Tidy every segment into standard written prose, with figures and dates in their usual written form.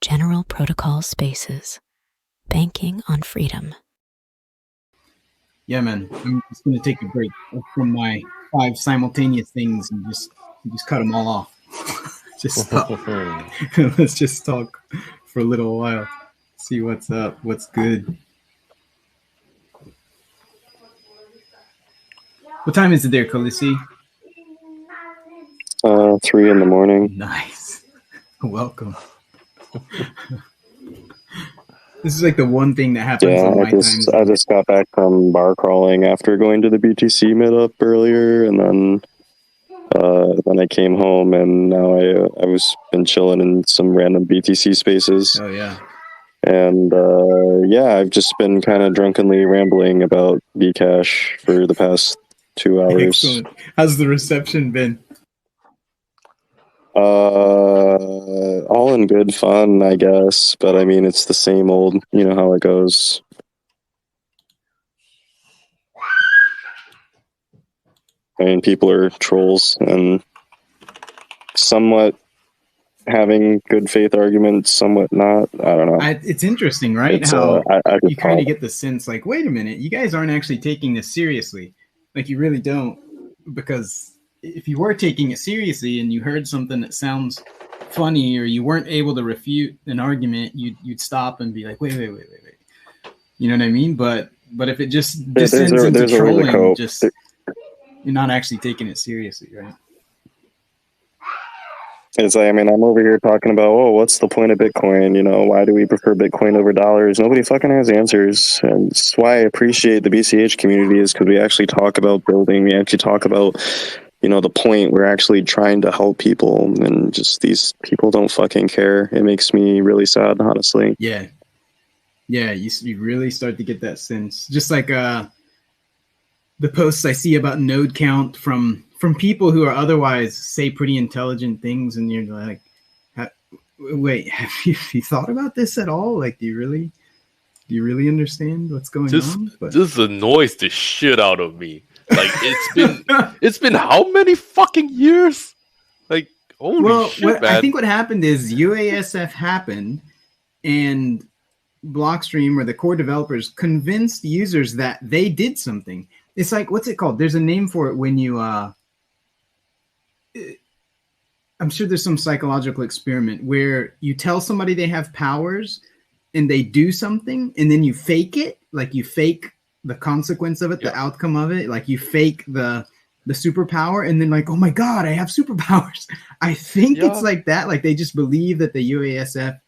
General Protocol Spaces. Banking on Freedom. Yeah, man. I'm just going to take a break from my 5 simultaneous things and just cut them all off. Just stop. Let's just talk for a little while. See what's up, what's good. What time is it there, Khaleesi? 3 a.m. Nice. Welcome. This is like the one thing that happens in my time zone. I just got back from bar crawling after going to the BTC meetup earlier, and then I came home, and now I was been chilling in some random BTC spaces. Oh yeah. And I've just been kind of drunkenly rambling about Bcash for the past 2 hours. Excellent. How's the reception been? All in good fun, I guess, but I mean, it's the same old, you know how it goes. I mean, people are trolls and somewhat having good faith arguments, somewhat not. I don't know. It's interesting, right? How you kind of get the sense like, wait a minute, you guys aren't actually taking this seriously. Like, you really don't, because if you were taking it seriously and you heard something that sounds funny or you weren't able to refute an argument, you'd stop and be like, wait. You know what I mean? But if it just descends into trolling, you're not actually taking it seriously, right? It's like, I mean, I'm over here talking about, what's the point of Bitcoin? You know, why do we prefer Bitcoin over dollars? Nobody fucking has answers. And that's why I appreciate the BCH community, is because we actually talk about building. We actually talk about, you know, the point. We're actually trying to help people, and just these people don't fucking care. It makes me really sad, honestly. Yeah, you really start to get that sense. Just like the posts I see about node count from people who are otherwise say pretty intelligent things, and you're like, wait, have you thought about this at all? Like, do you really understand what's going on? But this annoys the shit out of me. Like, it's been how many fucking years? Like, holy shit, man. I think what happened is UASF happened, and Blockstream, or the core developers, convinced users that they did something. It's like, what's it called? There's a name for it when you I'm sure there's some psychological experiment where you tell somebody they have powers and they do something, and then you fake it. Like, you fake the consequence of it, the outcome of it. Like, you fake the superpower, and then like, oh my God, I have superpowers. I think it's like that. Like, they just believe that the UASF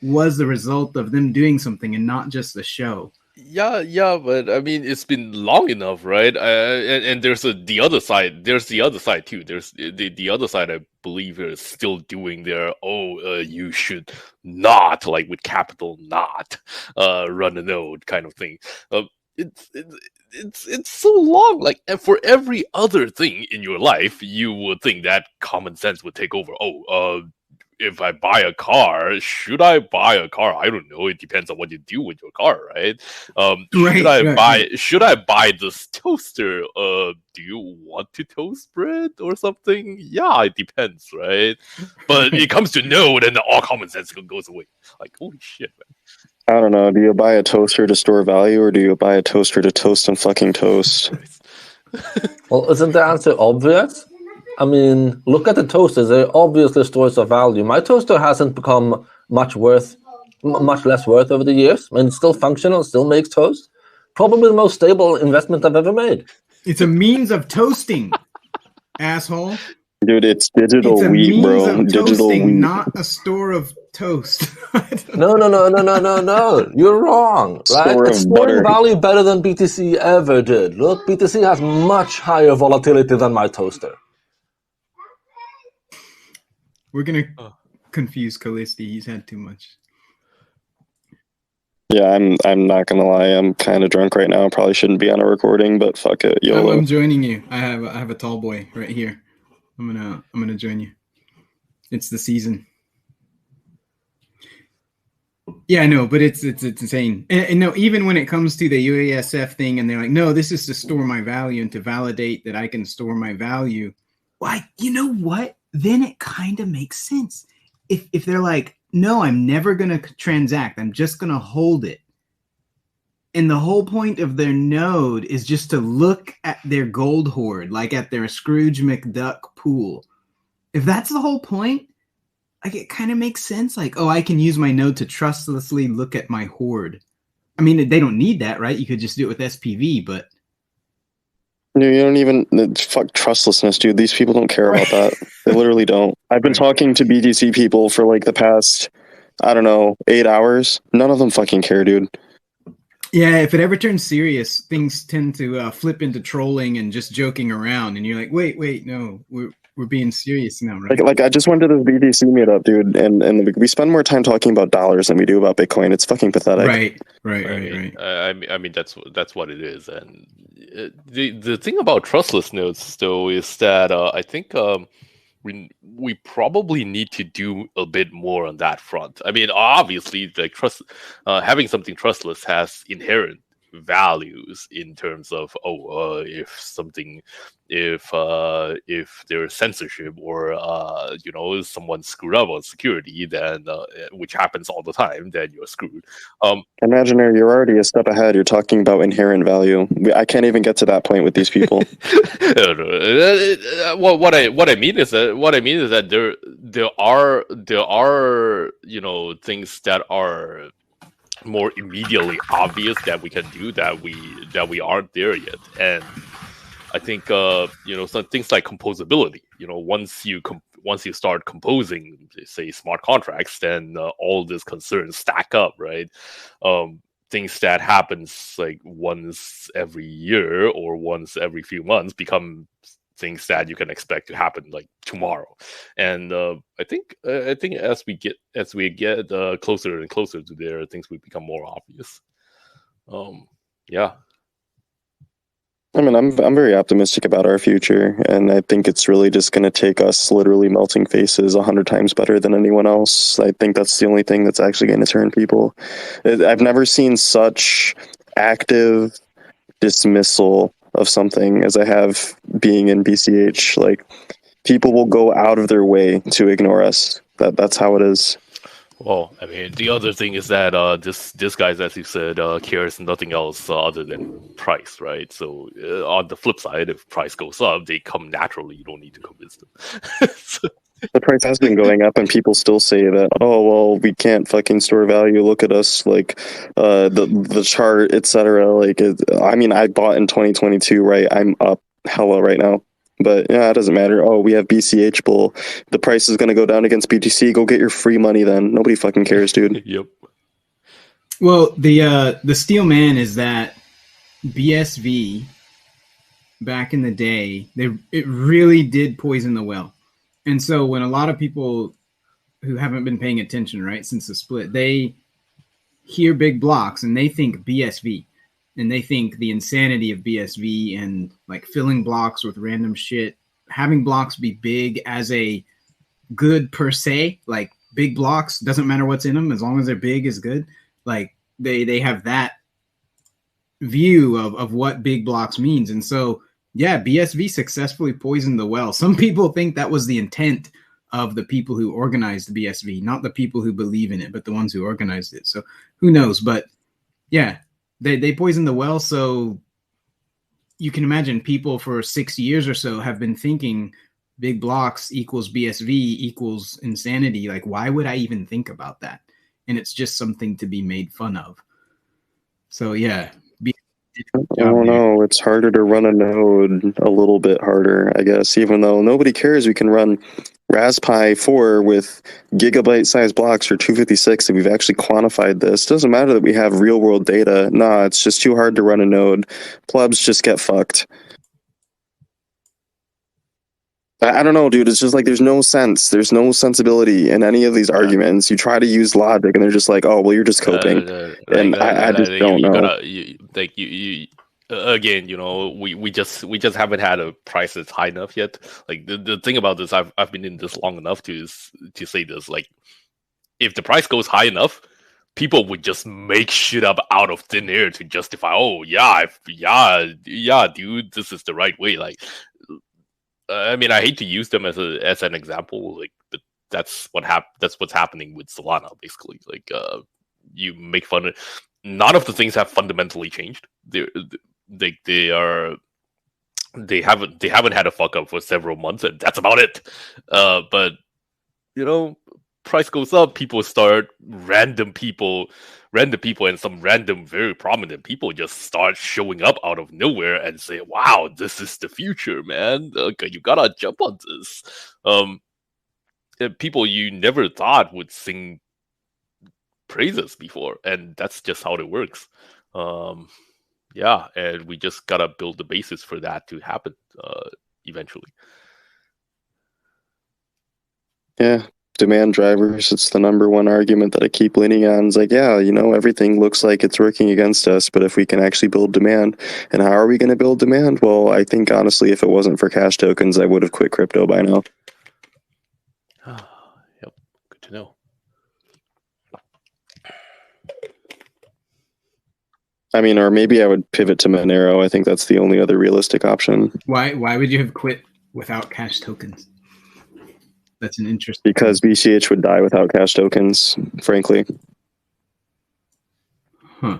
was the result of them doing something and not just the show. Yeah, but I mean, it's been long enough, right? And there's the other side. There's the other side too. There's the other side. I believe is still doing their you should not, like with capital not, run a node kind of thing. It's so long. Like, and for every other thing in your life, you would think that common sense would take over. If I buy a car, should I buy a car? I don't know. It depends on what you do with your car, right? Should I buy this toaster? Do you want to toast bread or something? Yeah, it depends, right? But it comes to node, and all common sense goes away. Like, holy shit, man. I don't know. Do you buy a toaster to store value, or do you buy a toaster to toast and fucking toast? Well, isn't the answer obvious? I mean, look at the toasters. They're obviously stores of value. My toaster hasn't become much less worth over the years. I mean, it's still functional, still makes toast. Probably the most stable investment I've ever made. It's a means of toasting, asshole. Dude, it's digital wheat, bro. Of digital toasting, wheat. Not a store of toast. No. You're wrong. Right? It's storing value better than BTC ever did. Look, BTC has much higher volatility than my toaster. We're gonna confuse Khaleesi. He's had too much. Yeah, I'm not gonna lie. I'm kind of drunk right now. Probably shouldn't be on a recording, but fuck it. YOLO. I'm joining you. I have a tall boy right here. I'm gonna join you. It's the season. Yeah, I know, but it's insane. And no, even when it comes to the UASF thing, and they're like, no, this is to store my value and to validate that I can store my value. Why? You know what? Then it kind of makes sense. If they're like, no, I'm never going to transact. I'm just going to hold it. And the whole point of their node is just to look at their gold hoard, like at their Scrooge McDuck pool. If that's the whole point, like it kind of makes sense. Like, oh, I can use my node to trustlessly look at my hoard. I mean, they don't need that, right? You could just do it with SPV, but No, you don't even fuck trustlessness, dude. These people don't care about that. They literally don't. I've been talking to BTC people for like the past, I don't know, 8 hours. None of them fucking care, dude. Yeah, if it ever turns serious, things tend to flip into trolling and just joking around, and you're like, wait, no, we're being serious now, right? Like I just went to this BTC meetup, dude, and we spend more time talking about dollars than we do about Bitcoin. It's fucking pathetic. Right. I mean that's what it is, and the thing about trustless nodes though is that I think we probably need to do a bit more on that front. I mean, obviously, the having something trustless has inherent values in terms of if there's censorship or someone screwed up on security, then which happens all the time, then you're screwed. Imaginary, you're already a step ahead. You're talking about inherent value. I can't even get to that point with these people. What I mean is that there are things that are more immediately obvious that we can do that we aren't there yet, and I think some things like composability. Once you start composing, say, smart contracts, then all these concerns stack up, right? Things that happens like once every year or once every few months become things that you can expect to happen like tomorrow. And I think as we get closer and closer to there, things will become more obvious. Yeah. I mean, I'm very optimistic about our future, and I think it's really just going to take us literally melting faces 100 times better than anyone else. I think that's the only thing that's actually going to turn people. I've never seen such active dismissal of something as I have being in BCH. Like, people will go out of their way to ignore us. That's how it is. Well, I mean, the other thing is that this guy, as you said, cares nothing else other than price, right? So on the flip side, if price goes up, they come naturally. You don't need to convince them. The price has been going up, and people still say that, oh, well, we can't fucking store value. Look at us, like the chart, etc. Like, I mean, I bought in 2022, right? I'm up hella right now. But yeah, it doesn't matter. Oh, we have BCH bull. The price is going to go down against BTC. Go get your free money then. Nobody fucking cares, dude. Yep. Well, the steel man is that BSV back in the day, it really did poison the well. And so when a lot of people who haven't been paying attention, right, since the split, they hear big blocks and they think BSV. And they think the insanity of BSV and like filling blocks with random shit, having blocks be big as a good per se, like big blocks, doesn't matter what's in them, as long as they're big is good. Like they have that view of what big blocks means. And so, yeah, BSV successfully poisoned the well. Some people think that was the intent of the people who organized the BSV, not the people who believe in it, but the ones who organized it. So who knows? But yeah. They poisoned the well, so you can imagine people for 6 years or so have been thinking big blocks equals BSV equals insanity. Like, why would I even think about that? And it's just something to be made fun of. So, yeah. I don't know. It's harder to run a node a little bit harder, I guess, even though nobody cares. We can run Raspberry 4 with gigabyte-sized blocks for 256, and we've actually quantified this. It doesn't matter that we have real-world data. Nah, it's just too hard to run a node. Plebs just get fucked. I don't know, dude. It's just like there's no sense. There's no sensibility in any of these arguments. You try to use logic, and they're just like, "Oh, well, you're just coping." I just don't know. Again, we just haven't had a price that's high enough yet. Like the thing about this, I've been in this long enough to say this. Like, if the price goes high enough, people would just make shit up out of thin air to justify. Oh yeah, dude, this is the right way. Like, I mean, I hate to use them as an example, like, but that's what's happening with Solana, basically. Like, you make fun of. None of the things have fundamentally changed. They haven't had a fuck up for several months, and that's about it. But price goes up, random people and some random very prominent people just start showing up out of nowhere and say, wow, this is the future, man. You gotta jump on this. And people you never thought would sing praises before, and that's just how it works. Yeah, and we just gotta build the basis for that to happen eventually. Yeah. Demand drivers, it's the number one argument that I keep leaning on. It's like, yeah, everything looks like it's working against us, but if we can actually build demand, and how are we going to build demand? Well, I think honestly, if it wasn't for cash tokens, I would have quit crypto by now. Yep, good to know. I mean, or maybe I would pivot to Monero. I think that's the only other realistic option. Why would you have quit without cash tokens? That's an interesting. Because BCH would die without cash tokens, frankly. Huh.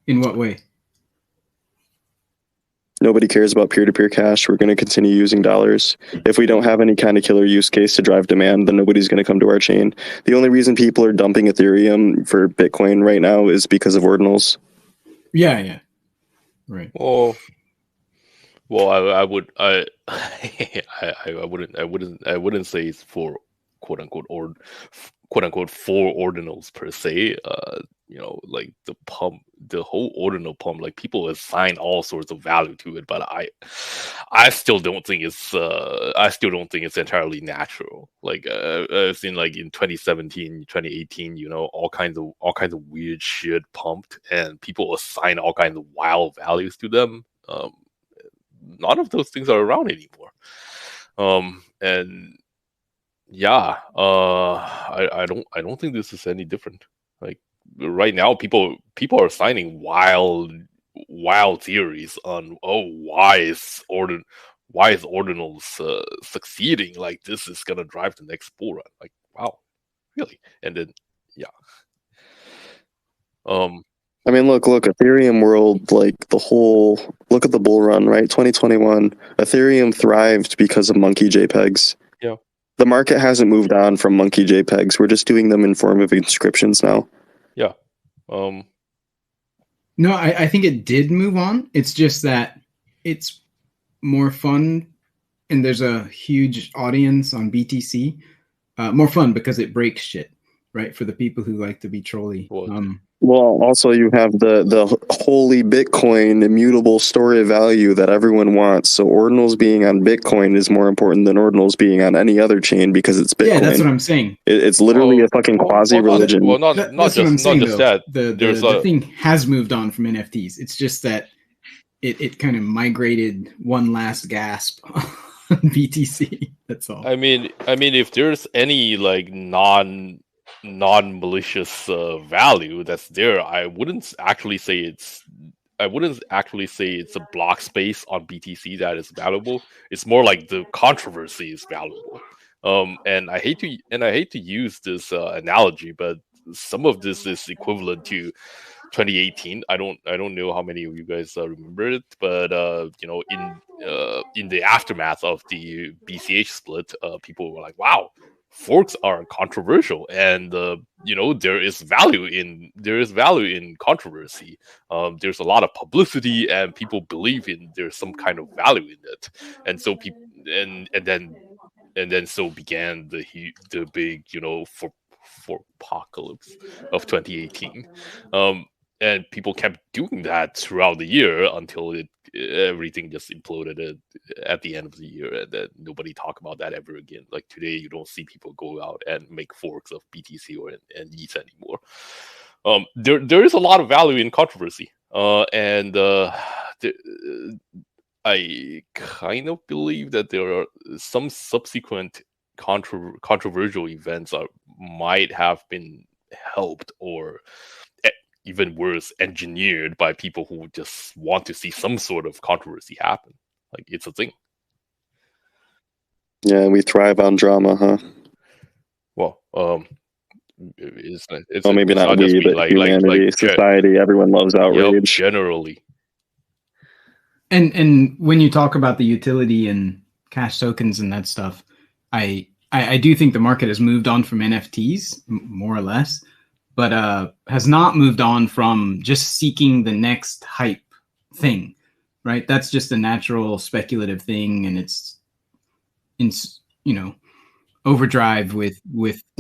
In what way? Nobody cares about peer-to-peer cash. We're going to continue using dollars. If we don't have any kind of killer use case to drive demand, then nobody's going to come to our chain. The only reason people are dumping Ethereum for Bitcoin right now is because of ordinals. Yeah. Right. Well, I wouldn't say it's for quote unquote for ordinals per se. Like the pump, the whole ordinal pump, like people assign all sorts of value to it, but I still don't think it's entirely natural. Like I've seen like in 2017, 2018, all kinds of weird shit pumped, and people assign all kinds of wild values to them. None of those things are around anymore. And yeah, I don't think this is any different. Like right now, people are signing wild theories on why is ordinals succeeding? Like this is gonna drive the next bull run. Like wow, really? And then yeah. I mean, look, Ethereum world, like look at the bull run, right? 2021, Ethereum thrived because of monkey JPEGs. Yeah. The market hasn't moved on from monkey JPEGs. We're just doing them in form of inscriptions now. Yeah. No, I think it did move on. It's just that it's more fun, and there's a huge audience on BTC. More fun because it breaks shit, right? For the people who like to be trolly. Well, also you have the holy Bitcoin immutable store of value that everyone wants. So ordinals being on Bitcoin is more important than ordinals being on any other chain because it's Bitcoin. Yeah, that's what I'm saying. It's literally a fucking quasi-religion. Not just that. The thing has moved on from NFTs. It's just that it kind of migrated one last gasp on BTC. That's all. I mean, if there's any like non-malicious value that's there, I wouldn't actually say it's a block space on BTC that is valuable. It's more like the controversy is valuable. And I hate to use this analogy, but some of this is equivalent to 2018. I don't know how many of you guys remember it, but in the aftermath of the BCH split, people were like, "Wow, forks are controversial, and there is value in controversy. There's a lot of publicity, and people believe there's some kind of value in it, and so people and then so began the big for apocalypse of 2018." And people kept doing that throughout the year until everything just imploded at the end of the year, and then nobody talk about that ever again. Like today, you don't see people go out and make forks of BTC and ETH anymore. There is a lot of value in controversy, and I kind of believe that there are some subsequent controversial events might have been helped or even worse, engineered by people who just want to see some sort of controversy happen. Like it's a thing. Yeah, we thrive on drama, huh? Well, maybe not just we, me, but humanity, society, everyone loves outrage. Yep, generally. And when you talk about the utility and cash tokens and that stuff, I do think the market has moved on from NFTs, more or less, but has not moved on from just seeking the next hype thing, right? That's just a natural speculative thing, and it's overdrive with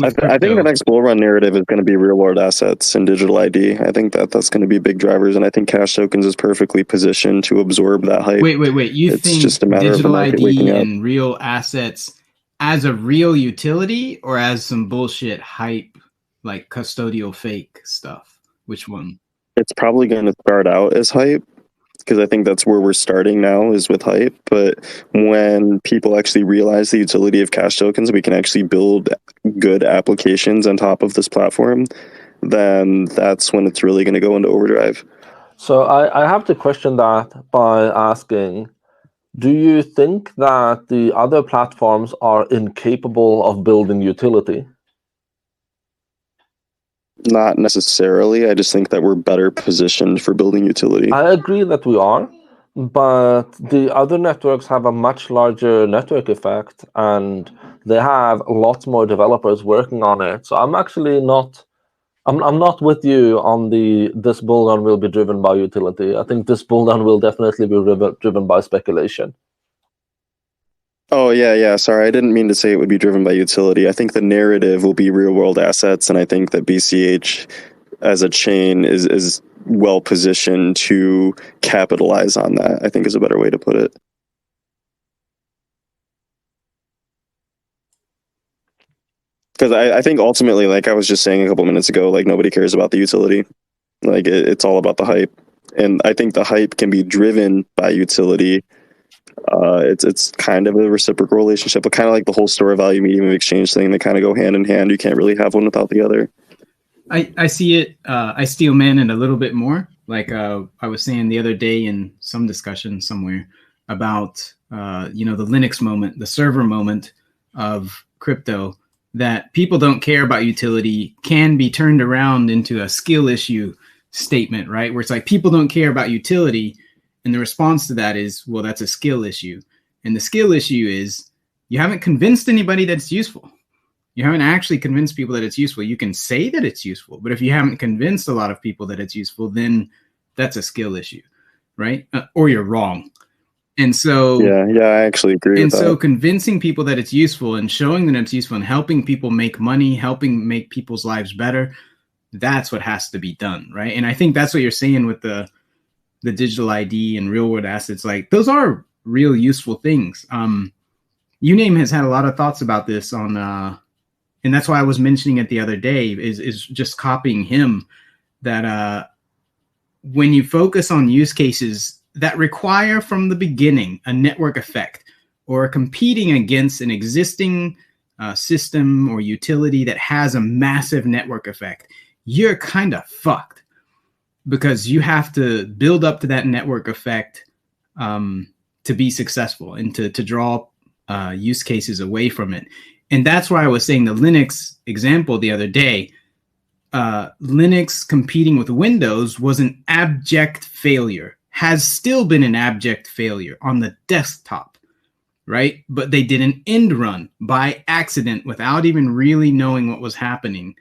I think the next bull run narrative is going to be real world assets and digital ID. I think that's going to be big drivers, and I think cash tokens is perfectly positioned to absorb that hype. Wait! You think just a matter digital of the ID and real assets as a real utility, or as some bullshit hype like custodial fake stuff? Which one? It's probably going to start out as hype, because I think that's where we're starting now, is with hype. But when people actually realize the utility of cash tokens, we can actually build good applications on top of this platform, then that's when it's really going to go into overdrive. So I have to question that by asking, do you think that the other platforms are incapable of building utility? Not necessarily. I just think that we're better positioned for building utility. I agree that we are, but the other networks have a much larger network effect, and they have lots more developers working on it. So I'm actually not, I'm not with you on this bull run will be driven by utility. I think this bull run will definitely be driven by speculation. Oh, yeah. Sorry, I didn't mean to say it would be driven by utility. I think the narrative will be real world assets, and I think that BCH as a chain is well positioned to capitalize on that, I think is a better way to put it. Because I think ultimately, like I was just saying a couple minutes ago, like nobody cares about the utility. Like it's all about the hype. And I think the hype can be driven by utility. It's kind of a reciprocal relationship, but kind of like the whole store value medium of exchange thing. They kind of go hand in hand. You can't really have one without the other. I see it. I steel man it a little bit more. Like I was saying the other day in some discussion somewhere about the Linux moment, the server moment of crypto, that people don't care about utility can be turned around into a skill issue statement, right? Where it's like people don't care about utility, and the response to that is, well, that's a skill issue. And the skill issue is you haven't convinced anybody that it's useful. You haven't actually convinced people that it's useful. You can say that it's useful, but if you haven't convinced a lot of people that it's useful, then that's a skill issue, right? Or you're wrong. And so, yeah, I actually agree. And so convincing people that it's useful and showing that it's useful and helping people make money, helping make people's lives better, that's what has to be done, right? And I think that's what you're saying with the digital ID and real world assets. Like those are real useful things. Uname has had a lot of thoughts about this on, and that's why I was mentioning it the other day, is just copying him, that when you focus on use cases that require from the beginning a network effect or competing against an existing system or utility that has a massive network effect, you're kind of fucked, because you have to build up to that network effect to be successful and to draw use cases away from it. And that's why I was saying the Linux example the other day. Linux competing with Windows was an abject failure, has still been an abject failure on the desktop, right? But they did an end run by accident without even really knowing what was happening,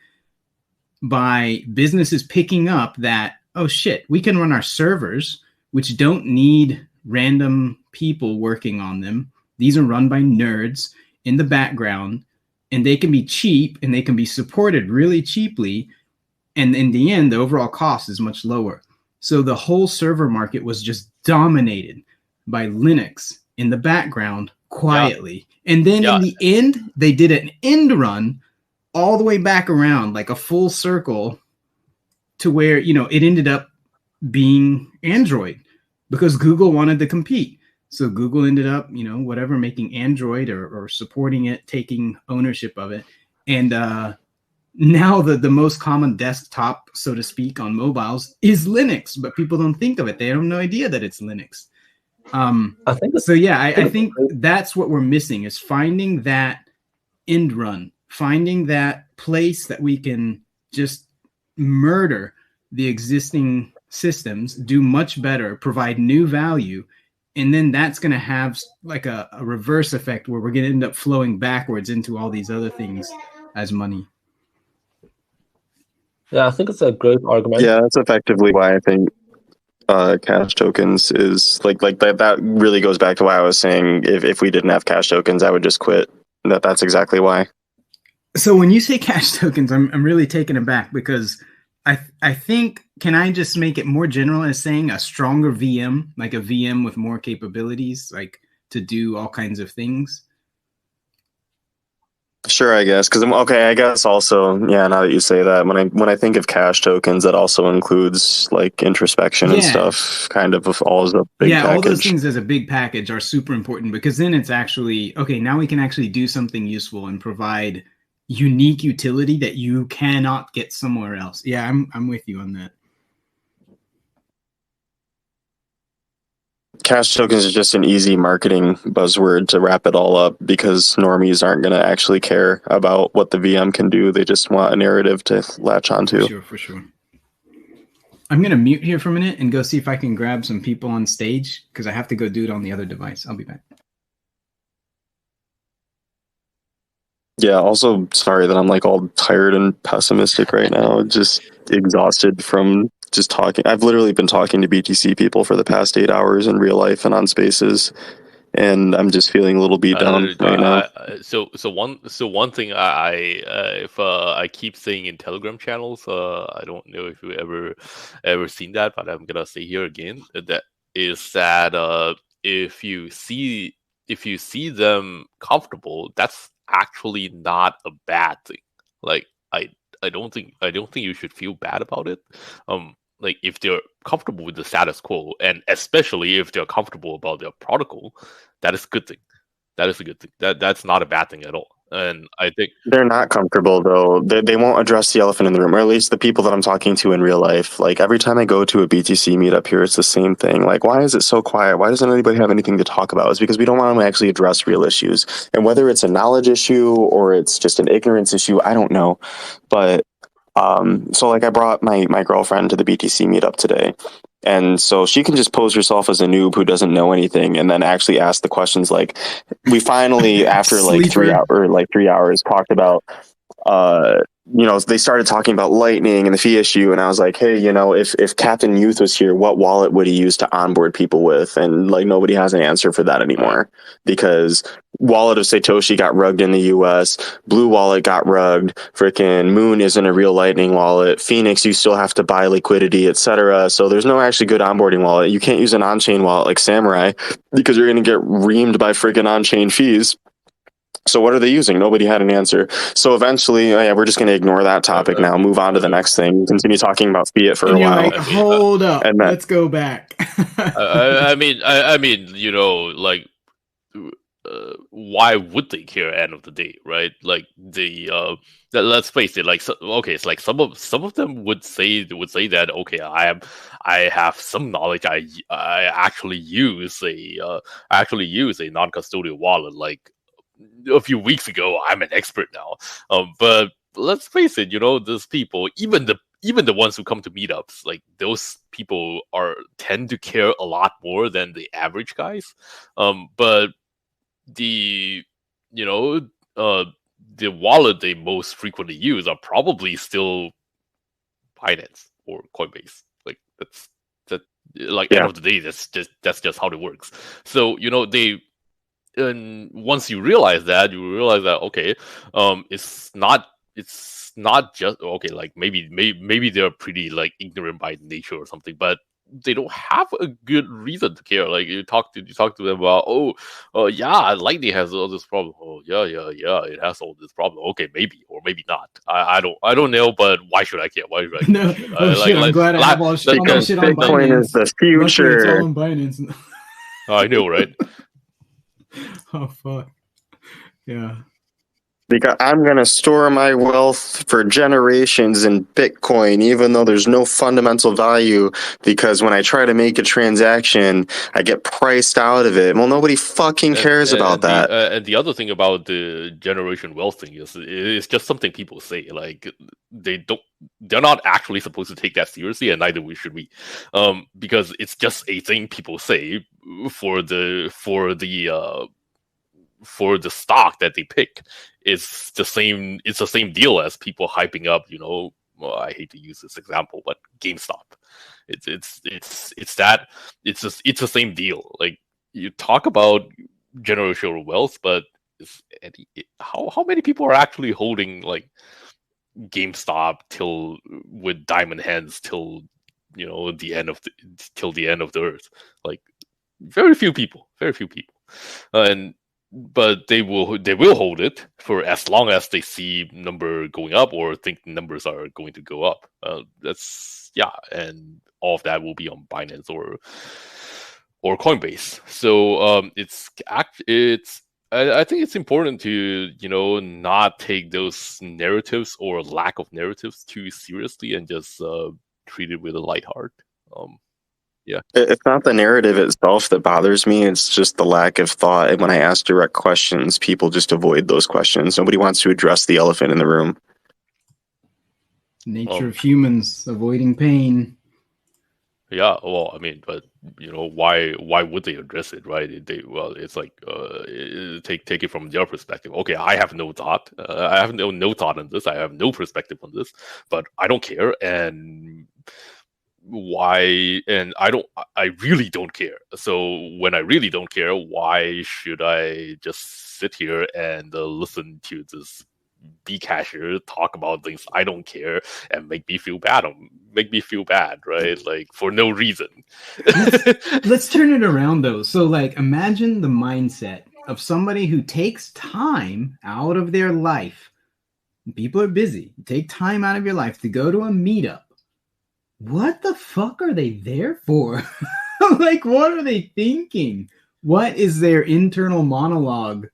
by businesses picking up that, oh shit, we can run our servers, which don't need random people working on them. These are run by nerds in the background, and they can be cheap and they can be supported really cheaply. And in the end, the overall cost is much lower. So the whole server market was just dominated by Linux in the background quietly. Yeah. And then in the end, they did an end run all the way back around, like a full circle, to where, it ended up being Android because Google wanted to compete. So Google ended up, making Android or supporting it, taking ownership of it. And now the most common desktop, so to speak, on mobiles is Linux, but people don't think of it. They have no idea that it's Linux. I think that's what we're missing, is finding that end run, finding that place that we can just murder the existing systems, do much better, provide new value, and then that's going to have like a reverse effect where we're going to end up flowing backwards into all these other things as money. Yeah, I think it's a great argument. Yeah, that's effectively why I think cash tokens is like that really goes back to why I was saying if we didn't have cash tokens, I would just quit. That's exactly why. So when you say cash tokens, I'm really taken aback because I think, can I just make it more general as saying a stronger VM, like a VM with more capabilities, like to do all kinds of things? Sure, I guess. Because I guess also, yeah. Now that you say that, when I think of cash tokens, that also includes like introspection and stuff, kind of all as a big package. All those things as a big package are super important because then it's actually okay. Now we can actually do something useful and provide unique utility that you cannot get somewhere else. Yeah, I'm with you on that. Cash tokens is just an easy marketing buzzword to wrap it all up because normies aren't going to actually care about what the VM can do. They just want a narrative to latch onto. For sure. I'm going to mute here for a minute and go see if I can grab some people on stage because I have to go do it on the other device. I'll be back. Yeah, also sorry that I'm like all tired and pessimistic right now. Just exhausted from just talking. I've literally been talking to BTC people for the past 8 hours in real life and on Spaces, and I'm just feeling a little beat down right now. So one thing I keep saying in Telegram channels, I don't know if you ever seen that, but I'm gonna say here again that is that if you see them comfortable, that's actually not a bad thing. Like I don't think you should feel bad about it. Like if they're comfortable with the status quo, and especially if they're comfortable about their protocol, that is a good thing. That is a good thing. That's not a bad thing at all. And I think they're not comfortable though. They won't address the elephant in the room, or at least the people that I'm talking to in real life. Like every time I go to a BTC meetup here, it's the same thing. Like, why is it so quiet? Why doesn't anybody have anything to talk about? It's because we don't want to actually address real issues. And whether it's a knowledge issue or it's just an ignorance issue, I don't know. But so like I brought my girlfriend to the BTC meetup today. And so she can just pose herself as a noob who doesn't know anything and then actually ask the questions. Like we finally, after like 3 hours talked about, they started talking about Lightning and the fee issue. And I was like, hey, if Captain Youth was here, what wallet would he use to onboard people with? And like, nobody has an answer for that anymore because Wallet of Satoshi got rugged in the US. Blue Wallet got rugged. Freaking Moon isn't a real Lightning wallet. Phoenix, you still have to buy liquidity, etc. So there's no actually good onboarding wallet. You can't use an on-chain wallet like Samurai because you're going to get reamed by freaking on-chain fees. So what are they using? Nobody had an answer. So eventually, we're just going to ignore that topic now, move on to the next thing, continue talking about fiat for a while. Like, hold up, and let's go back. I mean, like, why would they care? End of the day, right? Like let's face it. Like, it's like some of them would say that okay, I have some knowledge. I actually use a non-custodial wallet. Like a few weeks ago, I'm an expert now. But let's face it, those people, even the ones who come to meetups, like those people tend to care a lot more than the average guys. But the wallet they most frequently use are probably still Binance or Coinbase. Like end of the day, that's just how it works. So and once you realize that, okay, it's not just okay. Like maybe they're pretty like ignorant by nature or something, but they don't have a good reason to care. Like you talk to them about, Lightning has all this problem. Oh yeah, it has all this problem. Okay, maybe or maybe not. I don't know, but why should I care? Why should I care? I'm glad I have all shit on Bitcoin Binance. is the future. It's all on Binance. I know, right? Oh fuck. Yeah. Because I'm going to store my wealth for generations in Bitcoin, even though there's no fundamental value. Because when I try to make a transaction, I get priced out of it. Well, nobody fucking cares about that. And the other thing about the generation wealth thing is it's just something people say. Like they're not actually supposed to take that seriously, and neither should we, because it's just a thing people say for the stock that they pick. It's the same deal as people hyping up, well, I hate to use this example, but GameStop. It's the same deal. Like, you talk about generational wealth, but how many people are actually holding like GameStop with diamond hands till the end of the earth? Like, very few people, but they will hold it for as long as they see number going up or think numbers are going to go up. And all of that will be on Binance or Coinbase. So I think it's important to not take those narratives or lack of narratives too seriously and just treat it with a light heart. Yeah. It's not the narrative itself that bothers me. It's just the lack of thought. And when I ask direct questions, people just avoid those questions. Nobody wants to address the elephant in the room. Nature of humans, avoiding pain. Yeah, well, I mean, but why would they address it, right? It's like take it from their perspective. Okay, I have no thought. I have no thought on this. I have no perspective on this, but I don't care. And why? And I really don't care. So when I really don't care, why should I just sit here and listen to this Bcasher talk about things I don't care and make me feel bad, right? Like, for no reason. Let's turn it around though. So, like, imagine the mindset of somebody who takes time out of their life. People are busy. Take time out of your life to go to a meetup. What the fuck are they there for? Like, what are they thinking? What is their internal monologue,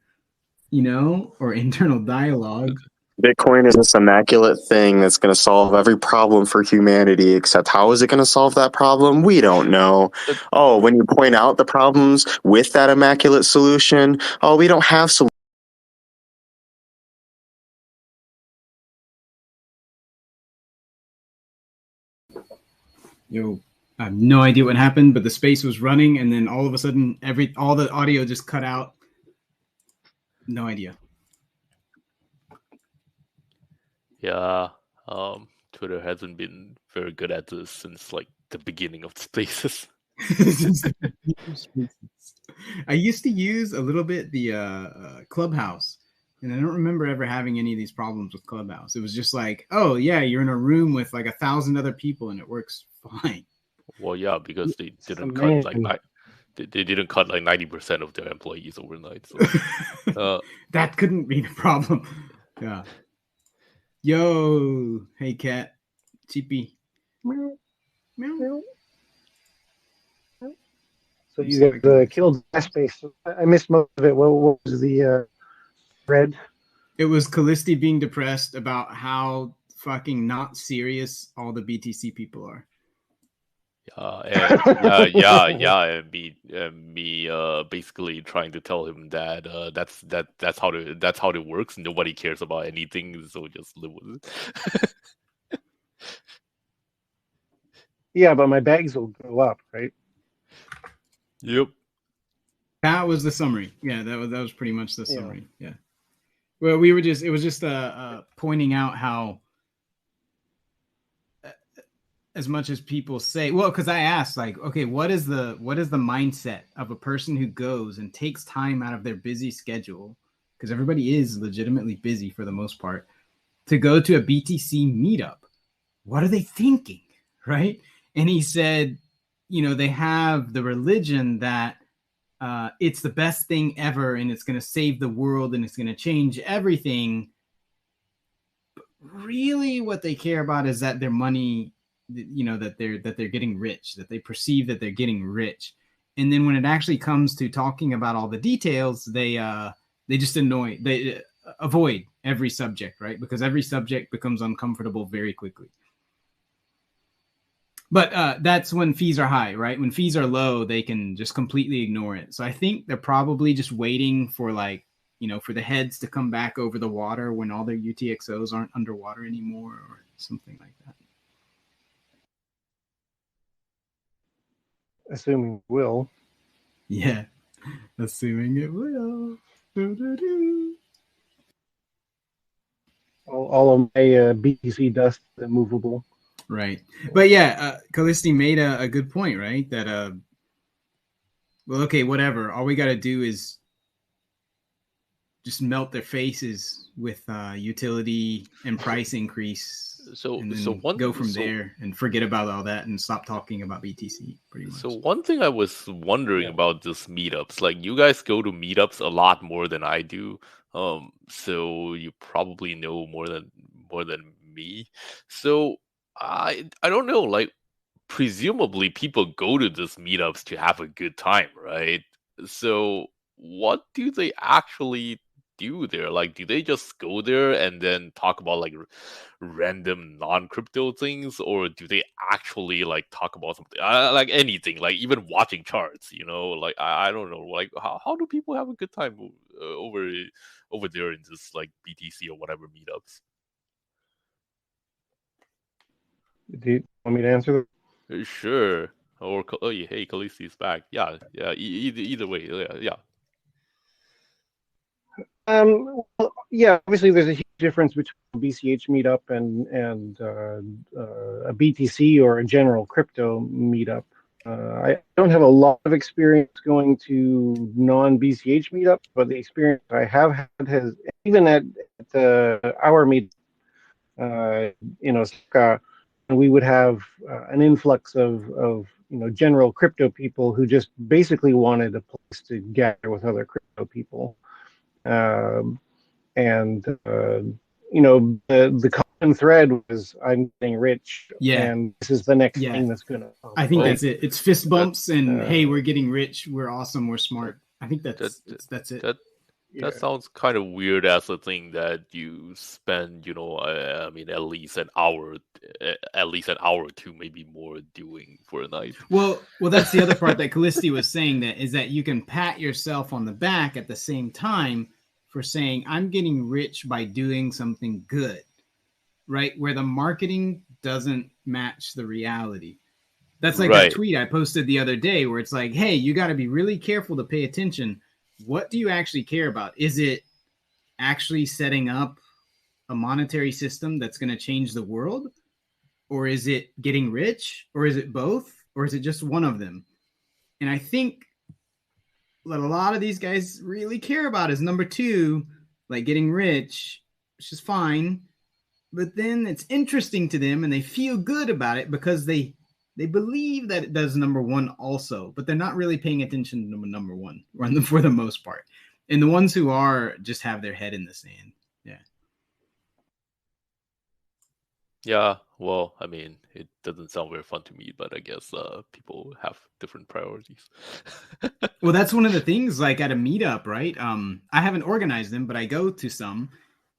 or internal dialogue? Bitcoin is this immaculate thing that's going to solve every problem for humanity, except how is it going to solve that problem? We don't know. Oh, when you point out the problems with that immaculate solution, we don't have solutions. Yo, I have no idea what happened, but the space was running, and then all of a sudden, all the audio just cut out. No idea. Yeah, Twitter hasn't been very good at this since like the beginning of the spaces. I used to use a little bit the Clubhouse, and I don't remember ever having any of these problems with Clubhouse. It was just like, oh yeah, you're in a room with like 1,000 other people, and it works fine. Well, yeah, because they didn't cut they didn't cut like 90% of their employees overnight. So that couldn't be the problem. Yeah. Yo, hey cat, Chippy. Meow. Meow. So you got killed space. I missed most of it. What was the thread? It was Callisti being depressed about how fucking not serious all the BTC people are. And me basically trying to tell him that that's how it works. Nobody cares about anything, so just live with it. Yeah, but my bags will go up, right? Yep. That was the summary. Yeah, that was pretty much the summary. Yeah. Well, it was just pointing out how, as much as people say, well, because I asked, like, okay, what is the mindset of a person who goes and takes time out of their busy schedule, because everybody is legitimately busy for the most part, to go to a BTC meetup? What are they thinking, right? And he said, they have the religion that it's the best thing ever, and it's going to save the world, and it's going to change everything. But really, what they care about is that their money, that they're getting rich, that they perceive that they're getting rich. And then when it actually comes to talking about all the details, they just annoy. avoid every subject, right? Because every subject becomes uncomfortable very quickly. But that's when fees are high, right? When fees are low, they can just completely ignore it. So I think they're probably just waiting for for the heads to come back over the water when all their UTXOs aren't underwater anymore or something like that. Assuming it will. Yeah, assuming it will. All of my BTC dust movable. Right. But yeah, Callisti made a good point, right? That, well, okay, whatever. All we got to do is just melt their faces with utility and price increase. And then go from there and forget about all that and stop talking about BTC pretty much. So one thing I was wondering about this meetups, like you guys go to meetups a lot more than I do. So you probably know more than me. So I don't know, like presumably people go to these meetups to have a good time, right? So what do they actually do there? Like, do they just go there and then talk about like random non-crypto things, or do they actually like talk about something like anything, like even watching charts? Like I don't know, like how do people have a good time over there in this like BTC or whatever meetups? Do you want me to answer? Sure. Or hey, Khaleesi's back. Yeah. Either way, yeah. Well, yeah, obviously there's a huge difference between a BCH meetup and a BTC or a general crypto meetup. I don't have a lot of experience going to non-BCH meetups, but the experience I have had has, even at our meet, we would have an influx of general crypto people who just basically wanted a place to gather with other crypto people. The common thread was I'm getting rich, and this is the next thing that's gonna. I think that's it. It's fist bumps and hey, we're getting rich, we're awesome, we're smart. I think that's it. That sounds kind of weird as a thing that you spend, I mean, at least an hour or two, maybe more doing for a night. Well, that's the other part that Callisti was saying, that is that you can pat yourself on the back at the same time for saying, I'm getting rich by doing something good, right? Where the marketing doesn't match the reality. That's like that tweet I posted the other day where it's like, hey, you got to be really careful to pay attention. What do you actually care about? Is it actually setting up a monetary system that's going to change the world? Or is it getting rich? Or is it both? Or is it just one of them? And I think what a lot of these guys really care about is number two, like getting rich, which is fine. But then it's interesting to them and they feel good about it because they believe that it does number one also, but they're not really paying attention to number one for the most part. And the ones who are just have their head in the sand. Yeah. Yeah. Well, I mean, it doesn't sound very fun to me, but I guess people have different priorities. Well, that's one of the things, like at a meetup, right? I haven't organized them, but I go to some.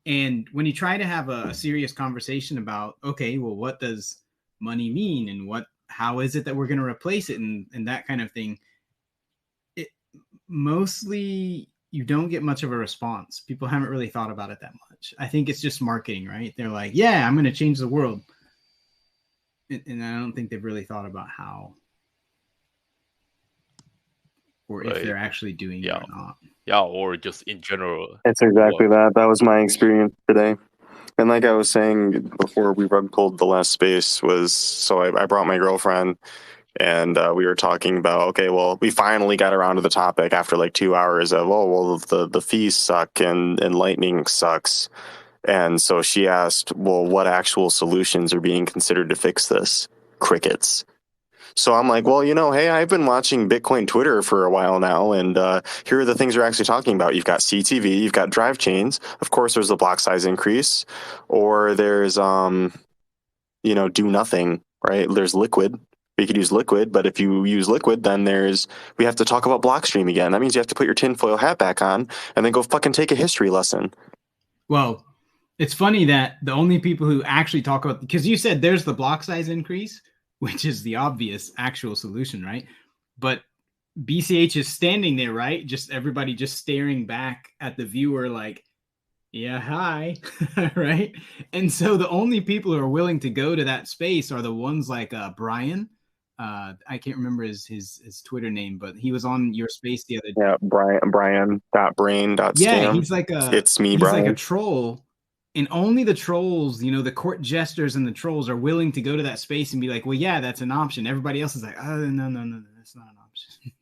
And when you try to have a serious conversation about, okay, well, what does money mean and how is it that we're going to replace it and that kind of thing, it mostly you don't get much of a response. People haven't really thought about it that much. I think it's just marketing, right? They're like, yeah, I'm going to change the world. And I don't think they've really thought about how or if they're actually doing it or not. Yeah, or just in general. It's exactly that. That was my experience today. And like I was saying before we rug pulled the last space so I brought my girlfriend and we were talking about, okay, well, we finally got around to the topic after like 2 hours of, the fees suck and Lightning sucks. And so she asked, well, what actual solutions are being considered to fix this? Crickets. So I'm like, well, hey, I've been watching Bitcoin Twitter for a while now, and here are the things we're actually talking about. You've got CTV, you've got drive chains. Of course, there's the block size increase, or there's, do nothing, right? There's Liquid. We could use Liquid, but if you use Liquid, then we have to talk about Blockstream again. That means you have to put your tinfoil hat back on and then go fucking take a history lesson. Well, it's funny that the only people who actually talk about, because you said there's the block size increase, which is the obvious actual solution, right? But BCH is standing there, right? Just everybody just staring back at the viewer like, yeah, hi, right? And so the only people who are willing to go to that space are the ones like Brian. I can't remember his Twitter name, but he was on your space the other day. Yeah, Brian.brain.scam. Yeah, he's like it's me, he's Brian. like a troll. And only the trolls, you know, the court jesters and the trolls are willing to go to that space and be like, well, yeah, that's an option. Everybody else is like, oh, no, that's not an option.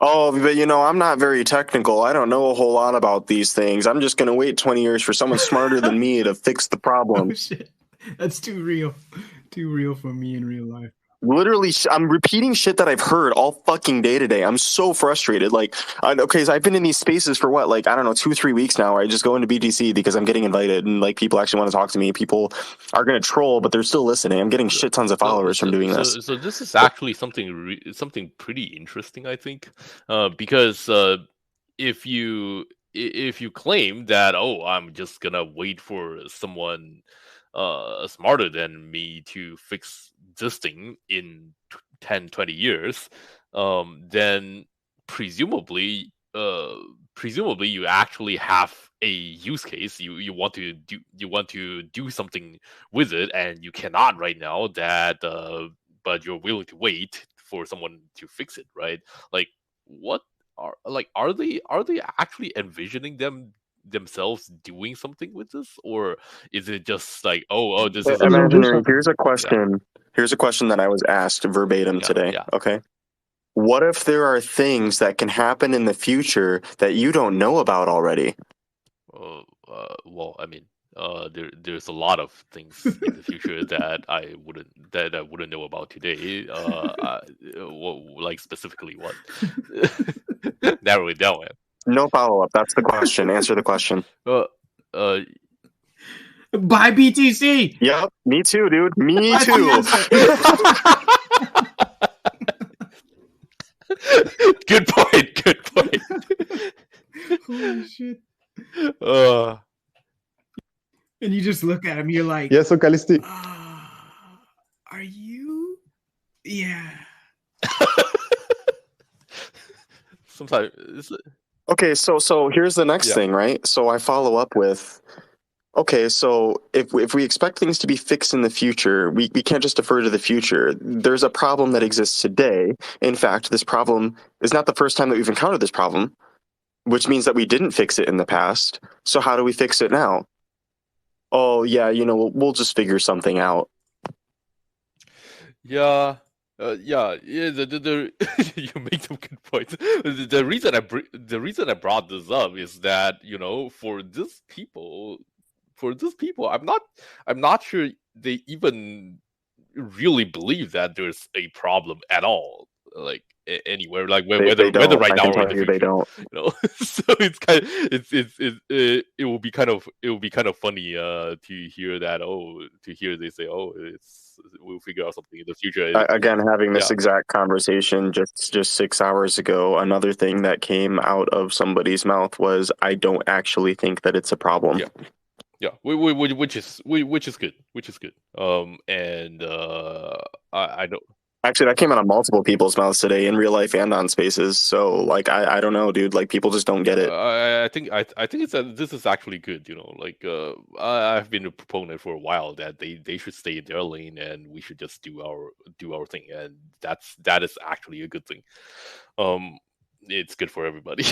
Oh, but I'm not very technical. I don't know a whole lot about these things. I'm just going to wait 20 years for someone smarter than me to fix the problem. Oh, shit. That's too real. Too real for me in real life. Literally, I'm repeating shit that I've heard all fucking day today. I'm so frustrated. Like, okay, so I've been in these spaces for what, like, I don't know, 2-3 weeks now. I just go into BTC because I'm getting invited and like people actually want to talk to me. People are going to troll, but they're still listening. I'm getting shit tons of followers from doing this. So this is actually something pretty interesting, I think, because if you claim that, oh, I'm just gonna wait for someone smarter than me to fix this thing in 10-20 years, then presumably you actually have a use case. You want to do something with it, and you cannot right now. But you're willing to wait for someone to fix it, right? Like, what are they actually envisioning themselves doing something with this, or is it just like, oh, this is Imaginary? Here's a question. Yeah. Here's a question that I was asked verbatim today. Yeah. Okay. What if there are things that can happen in the future that you don't know about already? Well, I mean, there's a lot of things in the future that I wouldn't know about today. Like specifically what? Narrow it down, man. No follow-up. That's the question. Answer the question. Buy BTC. Yep. Me too, dude. Me too. Good point. Holy shit. And you just look at him. You're like, yes, so Calisti. Are you? Yeah. Sometimes. Okay, so here's the next thing, right? So I follow up with, okay, so if we expect things to be fixed in the future, we can't just defer to the future. There's a problem that exists today. In fact, this problem is not the first time that we've encountered this problem, which means that we didn't fix it in the past. So how do we fix it now? Oh, yeah, we'll just figure something out. Yeah. You make some good points. The reason I brought this up is that, for these people, I'm not sure they even really believe that there's a problem at all, like anywhere, like whether right now or in the future. They don't. So it's kind of, it will be kind of funny to hear that. To hear they say, we'll figure out something in the future. Again, having this exact conversation just 6 hours ago, another thing that came out of somebody's mouth was, I don't actually think that it's a problem. Yeah, which is good. I don't. Actually, that came out of multiple people's mouths today in real life and on spaces. So, like, I don't know, dude. Like, people just don't get it. I think this is actually good. Like, I've been a proponent for a while that they should stay in their lane and we should just do our thing, and that is actually a good thing. It's good for everybody.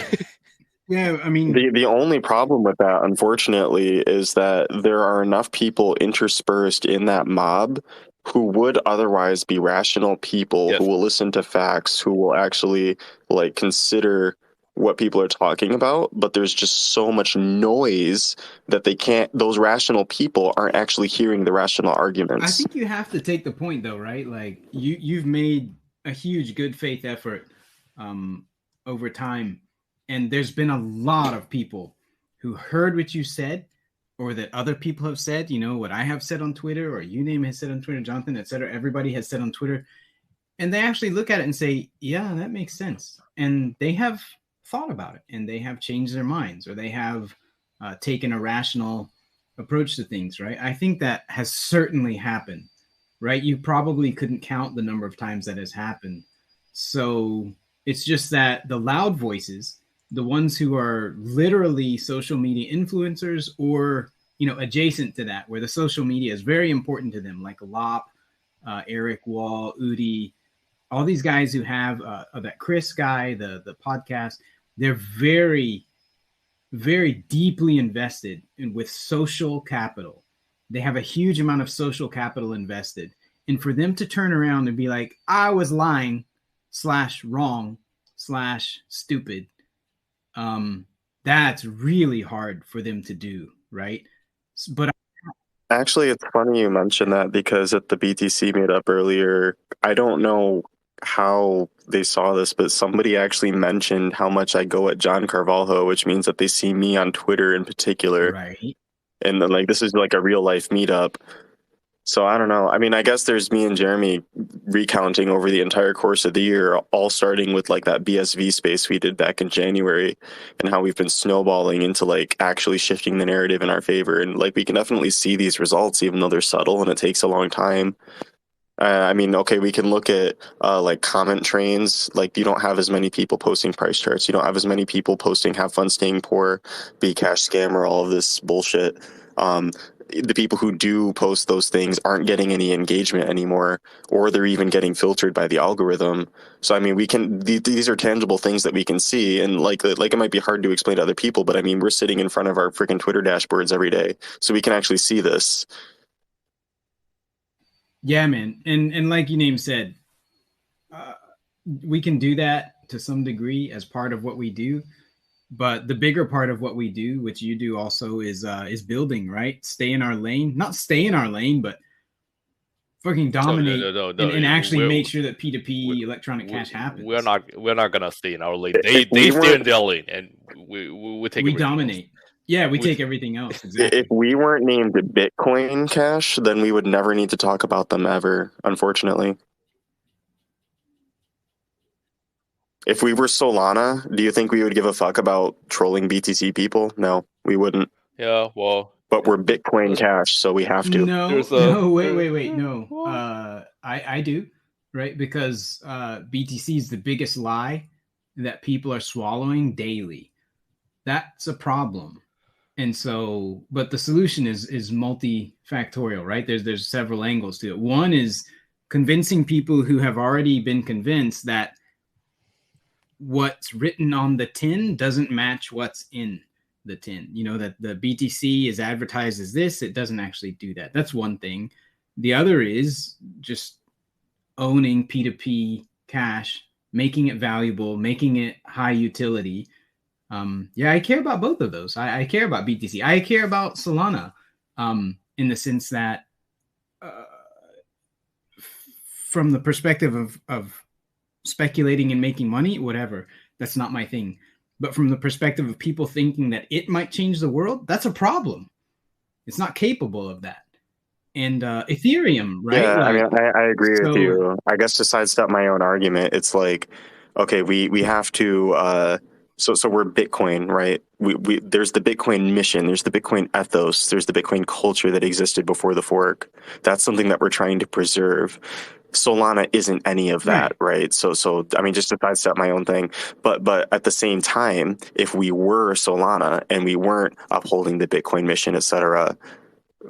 Yeah, I mean, the only problem with that, unfortunately, is that there are enough people interspersed in that mob who would otherwise be rational people, who will listen to facts, who will actually like consider what people are talking about, but there's just so much noise that those rational people aren't actually hearing the rational arguments. I think you have to take the point though, right? Like you've made a huge good faith effort over time, and there's been a lot of people who heard what you said, or that other people have said, what I have said on Twitter, or you name has said on Twitter, Jonathan, etc. Everybody has said on Twitter, and they actually look at it and say, yeah, that makes sense. And they have thought about it and they have changed their minds, or they have taken a rational approach to things, right? I think that has certainly happened, right? You probably couldn't count the number of times that has happened. So it's just that the loud voices, the ones who are literally social media influencers or, adjacent to that, where the social media is very important to them, like Lop, Eric Wall, Udi, all these guys who have that Chris guy, the podcast, they're very, very deeply invested with social capital. They have a huge amount of social capital invested. And for them to turn around and be like, I was lying / wrong / stupid, that's really hard for them to do, right? But actually, it's funny you mentioned that, because at the BTC meetup earlier, I don't know how they saw this, but somebody actually mentioned how much I go at John Carvalho, which means that they see me on Twitter in particular. Right. And then, like, this is like a real life meetup. So I don't know. I mean, I guess there's me and Jeremy recounting over the entire course of the year, all starting with like that BSV space we did back in January, and how we've been snowballing into like actually shifting the narrative in our favor. And like, we can definitely see these results, even though they're subtle and it takes a long time. I mean, okay, we can look at like comment trains. Like, you don't have as many people posting price charts. You don't have as many people posting "have fun staying poor," "Bcash scammer," all of this bullshit. The people who do post those things aren't getting any engagement anymore, or they're even getting filtered by the algorithm. So, I mean, we can these are tangible things that we can see, and like it might be hard to explain to other people, but I mean, we're sitting in front of our freaking Twitter dashboards every day, so we can actually see this. Yeah, man. And like you said, we can do that to some degree as part of what we do. But the bigger part of what we do, which you do also, is building, right? Stay in our lane. Not stay in our lane, but fucking dominate No. And actually make sure that P2P electronic cash happens. We're not gonna stay in our lane. They stay in their lane, and we take. We dominate. Else. Yeah, we take everything else. Exactly. If we weren't named Bitcoin Cash, then we would never need to talk about them ever, unfortunately. If we were Solana, do you think we would give a fuck about trolling BTC people? No, we wouldn't. Yeah, well. But we're Bitcoin Cash, so we have to. No, wait. No, I do, right? Because BTC is the biggest lie that people are swallowing daily. That's a problem. And so, but the solution is multifactorial, right? There's several angles to it. One is convincing people who have already been convinced that what's written on the tin doesn't match what's in the tin. That the BTC is advertised as this, it doesn't actually do that. That's one thing. The other is just owning P2P cash, making it valuable, making it high utility. I care about both of those. I care about BTC. I care about Solana in the sense that from the perspective of speculating and making money, whatever, that's not my thing. But from the perspective of people thinking that it might change the world, that's a problem. It's not capable of that. And Ethereum, right? Yeah, I mean, I agree with you. I guess to sidestep my own argument, it's like, okay, we have to... So we're Bitcoin, right? There's the Bitcoin mission, there's the Bitcoin ethos, there's the Bitcoin culture that existed before the fork. That's something that we're trying to preserve. Solana isn't any of that, right? So I mean, just to sidestep my own thing, but at the same time, if we were Solana and we weren't upholding the Bitcoin mission, etc.,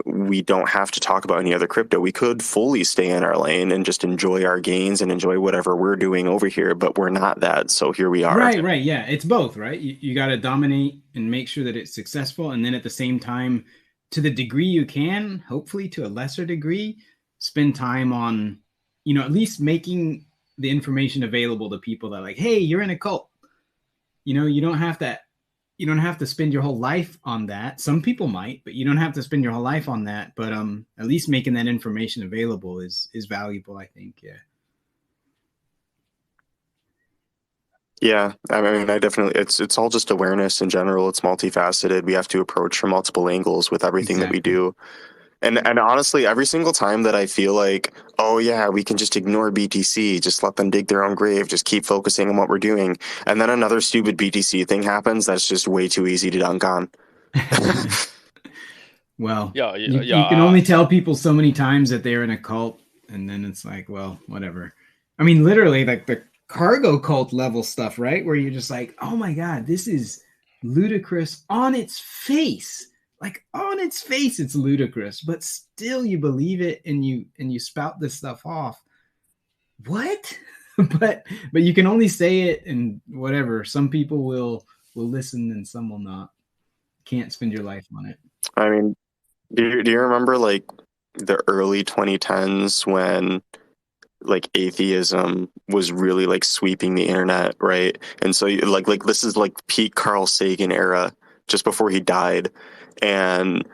we don't have to talk about any other crypto. We could fully stay in our lane and just enjoy our gains and enjoy whatever we're doing over here, but we're not that. So here we are. Right. Yeah. It's both, right? You got to dominate and make sure that it's successful. And then at the same time, to the degree you can, hopefully to a lesser degree, spend time on, at least making the information available to people that like, hey, you're in a cult. You don't have to spend your whole life on that. Some people might, but you don't have to spend your whole life on that. But at least making that information available is valuable, I think. Yeah. Yeah, I mean, I definitely, it's all just awareness in general. It's multifaceted. We have to approach from multiple angles with everything that we do. And honestly, every single time that I feel like, oh yeah, we can just ignore BTC, just let them dig their own grave, just keep focusing on what we're doing, and then another stupid BTC thing happens that's just way too easy to dunk on. Well, Yeah, you can only tell people so many times that they're in a cult, and then it's like, well, whatever. I mean, literally, like the cargo cult level stuff, right? Where you're just like, oh my God, this is ludicrous on its face. Like on its face, it's ludicrous, but still you believe it and you spout this stuff off. What? but you can only say it and whatever. Some people will listen and some will not. Can't spend your life on it. I mean, do you remember like the early 2010s when like atheism was really like sweeping the internet, right? And so like this is like peak Carl Sagan era, just before he died, and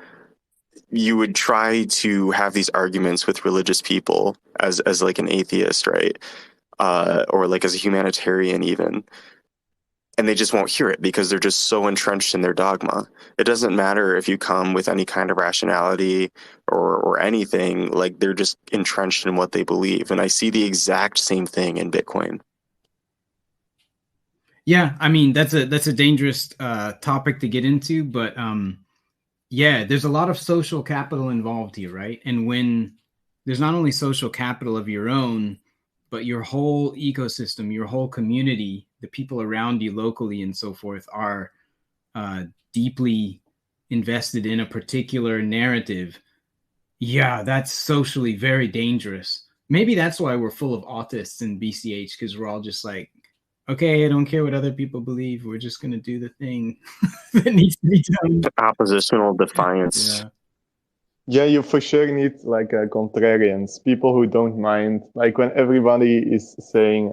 you would try to have these arguments with religious people as like an atheist, right? Or like as a humanitarian even. And they just won't hear it because they're just so entrenched in their dogma. It doesn't matter if you come with any kind of rationality or anything, like they're just entrenched in what they believe. And I see the exact same thing in Bitcoin. Yeah, I mean that's a dangerous topic to get into, but yeah, there's a lot of social capital involved here, right? And when there's not only social capital of your own, but your whole ecosystem, your whole community, the people around you locally and so forth are deeply invested in a particular narrative. Yeah, that's socially very dangerous. Maybe that's why we're full of autists in BCH, because we're all just like, okay, I don't care what other people believe. We're just going to do the thing that needs to be done. Oppositional defiance. Yeah. Yeah, you for sure need like contrarians, people who don't mind, like when everybody is saying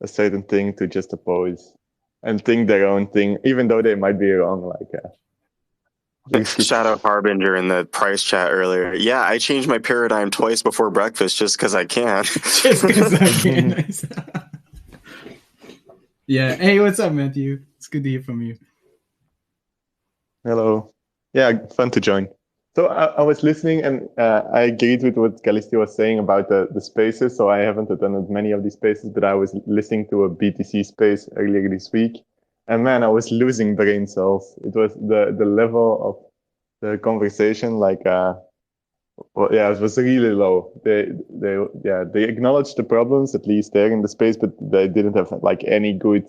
a certain thing, to just oppose and think their own thing, even though they might be wrong. Like Shout out Harbinger in the price chat earlier. Yeah, I changed my paradigm twice before breakfast just because I can. Just because I can. Yeah. Hey, what's up, Matthew? It's good to hear from you. Hello. Yeah, fun to join. So I was listening, and I agreed with what Calisti was saying about the spaces. So I haven't attended many of these spaces, but I was listening to a BTC space earlier this week. And man, I was losing brain cells. It was the level of the conversation, well, yeah, it was really low. They acknowledged the problems, at least there in the space, but they didn't have like any good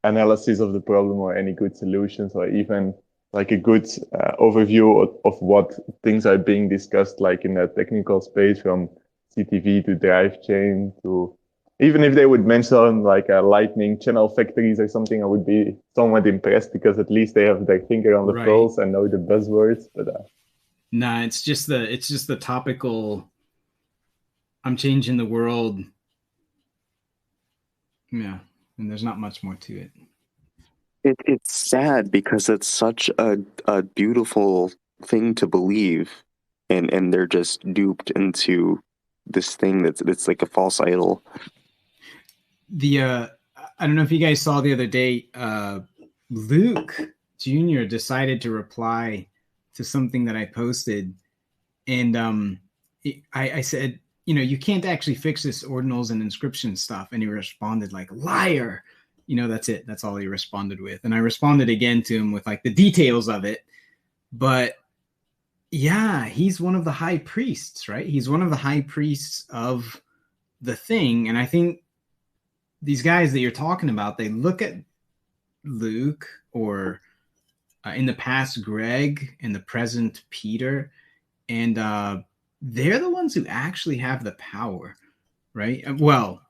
analysis of the problem or any good solutions, or even like a good overview of what things are being discussed, like in that technical space, from CTV to drive chain to, even if they would mention like a lightning channel factories or something, I would be somewhat impressed, because at least they have their finger on the pulse and know the buzzwords. But nah, it's just the topical, I'm changing the world. Yeah, and there's not much more to it. It's sad because it's such a beautiful thing to believe, and they're just duped into this thing that's like a false idol. I don't know if you guys saw the other day, Luke Jr. decided to reply to something that I posted, and I said, you can't actually fix this ordinals and inscription stuff, and he responded like, liar. That's it. That's all he responded with. And I responded again to him with like the details of it. But yeah, he's one of the high priests, right? He's one of the high priests of the thing. And I think these guys that you're talking about, they look at Luke, or in the past, Greg, in the present, Peter, and they're the ones who actually have the power, right? Well,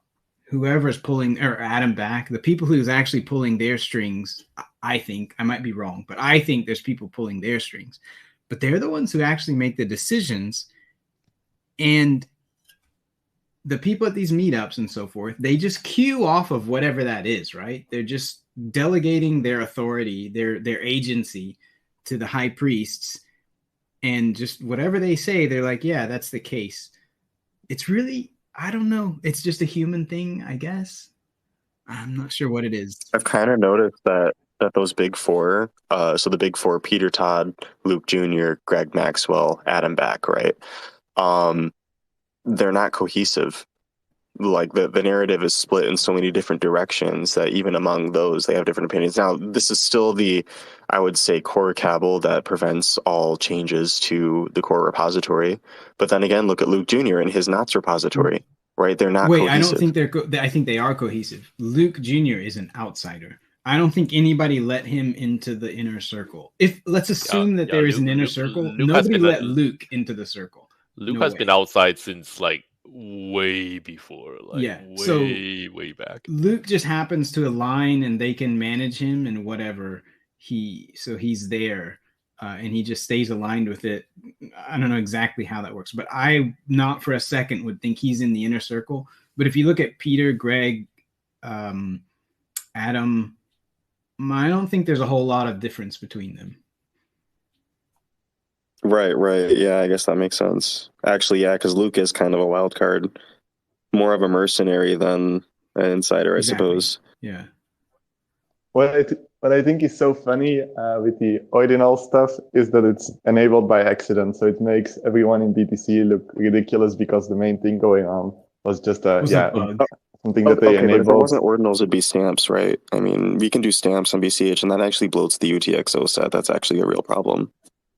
whoever's pulling, or Adam back, the people who's actually pulling their strings, I think, I might be wrong, but I think there's people pulling their strings, but they're the ones who actually make the decisions. And the people at these meetups and so forth, they just cue off of whatever that is, right? They're just delegating their authority, their agency to the high priests, and just whatever they say, they're like, yeah, that's the case. It's really, I don't know. It's just a human thing, I guess. I'm not sure what it is. I've kind of noticed that that those big four, so the big four, Peter Todd, Luke Jr., Greg Maxwell, Adam Back, right? They're not cohesive. Like the narrative is split in so many different directions that even among those they have different opinions. Now, this is still the, I would say, core cabal that prevents all changes to the core repository. But then again, look at Luke Jr. and his Knots repository, right? They're not cohesive. I don't think I think they are cohesive. Luke Jr. is an outsider. I don't think anybody let him into the inner circle. If let's assume that there is an inner circle, nobody let Luke into the circle. Luke has been outside since like way before, like way back. Luke just happens to align, and they can manage him and whatever. He's there, and he just stays aligned with it. I don't know exactly how that works, but I not for a second would think he's in the inner circle. But if you look at Peter, Greg, Adam, I don't think there's a whole lot of difference between them. Right. Yeah, I guess that makes sense. Actually, yeah, because Luke is kind of a wild card, more of a mercenary than an insider, exactly. I suppose. Yeah. What I think is so funny with the ordinal stuff is that it's enabled by accident. So it makes everyone in BTC look ridiculous because the main thing going on was just something that they enabled. But if it wasn't ordinals, it'd be stamps, right? I mean, we can do stamps on BCH, and that actually bloats the UTXO set. That's actually a real problem.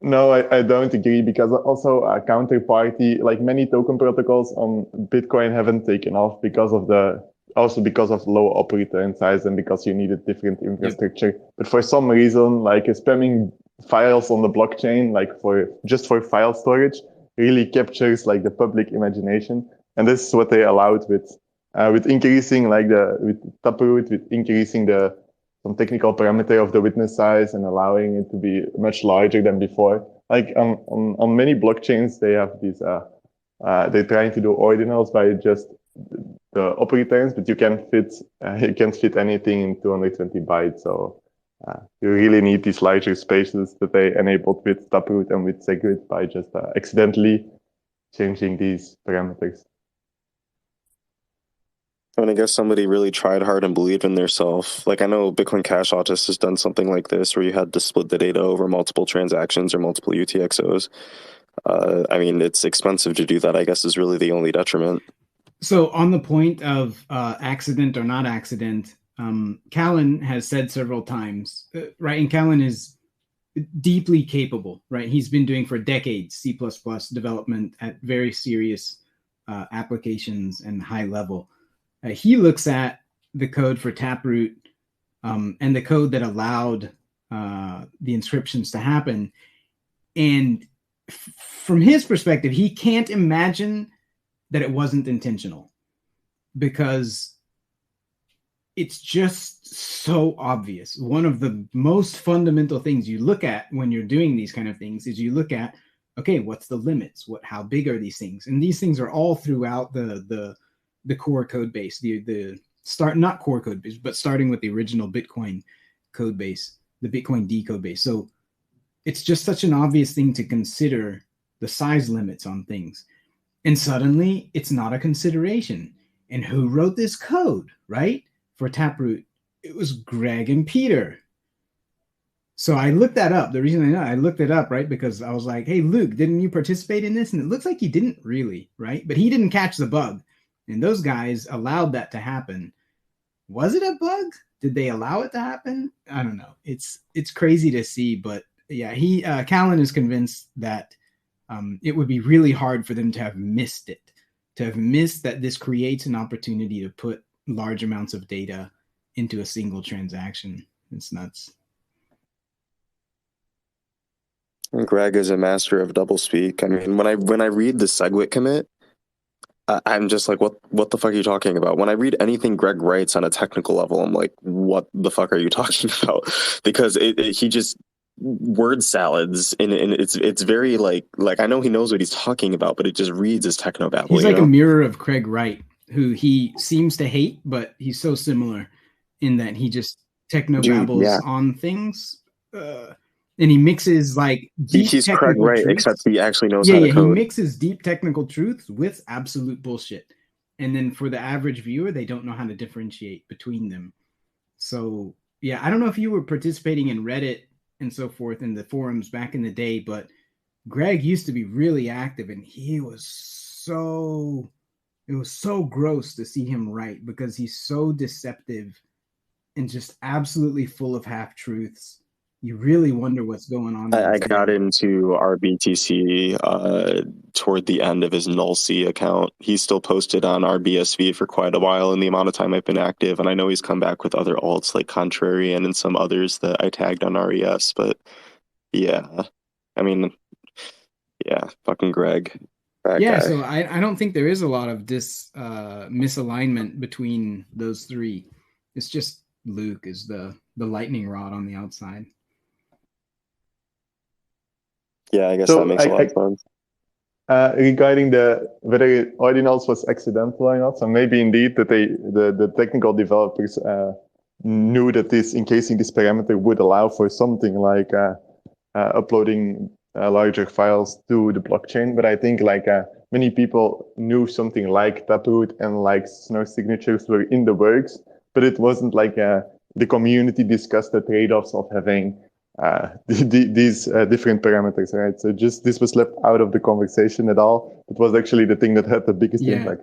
No, I don't agree, because also a counterparty, like many token protocols on Bitcoin haven't taken off because of low operator size and because you needed different infrastructure. Yep. But for some reason, like spamming files on the blockchain, like for file storage, really captures like the public imagination. And this is what they allowed with increasing with Taproot, with increasing some technical parameter of the witness size and allowing it to be much larger than before. Like on many blockchains, they have these, they're trying to do ordinals by just the operators, but you can't fit anything in 220 bytes. So you really need these larger spaces that they enabled with Taproot and with Segwit by just accidentally changing these parameters. I mean, I guess somebody really tried hard and believed in themselves. Like, I know Bitcoin Cash Autist has done something like this where you had to split the data over multiple transactions or multiple UTXOs. I mean, it's expensive to do that, I guess, is really the only detriment. So on the point of accident or not accident, Callan has said several times, right? And Callan is deeply capable, right? He's been doing for decades C++ development at very serious applications and high level. He looks at the code for Taproot and the code that allowed the inscriptions to happen. And from his perspective, he can't imagine that it wasn't intentional, because it's just so obvious. One of the most fundamental things you look at when you're doing these kind of things is you look at, okay, what's the limits? How big are these things? And these things are all throughout the core code base, not core code base, but starting with the original Bitcoin code base, the Bitcoin D code base. So it's just such an obvious thing to consider the size limits on things. And suddenly it's not a consideration. And who wrote this code, right? For Taproot, it was Greg and Peter. So I looked that up. The reason I looked it up, right? Because I was like, hey, Luke, didn't you participate in this? And it looks like you didn't really, right? But he didn't catch the bug. And those guys allowed that to happen. Was it a bug? Did they allow it to happen? I don't know. It's crazy to see, but yeah, Callan is convinced that it would be really hard for them to have missed it, to have missed that this creates an opportunity to put large amounts of data into a single transaction. It's nuts. Greg is a master of doublespeak. I mean, when I read the Segwit commit, I'm just like, what the fuck are you talking about? When I read anything Greg writes on a technical level, I'm like, what the fuck are you talking about? Because he just word salads, and it's very like I know he knows what he's talking about, but it just reads as technobabble. He's like a mirror of Craig Wright, who he seems to hate, but he's so similar in that he just technobabbles on things. And he mixes like he's Craig Wright, truths. Except he actually knows how to code. He mixes deep technical truths with absolute bullshit. And then for the average viewer, they don't know how to differentiate between them. So Yeah, I don't know if you were participating in Reddit and so forth in the forums back in the day, but Greg used to be really active, and it was so gross to see him write because he's so deceptive and just absolutely full of half truths. You really wonder what's going on. I got into RBTC toward the end of his nullc account. He still posted on RBSV for quite a while in the amount of time I've been active, and I know he's come back with other alts like Contrarian and some others that I tagged on RES, but yeah, I mean, yeah, fucking Greg. Yeah, so I don't think there is a lot of misalignment between those three. It's just Luke is the lightning rod on the outside. Yeah, I guess that makes a lot of sense. Regarding whether ordinals was accidental or not, so maybe indeed that the technical developers knew that this encasing this parameter would allow for something like uploading larger files to the blockchain. But I think many people knew something like Taproot and like Snow signatures were in the works, but it wasn't like the community discussed the trade-offs of having these different parameters, right? So just this was left out of the conversation at all. It was actually the thing that had the biggest impact.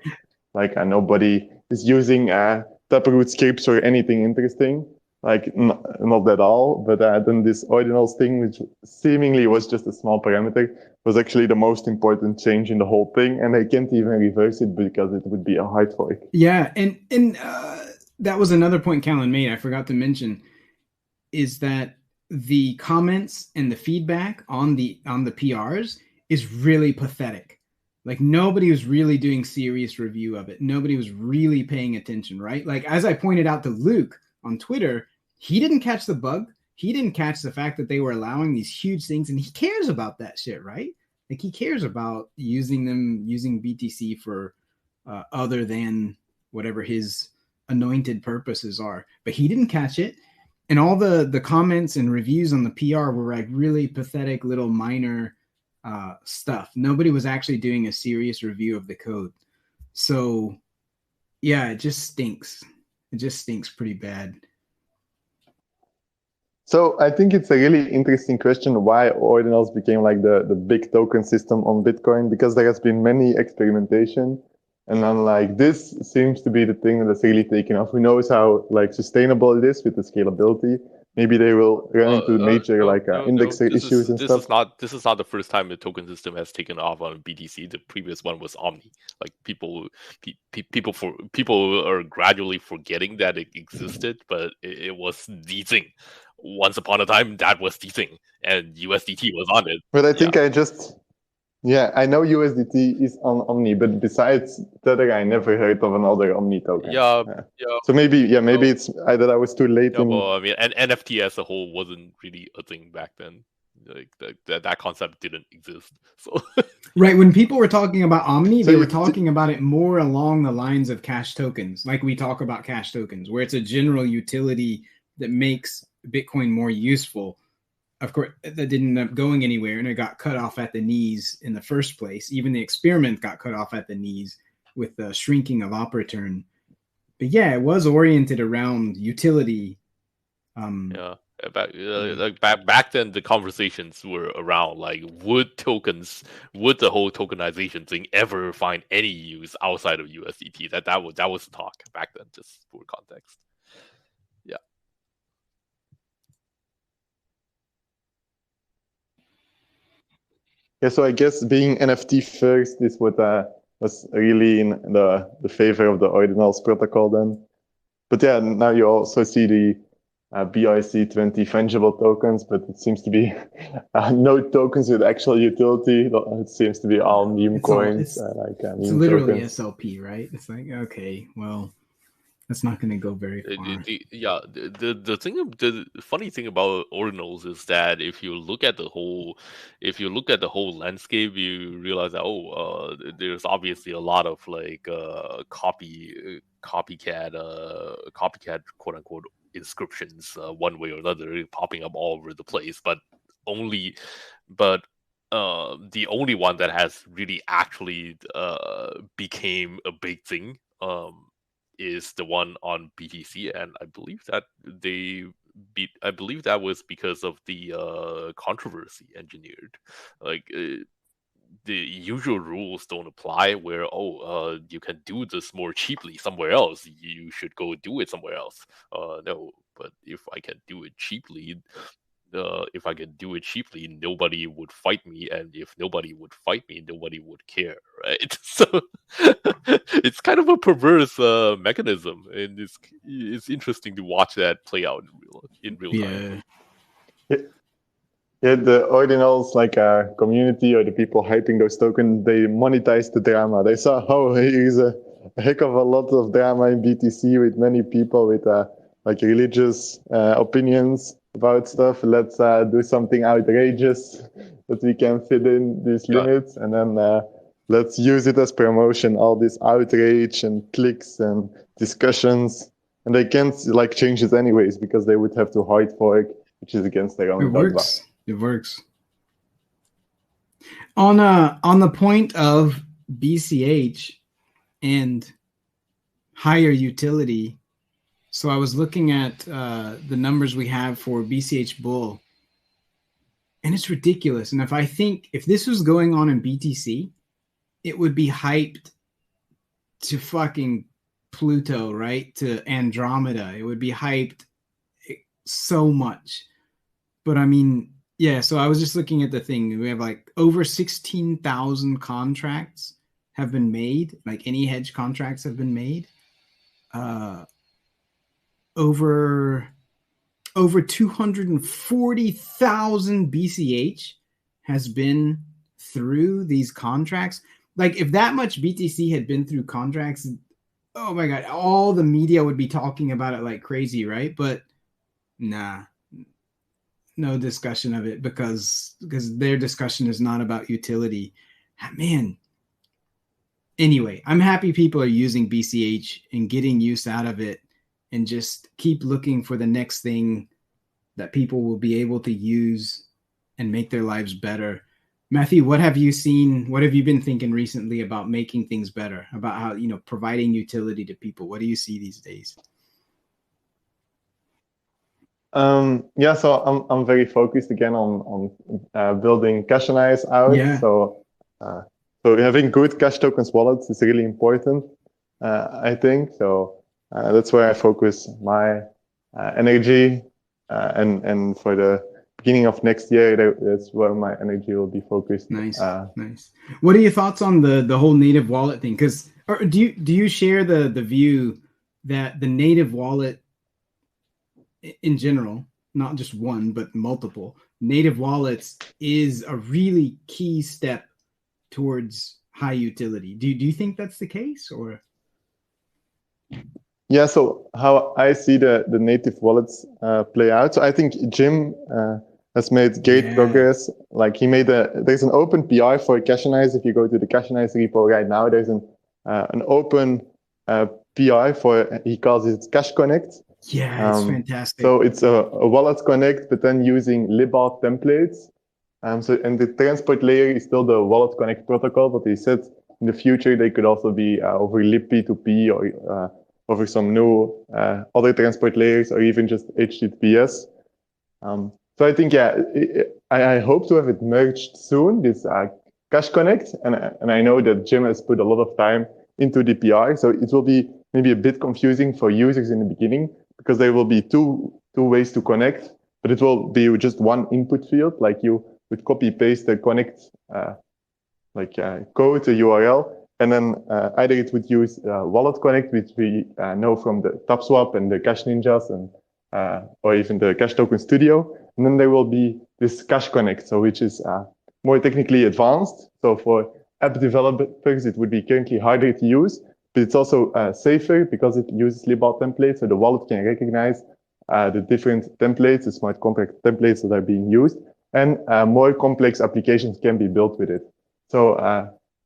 Like nobody is using Taproot scripts or anything interesting, like not at all. But then this ordinals thing, which seemingly was just a small parameter, was actually the most important change in the whole thing, and I can't even reverse it because it would be a hard fork. Yeah, and that was another point Callan made. I forgot to mention is that the comments and the feedback on the PRs is really pathetic. Like nobody was really doing serious review of it. Nobody was really paying attention, right? Like as I pointed out to Luke on Twitter, he didn't catch the bug. He didn't catch the fact that they were allowing these huge things, and he cares about that shit, right? Like he cares about using BTC for other than whatever his anointed purposes are. But he didn't catch it. And all the comments and reviews on the PR were like really pathetic little minor stuff. Nobody was actually doing a serious review of the code. So yeah, it just stinks. It just stinks pretty bad. So I think it's a really interesting question why ordinals became like the big token system on Bitcoin, because there has been many experimentation. And then like this seems to be the thing that's really taken off. Who knows how like sustainable it is with the scalability? Maybe they will run into major index issues and stuff. This is not the first time the token system has taken off on BTC. The previous one was Omni. Like people are gradually forgetting that it existed, but it was the thing. Once upon a time, that was the thing, and USDT was on it. But I think I know USDT is on Omni, but besides that, I never heard of another Omni token. Yeah. So maybe it's either I was too late. Well, I mean, and NFT as a whole wasn't really a thing back then. Like that concept didn't exist. So right, when people were talking about Omni, they were talking about it more along the lines of cash tokens, like we talk about cash tokens, where it's a general utility that makes Bitcoin more useful. Of course, that didn't end up going anywhere, and it got cut off at the knees in the first place. Even the experiment got cut off at the knees with the shrinking of op return. But yeah, it was oriented around utility. Back then, the conversations were around like, would the whole tokenization thing ever find any use outside of USDT? That was the talk back then, just for context. Yeah. Yeah, so I guess being NFT first is what was really in the favor of the ordinals protocol then. But yeah, now you also see the BRC20 fungible tokens, but it seems to be no tokens with actual utility. It seems to be all meme coins. It's literally tokens. SLP, right? It's like, okay, well, that's not going to go very far. The funny thing about ordinals is that if you look at the whole landscape, you realize that there's obviously a lot of like copycat quote unquote inscriptions one way or another popping up all over the place, but the only one that has really actually became a big thing is the one on BTC, and I believe that they I believe that was because of the controversy engineered. Like the usual rules don't apply. Where you can do this more cheaply somewhere else. You should go do it somewhere else. No, but if I can do it cheaply, nobody would fight me, and if nobody would fight me, nobody would care, right? So it's kind of a perverse mechanism, and it's interesting to watch that play out in real time. Yeah, the ordinals, like community or the people hyping those tokens, they monetize the drama. They saw, here's a heck of a lot of drama in BTC with many people with like religious opinions about stuff. Let's do something outrageous that we can fit in these limits, and then let's use it as promotion. All this outrage and clicks and discussions, and they can't like change it anyways because they would have to hard fork, which is against their own dogma. It works. On the point of BCH and higher utility, so I was looking at the numbers we have for BCH Bull, and it's ridiculous. And if this was going on in BTC, it would be hyped to fucking Pluto, right? To Andromeda. It would be hyped so much. But I mean, yeah, so I was just looking at the thing. We have like over 16,000 contracts have been made. Like any hedge contracts have been made. Over 240,000 BCH has been through these contracts. Like if that much BTC had been through contracts, oh my God, all the media would be talking about it like crazy, right? But nah. No discussion of it because their discussion is not about utility. Man. Anyway, I'm happy people are using BCH and getting use out of it and just keep looking for the next thing that people will be able to use and make their lives better. Matthew, what have you seen? What have you been thinking recently about making things better, about how, providing utility to people? What do you see these days? So I'm very focused again on building Cashanize out. Yeah. So having good Cash Tokens wallets is really important, I think. So that's where I focus my energy, and for the beginning of next year, that's where my energy will be focused. Nice. What are your thoughts on the whole native wallet thing? Because do you share the view that the native wallet in general, not just one, but multiple native wallets is a really key step towards high utility? Do you think that's the case, or? Yeah, so how I see the native wallets play out. So I think Jim has made great progress. Like there's an open PR for Cashanize. If you go to the Cashanize repo right now, there's an open PR for, he calls it Cash Connect. Yeah, it's fantastic. So it's a wallet connect, but then using libart templates. And the transport layer is still the wallet connect protocol, but they said in the future they could also be over libp2p or over some new other transport layers, or even just HTTPS. So I think, I hope to have it merged soon, this Cash Connect, and I know that Jim has put a lot of time into the PR, so it will be maybe a bit confusing for users in the beginning, because there will be two ways to connect, but it will be just one input field. Like you would copy paste the connect code, the URL, and then either it would use wallet connect, which we know from the TapSwap and the Cash Ninjas, and or even the Cash Token Studio, and then there will be this Cash Connect, so which is more technically advanced. So for app developers, it would be currently harder to use, but it's also safer because it uses libart templates, so the wallet can recognize the different templates, the smart contract templates that are being used, and more complex applications can be built with it. So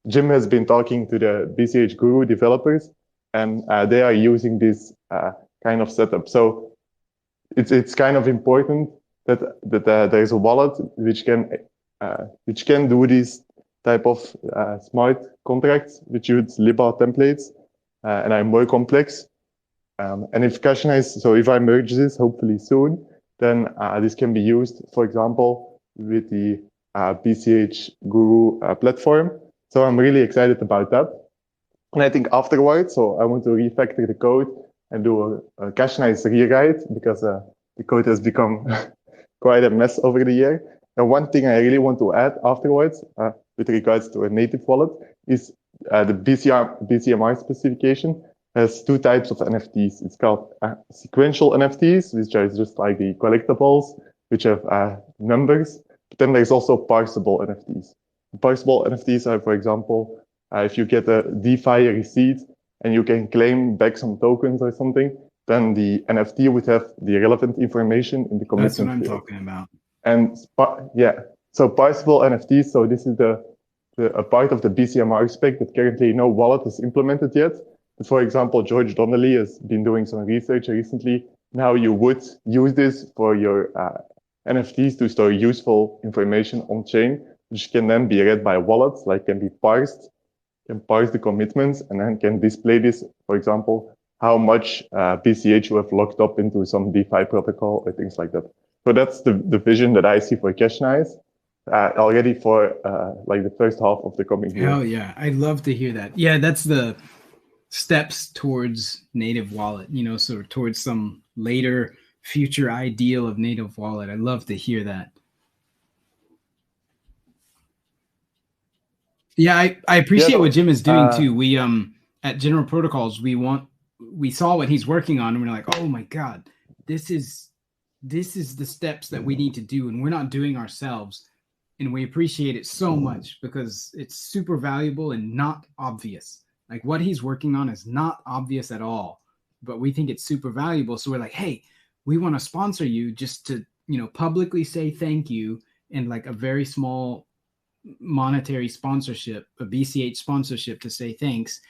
Jim has been talking to the BCH Guru developers, and they are using this kind of setup. So it's kind of important that there is a wallet which can do these type of smart contracts which use libart templates and are more complex. And if Cashanize, so if I merge this hopefully soon, then this can be used, for example, with the BCH Guru platform. So I'm really excited about that. And I think afterwards, so I want to refactor the code and do a CacheNice rewrite, because the code has become quite a mess over the year. And one thing I really want to add afterwards, with regards to a native wallet, is the BCMR specification has two types of NFTs. It's called sequential NFTs, which are just like the collectibles, which have numbers. But then there's also parsable NFTs. Parsable NFTs are, for example, if you get a DeFi receipt and you can claim back some tokens or something, then the NFT would have the relevant information in the commitment That's what I'm field. talking about. And yeah, so parsable NFTs. So this is a part of the BCMR spec that currently no wallet is implemented yet. But for example, George Donnelly has been doing some research recently. Now you would use this for your NFTs to store useful information on chain, which can then be read by wallets, like can be parsed, can parse the commitments, and then can display this, for example, how much BCH you have locked up into some DeFi protocol or things like that. So that's the vision that I see for CacheNice already for like the first half of the coming year. Hell yeah, I'd love to hear that. Yeah, that's the steps towards native wallet, you know, so towards some later future ideal of native wallet. I'd love to hear that. Yeah, I appreciate what Jim is doing too. We at General Protocols, we saw what he's working on, and we're like, oh my God, this is the steps that we need to do, and we're not doing ourselves. And we appreciate it so much because it's super valuable and not obvious. Like what he's working on is not obvious at all, but we think it's super valuable. So we're like, hey, we want to sponsor you just to, you know, publicly say thank you, and like a very small monetary sponsorship, a BCH sponsorship to say thanks.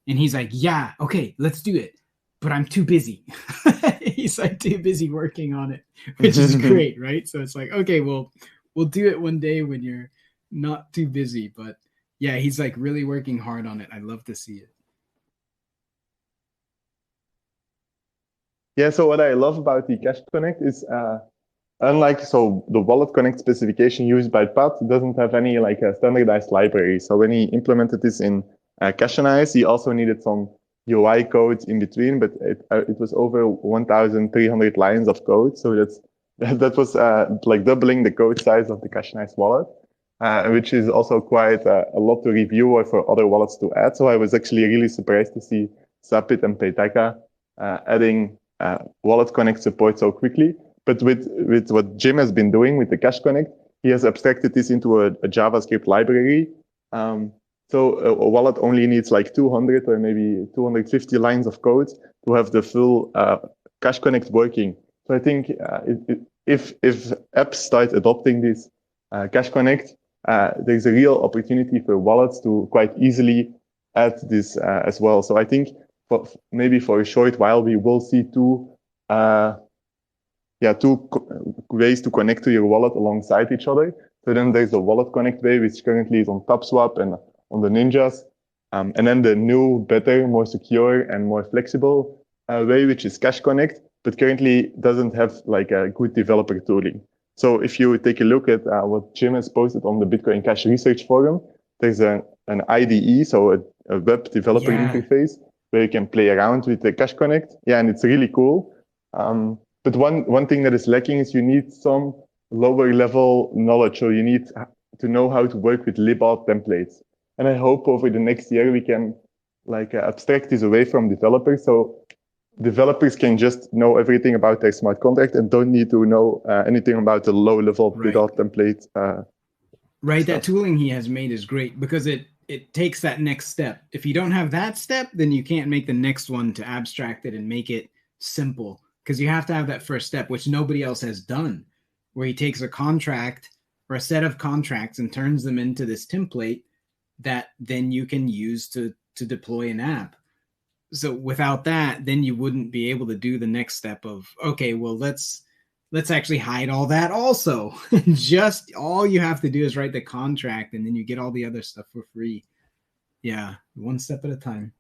And he's like, yeah, okay, let's do it. But I'm too busy. He's like too busy working on it, which is great, right? So it's like, okay, well, we'll do it one day when you're not too busy. But yeah, he's like really working hard on it. I love to see it. Yeah, so what I love about the Cash Connect is unlike the Wallet Connect specification used by Pat doesn't have any like a standardized library. So when he implemented this in CacheNice, he also needed some UI code in between, but it was over 1,300 lines of code. So that was like doubling the code size of the CacheNice wallet, which is also quite a lot to review or for other wallets to add. So I was actually really surprised to see Sapit and Paytaka adding Wallet Connect support so quickly. But with what Jim has been doing with the Cash Connect, he has abstracted this into a JavaScript library. So a wallet only needs like 200 or maybe 250 lines of code to have the full Cash Connect working. So I think if apps start adopting this Cash Connect, there's a real opportunity for wallets to quite easily add this as well. So I think maybe for a short while we will see two ways to connect to your wallet alongside each other. So then there's the Wallet Connect way, which currently is on TopSwap and on the Ninjas. And then the new, better, more secure and more flexible way, which is Cash Connect, but currently doesn't have like a good developer tooling. So if you take a look at what Jim has posted on the Bitcoin Cash Research Forum, there's an IDE, so a web developer interface where you can play around with the Cash Connect. Yeah, and it's really cool. But one thing that is lacking is you need some lower level knowledge. So you need to know how to work with libart templates. And I hope over the next year we can like abstract this away from developers. So developers can just know everything about their smart contract and don't need to know anything about the low level libart template. Right. That tooling he has made is great because it takes that next step. If you don't have that step, then you can't make the next one to abstract it and make it simple. Because you have to have that first step, which nobody else has done, where he takes a contract or a set of contracts and turns them into this template that then you can use to deploy an app. So without that, then you wouldn't be able to do the next step of, okay, well, let's actually hide all that also. Just all you have to do is write the contract and then you get all the other stuff for free. Yeah, one step at a time.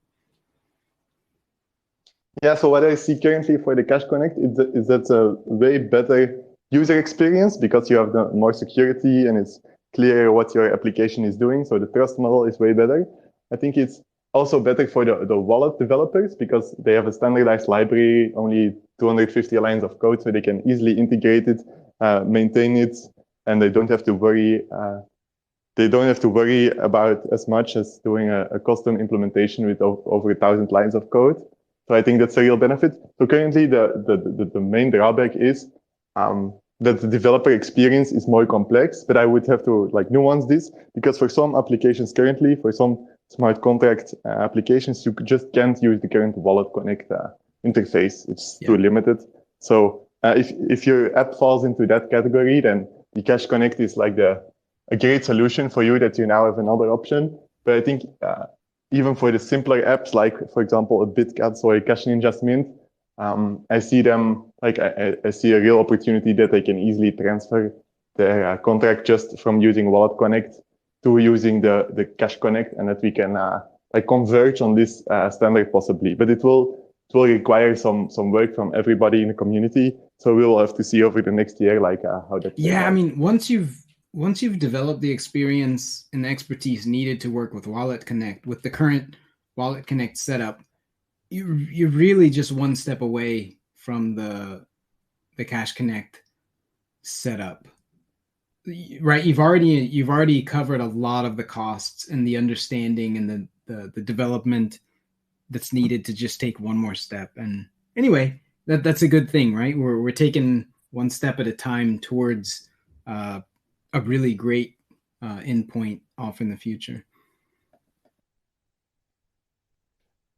Yeah, so what I see currently for the Cash Connect is that a way better user experience because you have the more security and it's clear what your application is doing. So the trust model is way better. I think it's also better for the wallet developers because they have a standardized library, only 250 lines of code, so they can easily integrate it, maintain it, and they don't have to worry. They don't have to worry about as much as doing a custom implementation with over 1,000 lines of code. So I think that's a real benefit. So currently, the main drawback is that the developer experience is more complex. But I would have to like nuance this because for some applications currently, for some smart contract applications, you just can't use the current Wallet Connect interface. It's too limited. So if your app falls into that category, then the Cash Connect is like a great solution for you that you now have another option. But I think even for the simpler apps, like for example, a BitCats or a Cash Ninja Mint, I see them like I see a real opportunity that they can easily transfer their contract just from using Wallet Connect to using the Cash Connect, and that we can like converge on this standard possibly. But it will require some work from everybody in the community. So we will have to see over the next year like how that. Yeah, I mean, once you've developed the experience and the expertise needed to work with Wallet Connect, with the current Wallet Connect setup, you're really just one step away from the Cash Connect setup, right? You've already covered a lot of the costs and the understanding and the development that's needed to just take one more step. And anyway, that's a good thing, right? We're taking one step at a time towards a really great endpoint off in the future.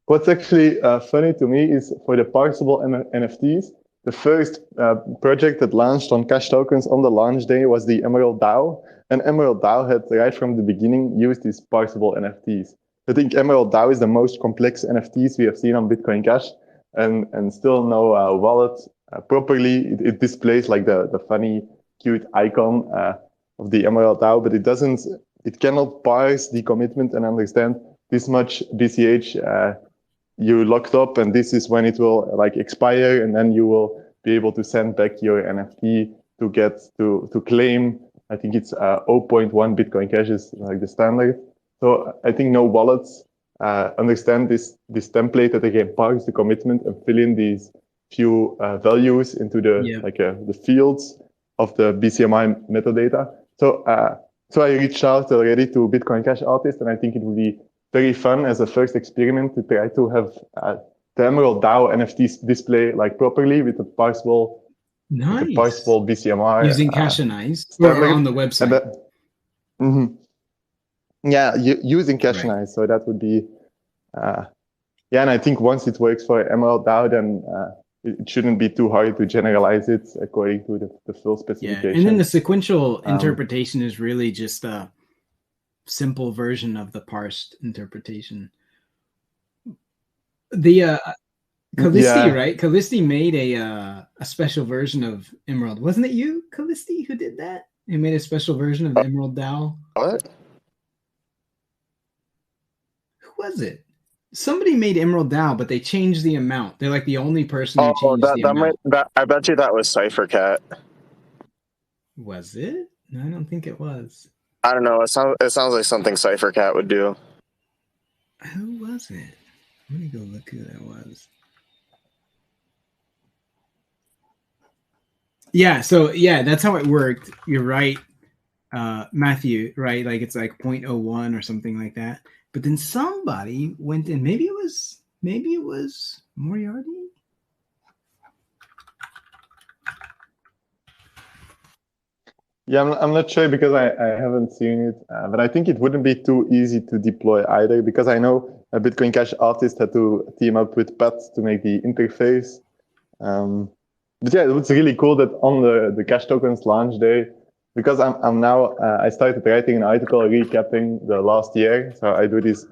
What's actually funny to me is for the parsable NFTs, the first project that launched on Cash tokens on the launch day was the Emerald DAO. And Emerald DAO had right from the beginning used these parsable NFTs. I think Emerald DAO is the most complex NFTs we have seen on Bitcoin Cash, and still no wallet properly. It displays like the funny, cute icon of the Emerald DAO, but it cannot parse the commitment and understand this much BCH you locked up, and this is when it will like expire, and then you will be able to send back your NFT to get to claim. I think it's 0.1 Bitcoin Cash is like the standard. So I think no wallets understand this template that they can parse the commitment and fill in these few values into the fields of the BCMI metadata. So I reached out already to Bitcoin Cash artists, and I think it would be very fun as a first experiment to try to have the Emerald DAO NFTs display like properly with the parsable, parsable BCMI using Cashanize or on the website. Yeah, using Cashanize. Right. So that would be, and I think once it works for Emerald DAO, then it shouldn't be too hard to generalize it according to the full specification. Yeah, and then the sequential interpretation is really just a simple version of the parsed interpretation. The Callisti, right? Callisti made a special version of Emerald. Wasn't it you, Callisti, who did that? He made a special version of the Emerald DAO. What? Who was it? Somebody made Emerald DAO, but they changed the amount. They're like the only person who changed the amount. I bet you that was CypherCat. Was it? No, I don't think it was. I don't know. It sounds like something CypherCat would do. Who was it? Let me go look who that was. Yeah, so that's how it worked. You're right, Matthew, right? Like it's like 0.01 or something like that. But then somebody went in, maybe it was Moriarty. Yeah, I'm not sure because I haven't seen it, but I think it wouldn't be too easy to deploy either because I know a Bitcoin Cash artist had to team up with Pat to make the interface. But yeah, it was really cool that on the Cash tokens launch day, because I'm now I started writing an article recapping the last year. So I do this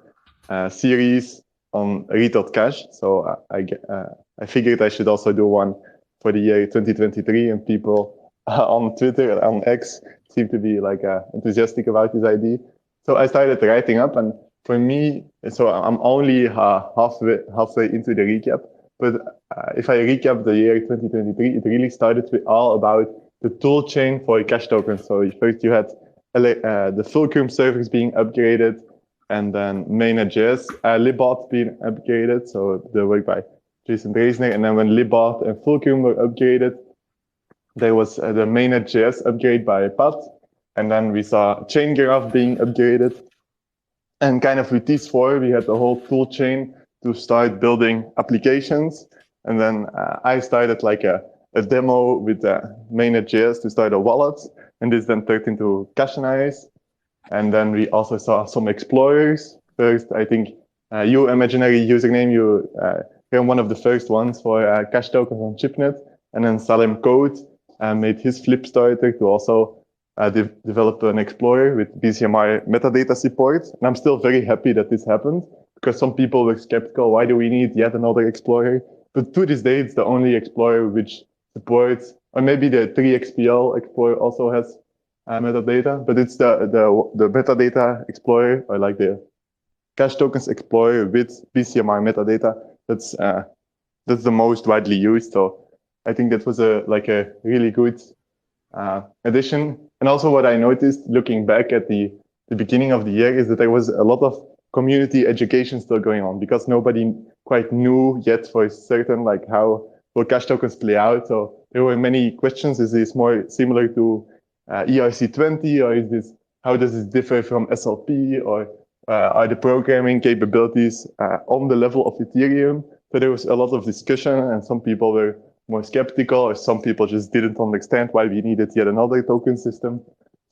series on retail cash. So I figured I should also do one for the year 2023, and people on Twitter, on X, seem to be like enthusiastic about this idea. So I started writing up, and for me, so I'm only halfway into the recap. But if I recap the year 2023, it really started with all about the tool chain for cash tokens. So first you had the Fulcrum servers being upgraded, and then mainnet.js, Libbot being upgraded. So the work by Jason Dresner. And then when Libbot and Fulcrum were upgraded, there was the mainnet.js upgrade by Pat. And then we saw Chain Graph being upgraded. And kind of with these four, we had the whole tool chain to start building applications. And then I started like a demo with mainnet.js to start a wallet. And this then turned into Cashanize. And then we also saw some explorers. First, I think you, imaginary username, you were one of the first ones for cash tokens on Chipnet. And then Salem Code made his flip starter to also develop an explorer with BCMI metadata support. And I'm still very happy that this happened, because some people were skeptical. Why do we need yet another explorer? But to this day, it's the only explorer which supports, or maybe the 3XPL explorer also has metadata, but it's the metadata explorer, or like the cash tokens explorer with BCMI metadata. That's the most widely used. So I think that was a really good addition. And also what I noticed looking back at the beginning of the year is that there was a lot of community education still going on, because nobody quite knew yet for certain like how will cash tokens play out. So there were many questions. Is this more similar to ERC20, or is this, how does this differ from SLP, or are the programming capabilities on the level of Ethereum? So there was a lot of discussion, and some people were more skeptical, or some people just didn't understand why we needed yet another token system.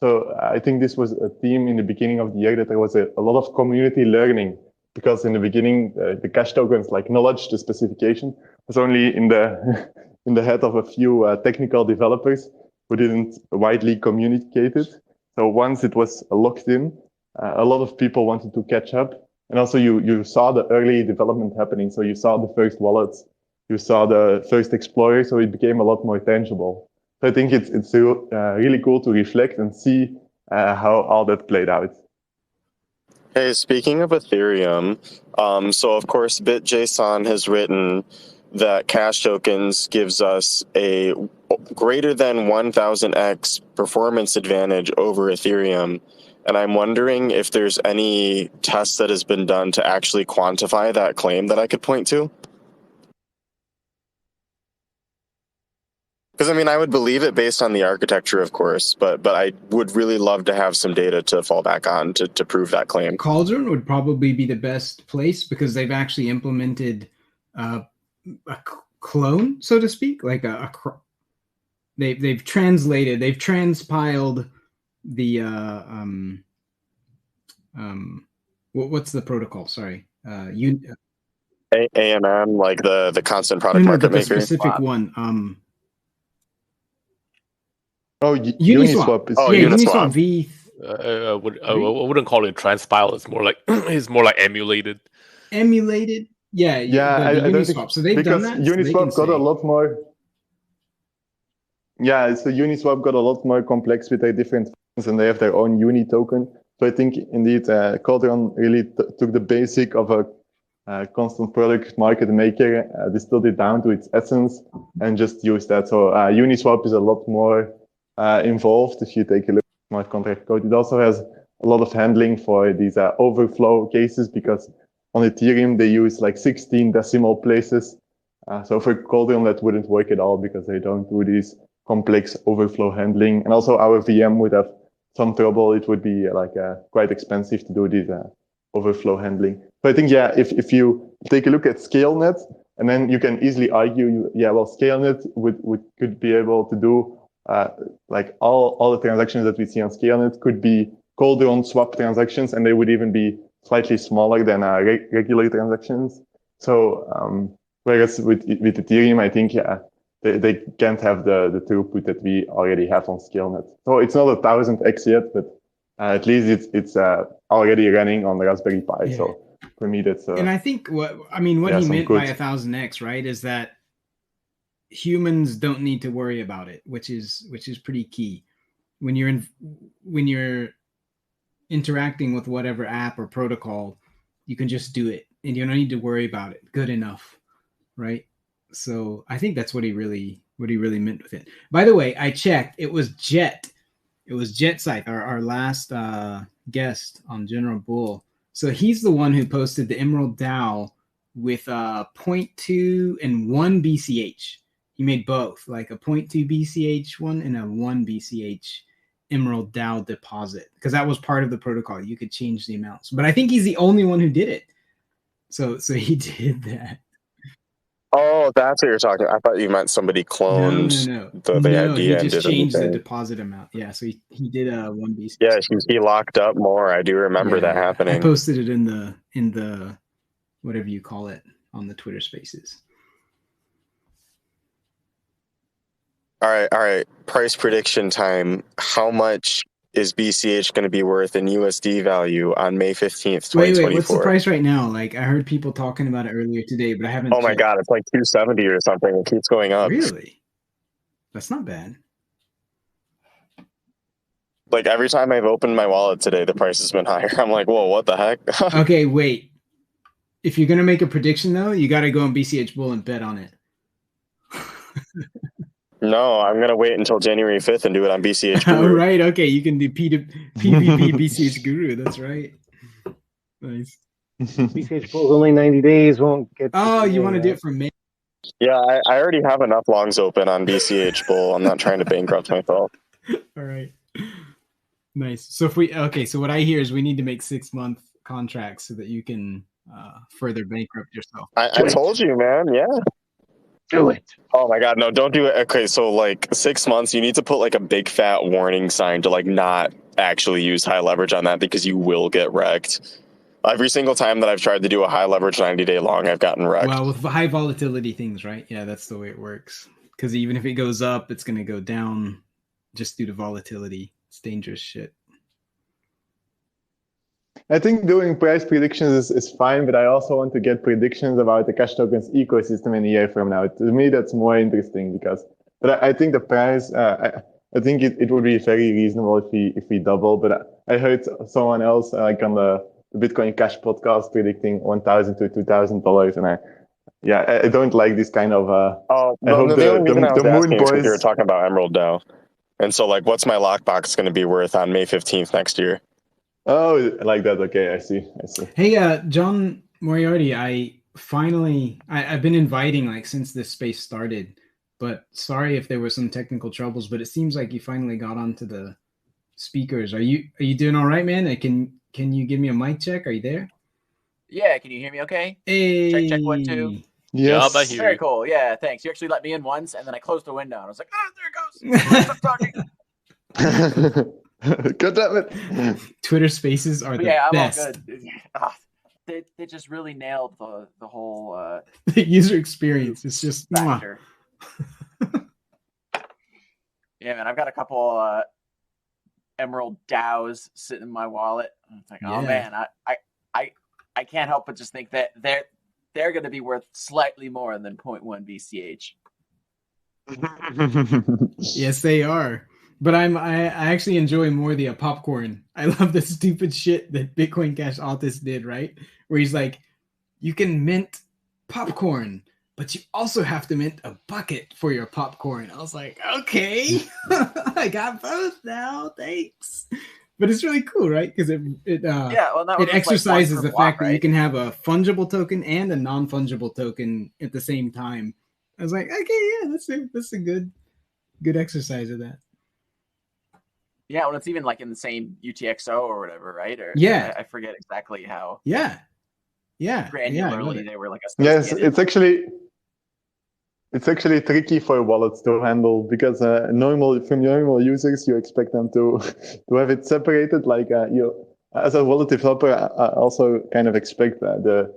So I think this was a theme in the beginning of the year, that there was a lot of community learning, because in the beginning, the cash tokens, like knowledge, the specification was only in the in the head of a few technical developers who didn't widely communicate it. So once it was locked in, a lot of people wanted to catch up. And also you saw the early development happening. So you saw the first wallets, you saw the first explorer, so it became a lot more tangible. So I think it's really cool to reflect and see how all that played out. Hey, speaking of Ethereum, so of course BitJSON has written that cash tokens gives us a greater than 1000x performance advantage over Ethereum. And I'm wondering if there's any tests that has been done to actually quantify that claim that I could point to. Because, I mean, I would believe it based on the architecture, of course, but I would really love to have some data to fall back on to prove that claim. Cauldron would probably be the best place, because they've actually implemented a clone, so to speak, like they've transpiled the what's the protocol? Sorry, AMM, like the constant product market maker. The specific one. Uniswap. Uniswap V. I wouldn't call it transpile. It's more like emulated. Emulated. Yeah. The Uniswap. So they've done that. Uniswap got a lot more. Yeah, so Uniswap got a lot more complex with their different functions, and they have their own Uni token. So I think indeed Cauldron really took the basic of a constant product market maker, distilled it down to its essence, and just used that. So Uniswap is a lot more involved if you take a look at smart contract code. It also has a lot of handling for these overflow cases, because on Ethereum they use like 16 decimal places. So for Cauldron that wouldn't work at all, because they don't do these complex overflow handling. And also our VM would have some trouble. It would be quite expensive to do this overflow handling. So I think, yeah, if you take a look at ScaleNet, and then you can easily argue, ScaleNet could be able to do like all the transactions that we see on ScaleNet could be Cauldron swap transactions, and they would even be slightly smaller than regular transactions. So whereas with Ethereum, I think they can't have the throughput that we already have on ScaleNet. So it's not 1000x yet, but at least it's already running on the Raspberry Pi. Yeah. So for me, that's and I think what he meant by 1000x, right, is that humans don't need to worry about it, which is pretty key. When you're interacting with whatever app or protocol, you can just do it, and you don't need to worry about it. Good enough, right? So I think that's what he really what he really meant with it. By the way, I checked. It was Jet. It was Jet Scythe, our last guest on General Bull. So he's the one who posted the Emerald DAO with 0.2 and 1 BCH. He made both, like a 0.2 BCH one and a 1 BCH Emerald DAO deposit, because that was part of the protocol. You could change the amounts, but I think he's the only one who did it. So he did that. Oh, that's what you're talking about. I thought you meant somebody cloned the idea he just and changed the deposit amount. Yeah, so he did a 1 BCH. Yeah, he locked up more. I do remember that happening. I posted it in the whatever you call it on the Twitter Spaces. All right. Price prediction time. How much is BCH going to be worth in USD value on May 15th, 2024? Wait, what's the price right now? Like, I heard people talking about it earlier today, but I haven't. Oh my God, it's like 270 or something. It keeps going up. Really? That's not bad. Like, every time I've opened my wallet today, the price has been higher. I'm like, whoa, what the heck? Okay, wait. If you're going to make a prediction, though, you got to go on BCH Bull and bet on it. No, I'm going to wait until January 5th and do it on BCH Guru. Oh, right. Okay, you can do PvP BCH Guru. That's right. Nice. BCH Bull's only 90 days. Won't get. Oh, you want to do it for May? Yeah, I already have enough longs open on BCH Bull. I'm not trying to bankrupt myself. All right. Nice. So so what I hear is we need to make 6-month contracts so that you can further bankrupt yourself. I told you, man. Yeah. Do it. Oh my God, no, don't do it. Okay, so like 6 months, you need to put like a big fat warning sign to like not actually use high leverage on that, because you will get wrecked. Every single time that I've tried to do a high leverage 90-day long, I've gotten wrecked. Well, with high volatility things, right? Yeah, that's the way it works. Because even if it goes up, it's going to go down just due to volatility. It's dangerous shit. I think doing price predictions is fine, but I also want to get predictions about the Cash Tokens ecosystem in a year from now. To me, that's more interesting but I think the price, I think it would be very reasonable if we double. But I heard someone else like on the Bitcoin Cash podcast predicting $1,000 to $2,000, and I don't like this kind of. The Moon Boys. You were talking about Emerald DAO, and so like, what's my lockbox going to be worth on May 15th next year? Oh, like that. Okay, I see. Hey, John Moriarty, I've been inviting like since this space started, but sorry if there were some technical troubles, but it seems like you finally got onto the speakers. Are you doing all right, man? Can you give me a mic check? Are you there? Yeah, can you hear me okay? Hey. Check 1 2. Yes. I hear Very you. cool. Yeah, thanks. You actually let me in once, and then I closed the window, and I was like, there it goes. Stop talking. God damn it. Twitter Spaces are the best. I'm all good. They just really nailed the whole the user experience. It's just factor. Yeah, man, I've got a couple Emerald DAOs sitting in my wallet. I'm like, oh man, I can't help but just think that they're going to be worth slightly more than 0.1 BCH. Yes, they are. But I actually enjoy more the popcorn. I love the stupid shit that Bitcoin Cash Altus did, right? Where he's like, you can mint popcorn, but you also have to mint a bucket for your popcorn. I was like, okay, I got both now. Thanks. But it's really cool, right? Because it exercises the fact that you can have a fungible token and a non-fungible token at the same time. I was like, okay, yeah, that's a good exercise of that. Yeah, well, it's even like in the same UTXO or whatever, right? Or I forget exactly how. Yeah. Granularly, they were like associated. Yes, it's actually tricky for wallets to handle, because from normal users you expect them to have it separated. Like you, as a wallet developer, I also kind of expect the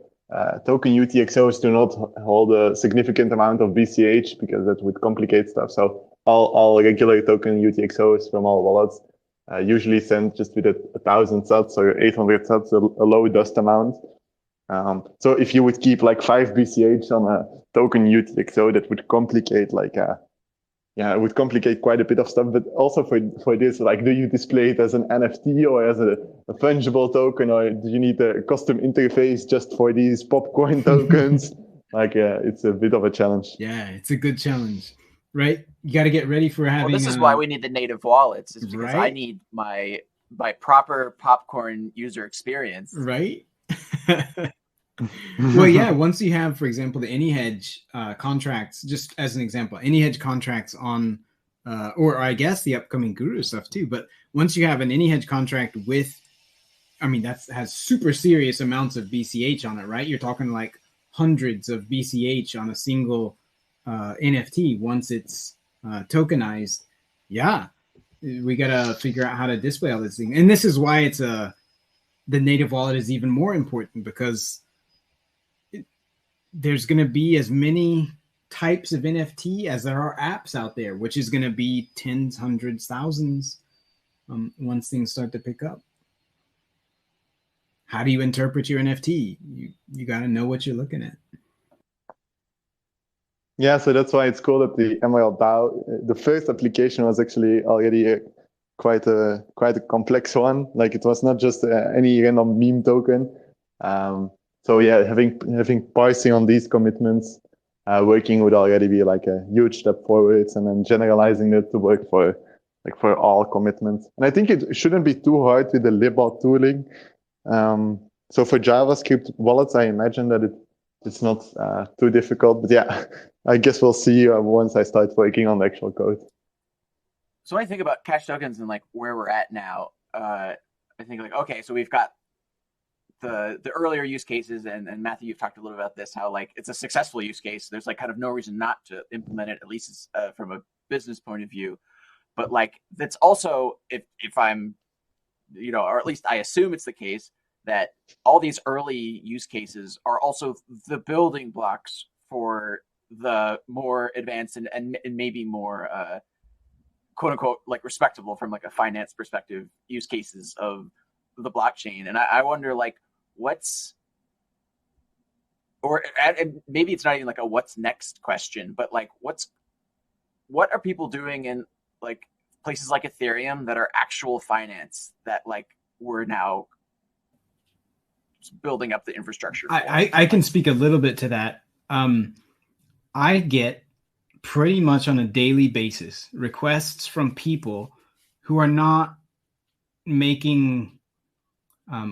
token UTXOs to not hold a significant amount of BCH, because that would complicate stuff. So all regular token UTXOs from all wallets usually send just with 1,000 sats or 800 sats, a low dust amount. So if you would keep like 5 BCH on a token UTXO, that would complicate it would complicate quite a bit of stuff. But also for this, like, do you display it as an NFT or as a fungible token, or do you need a custom interface just for these popcorn tokens? It's a bit of a challenge. Yeah, it's a good challenge. right? You got to get ready for having. Well, this is why we need the native wallets. Is because I right? need my proper popcorn user experience. Right. Well, yeah. Once you have, for example, the AnyHedge contracts, just as an example, AnyHedge contracts on, or I guess the upcoming Guru stuff too. But once you have an AnyHedge contract with, I mean, that has super serious amounts of BCH on it, right? You're talking like hundreds of BCH on a single NFT once it's tokenized. Yeah, we gotta figure out how to display all this thing, and this is why it's the native wallet is even more important, because there's going to be as many types of NFT as there are apps out there, which is going to be tens, hundreds, thousands once things start to pick up. How do you interpret your NFT? You got to know what you're looking at. Yeah, so that's why it's cool that the Emerald DAO, the first application was actually already quite a complex one. Like, it was not just any random meme token. So yeah, having parsing on these commitments, working would already be like a huge step forwards, and then generalizing it to work for all commitments. And I think it shouldn't be too hard with the libbot tooling. So for JavaScript wallets, I imagine that it's not too difficult. But yeah, I guess we'll see once I start working on the actual code. So when I think about cash tokens and like where we're at now, I think like, okay, so we've got the earlier use cases, and Matthew, you've talked a little about this, how like it's a successful use case. There's like kind of no reason not to implement it, at least from a business point of view. But like, that's also, if I'm, or at least I assume it's the case, that all these early use cases are also the building blocks for the more advanced and maybe more quote unquote like respectable from like a finance perspective use cases of the blockchain. And I wonder like and maybe it's not even like a what's next question, but like what are people doing in like places like Ethereum that are actual finance that like we're now building up the infrastructure for? I can speak a little bit to that. I get pretty much on a daily basis requests from people who are not making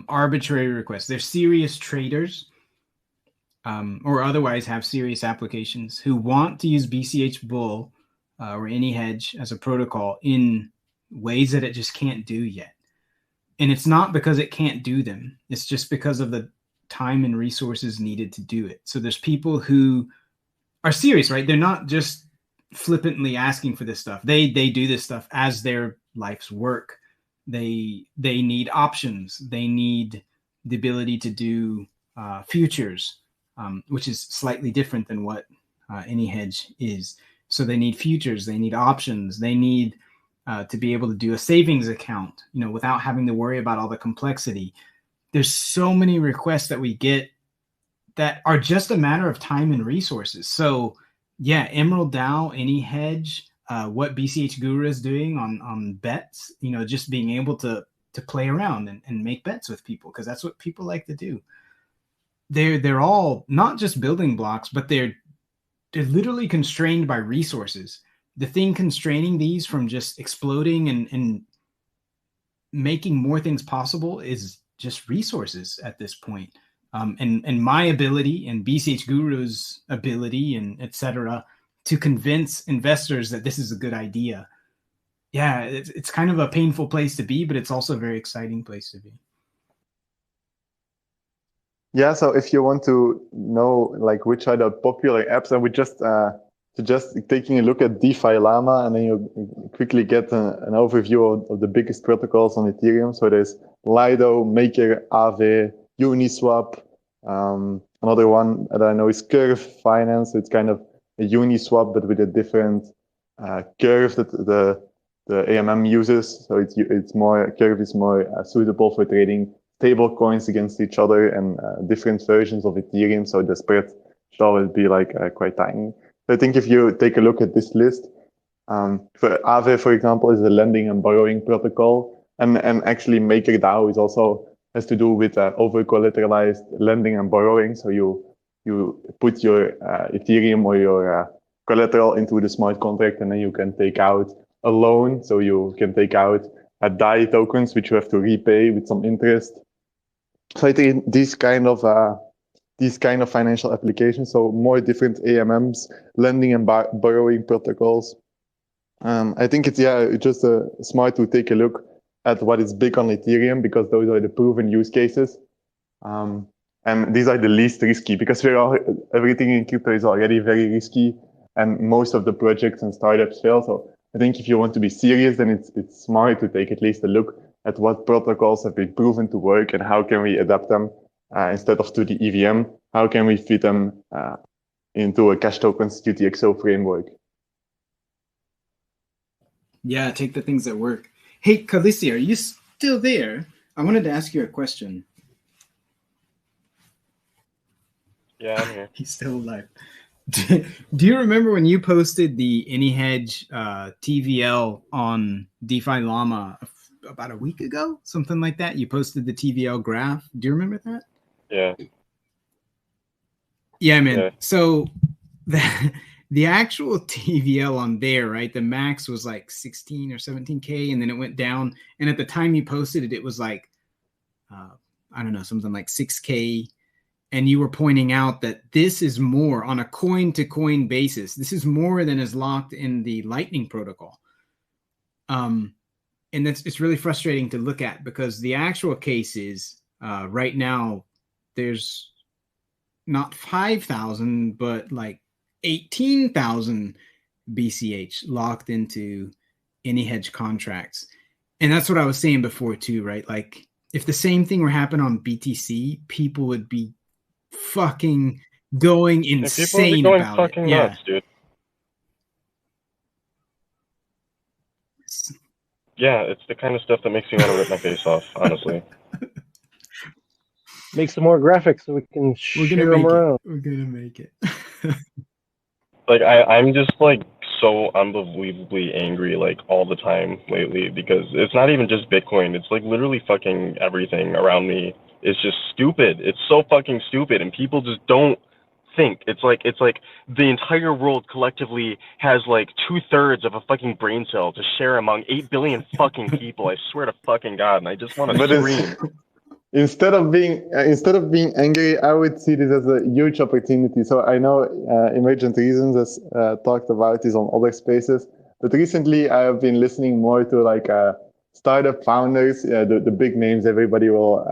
arbitrary requests. They're serious traders or otherwise have serious applications who want to use BCH Bull or AnyHedge as a protocol in ways that it just can't do yet. And it's not because it can't do them. It's just because of the time and resources needed to do it. So there's people who are serious, right? They're not just flippantly asking for this stuff. They do this stuff as their life's work. They need options. They need the ability to do futures, which is slightly different than what AnyHedge is. So they need futures. They need options. They need to be able to do a savings account, without having to worry about all the complexity. There's so many requests that we get that are just a matter of time and resources. So yeah, Emerald DAO, AnyHedge, what BCH Guru is doing on bets, just being able to play around and make bets with people, because that's what people like to do. They're all not just building blocks, but they're literally constrained by resources. The thing constraining these from just exploding and making more things possible is just resources at this point. And my ability and BCH Guru's ability and etc. to convince investors that this is a good idea. Yeah, it's kind of a painful place to be, but it's also a very exciting place to be. Yeah, so if you want to know like which are the popular apps, I would just taking a look at DeFi Llama, and then you quickly get an overview of the biggest protocols on Ethereum. So there's Lido, Maker, Aave, Uniswap. Another one that I know is Curve Finance. It's kind of a Uniswap, but with a different curve that the AMM uses. So it's more, Curve is more suitable for trading stable coins against each other and different versions of Ethereum. So the spread should always be like quite tiny. I think if you take a look at this list, for Aave, for example, is a lending and borrowing protocol, and actually MakerDAO is also has to do with over collateralized lending and borrowing. So you put your Ethereum or your collateral into the smart contract, and then you can take out a loan. So you can take out DAI tokens, which you have to repay with some interest. So I think these kind of financial applications, so more different AMMs, lending and borrowing protocols. I think it's just smart to take a look at what is big on Ethereum, because those are the proven use cases. And these are the least risky, because everything in crypto is already very risky, and most of the projects and startups fail. So I think if you want to be serious, then it's smart to take at least a look at what protocols have been proven to work and how can we adapt them instead of to the EVM. How can we fit them into a cash tokens UTXO framework? Yeah, take the things that work. Hey, Khaleesi, are you still there? I wanted to ask you a question. Yeah, I'm here. He's still alive. Do you remember when you posted the AnyHedge TVL on DeFi Llama about a week ago? Something like that? You posted the TVL graph. Do you remember that? Yeah. Yeah, man. Yeah. So the actual TVL on there, right? The max was like 16 or 17K, and then it went down. And at the time you posted it, it was like, I don't know, something like 6K. And you were pointing out that this is more on a coin-to-coin basis. This is more than is locked in the Lightning protocol. And it's really frustrating to look at, because the actual case is right now there's not 5,000, but like 18,000 BCH locked into AnyHedge contracts. And that's what I was saying before too, right? Like if the same thing were happening on BTC, people would be fucking going insane. People going about fucking it. nuts, dude. Yeah, it's the kind of stuff that makes me want to rip my face off, honestly. Make some more graphics so we can share them around. We're gonna make it. Like I'm just like so unbelievably angry like all the time lately, because it's not even just Bitcoin. It's like literally fucking everything around me is just stupid. It's so fucking stupid, and people just don't think. It's like the entire world collectively has like 2/3 of a fucking brain cell to share among 8 billion fucking people. I swear to fucking God, and I just want to scream. Instead of being angry, I would see this as a huge opportunity. So I know Emergent Reasons has talked about this on other spaces, but recently I have been listening more to like startup founders, the big names everybody will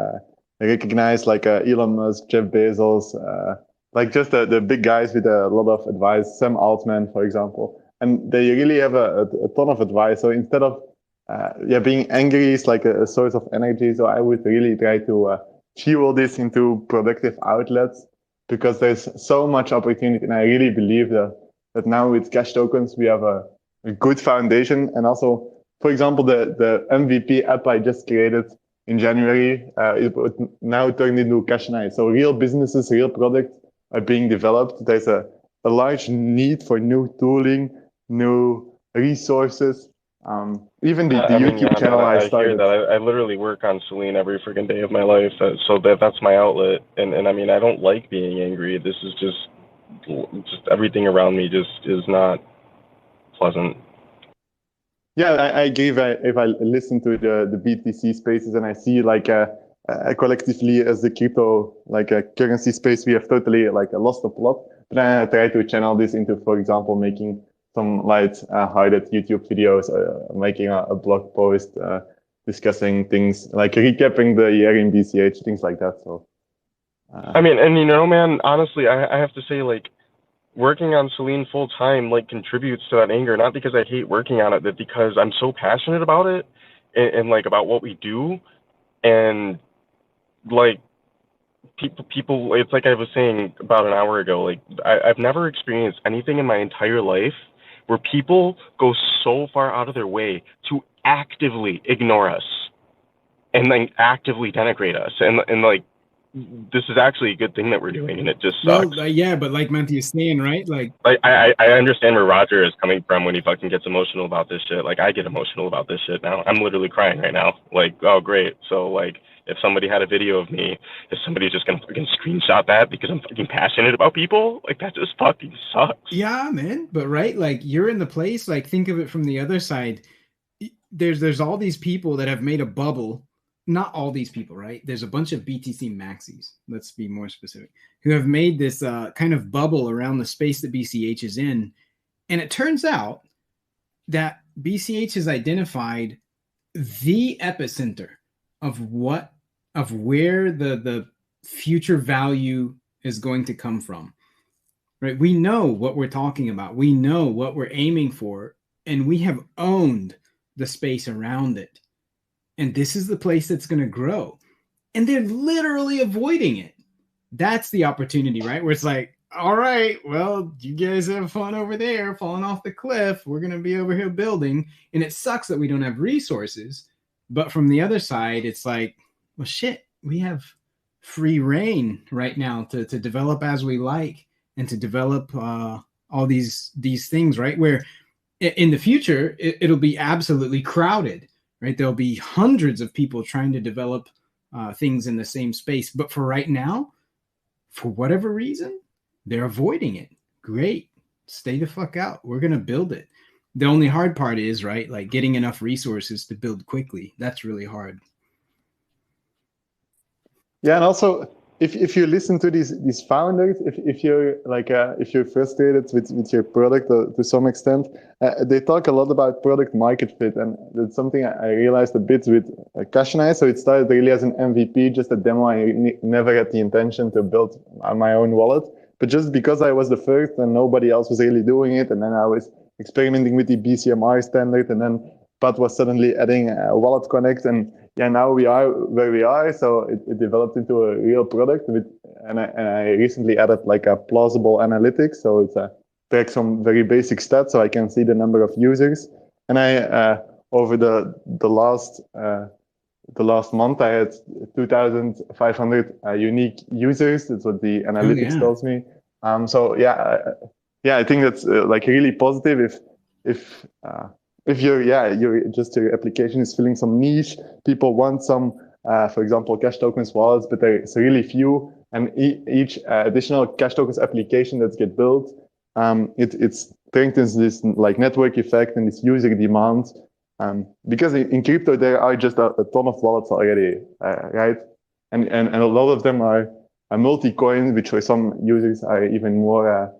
recognize, like Elon Musk, Jeff Bezos, like just the big guys with a lot of advice, Sam Altman, for example, and they really have a ton of advice. So instead of being angry is like a source of energy. So I would really try to fuel this into productive outlets, because there's so much opportunity. And I really believe that now with cash tokens, we have a good foundation. And also, for example, the MVP app I just created in January, it would now turn into Cash9. So real businesses, real products are being developed. There's a large need for new tooling, new resources. Even the YouTube channel I started. Hear that. I literally work on Selene every freaking day of my life, so that's my outlet. And I mean, I don't like being angry. This is just everything around me just is not pleasant. Yeah, I agree. If I listen to the BTC spaces and I see like collectively as the crypto like a currency space, we have totally like lost a plot. But then I try to channel this into, for example, making some light-hearted YouTube videos, making a blog post, discussing things like recapping the year in BCH, things like that. So, I mean, and you know, man, honestly, I have to say, like, working on Selene full time like contributes to that anger, not because I hate working on it, but because I'm so passionate about it and like about what we do, and like people. It's like I was saying about an hour ago. Like I've never experienced anything in my entire life where people go so far out of their way to actively ignore us and then actively denigrate us and like this is actually a good thing that we're doing, and it just sucks. Well, yeah, but like Matthew's saying, right? Like I understand where Roger is coming from when he fucking gets emotional about this shit. Like, I get emotional about this shit now. I'm literally crying right now. Like, oh great. So like, if somebody had a video of me, is somebody just gonna fucking screenshot that because I'm fucking passionate about people? Like, that just fucking sucks. Yeah, man. But right, like, you're in the place. Like, think of it from the other side. There's all these people that have made a bubble. Not all these people, right? There's a bunch of BTC maxis, let's be more specific, who have made this kind of bubble around the space that BCH is in. And it turns out that BCH has identified the epicenter of where the future value is going to come from, right? We know what we're talking about. We know what we're aiming for, and we have owned the space around it. And this is the place that's going to grow. And they're literally avoiding it. That's the opportunity, right? Where it's like, all right, well, you guys have fun over there falling off the cliff. We're going to be over here building. And it sucks that we don't have resources. But from the other side, it's like, well, shit, we have free reign right now to develop as we like and to develop all these things, right? Where in the future, it'll be absolutely crowded. Right, there'll be hundreds of people trying to develop things in the same space. But for right now, for whatever reason, they're avoiding it. Great. Stay the fuck out. We're going to build it. The only hard part is, right, like getting enough resources to build quickly. That's really hard. Yeah, and also if you listen to these founders, if you're like if you're frustrated with your product to some extent, they talk a lot about product market fit, and that's something I realized a bit with Cash and I. So it started really as an MVP, just a demo. I never had the intention to build my own wallet, but just because I was the first and nobody else was really doing it, and then I was experimenting with the BCMR standard, and then Pat was suddenly adding Wallet Connect, and yeah, now we are where we are. So it developed into a real product and I recently added like a plausible analytics. So it's tracks some very basic stats, so I can see the number of users. And I over the last month, I had 2,500 unique users. That's what the analytics tells me. So I think that's like really positive. If your application is filling some niche, people want some, for example, cash tokens wallets, but there's really few, and each additional cash tokens application that gets built, it strengthens this like network effect and this user demand. Because in crypto there are just a ton of wallets already, right? And a lot of them are multi-coin, which for some users are even more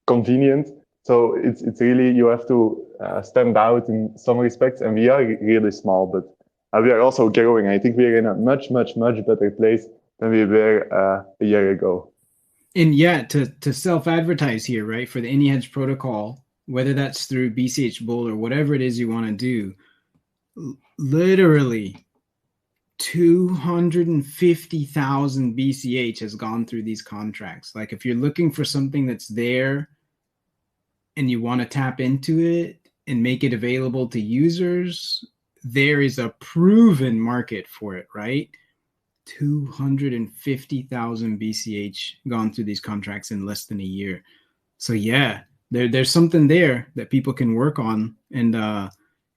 convenient. So it's really, you have to stand out in some respects, and we are really small, but we are also growing. I think we are in a much better place than we were a year ago. And yeah, to self-advertise here, right, for the AnyHedge protocol, whether that's through BCH Bull or whatever it is you want to do, literally 250,000 BCH has gone through these contracts. Like, if you're looking for something that's there and you want to tap into it and make it available to users, there is a proven market for it, right? 250,000 BCH gone through these contracts in less than a year. So yeah, there's something there that people can work on. And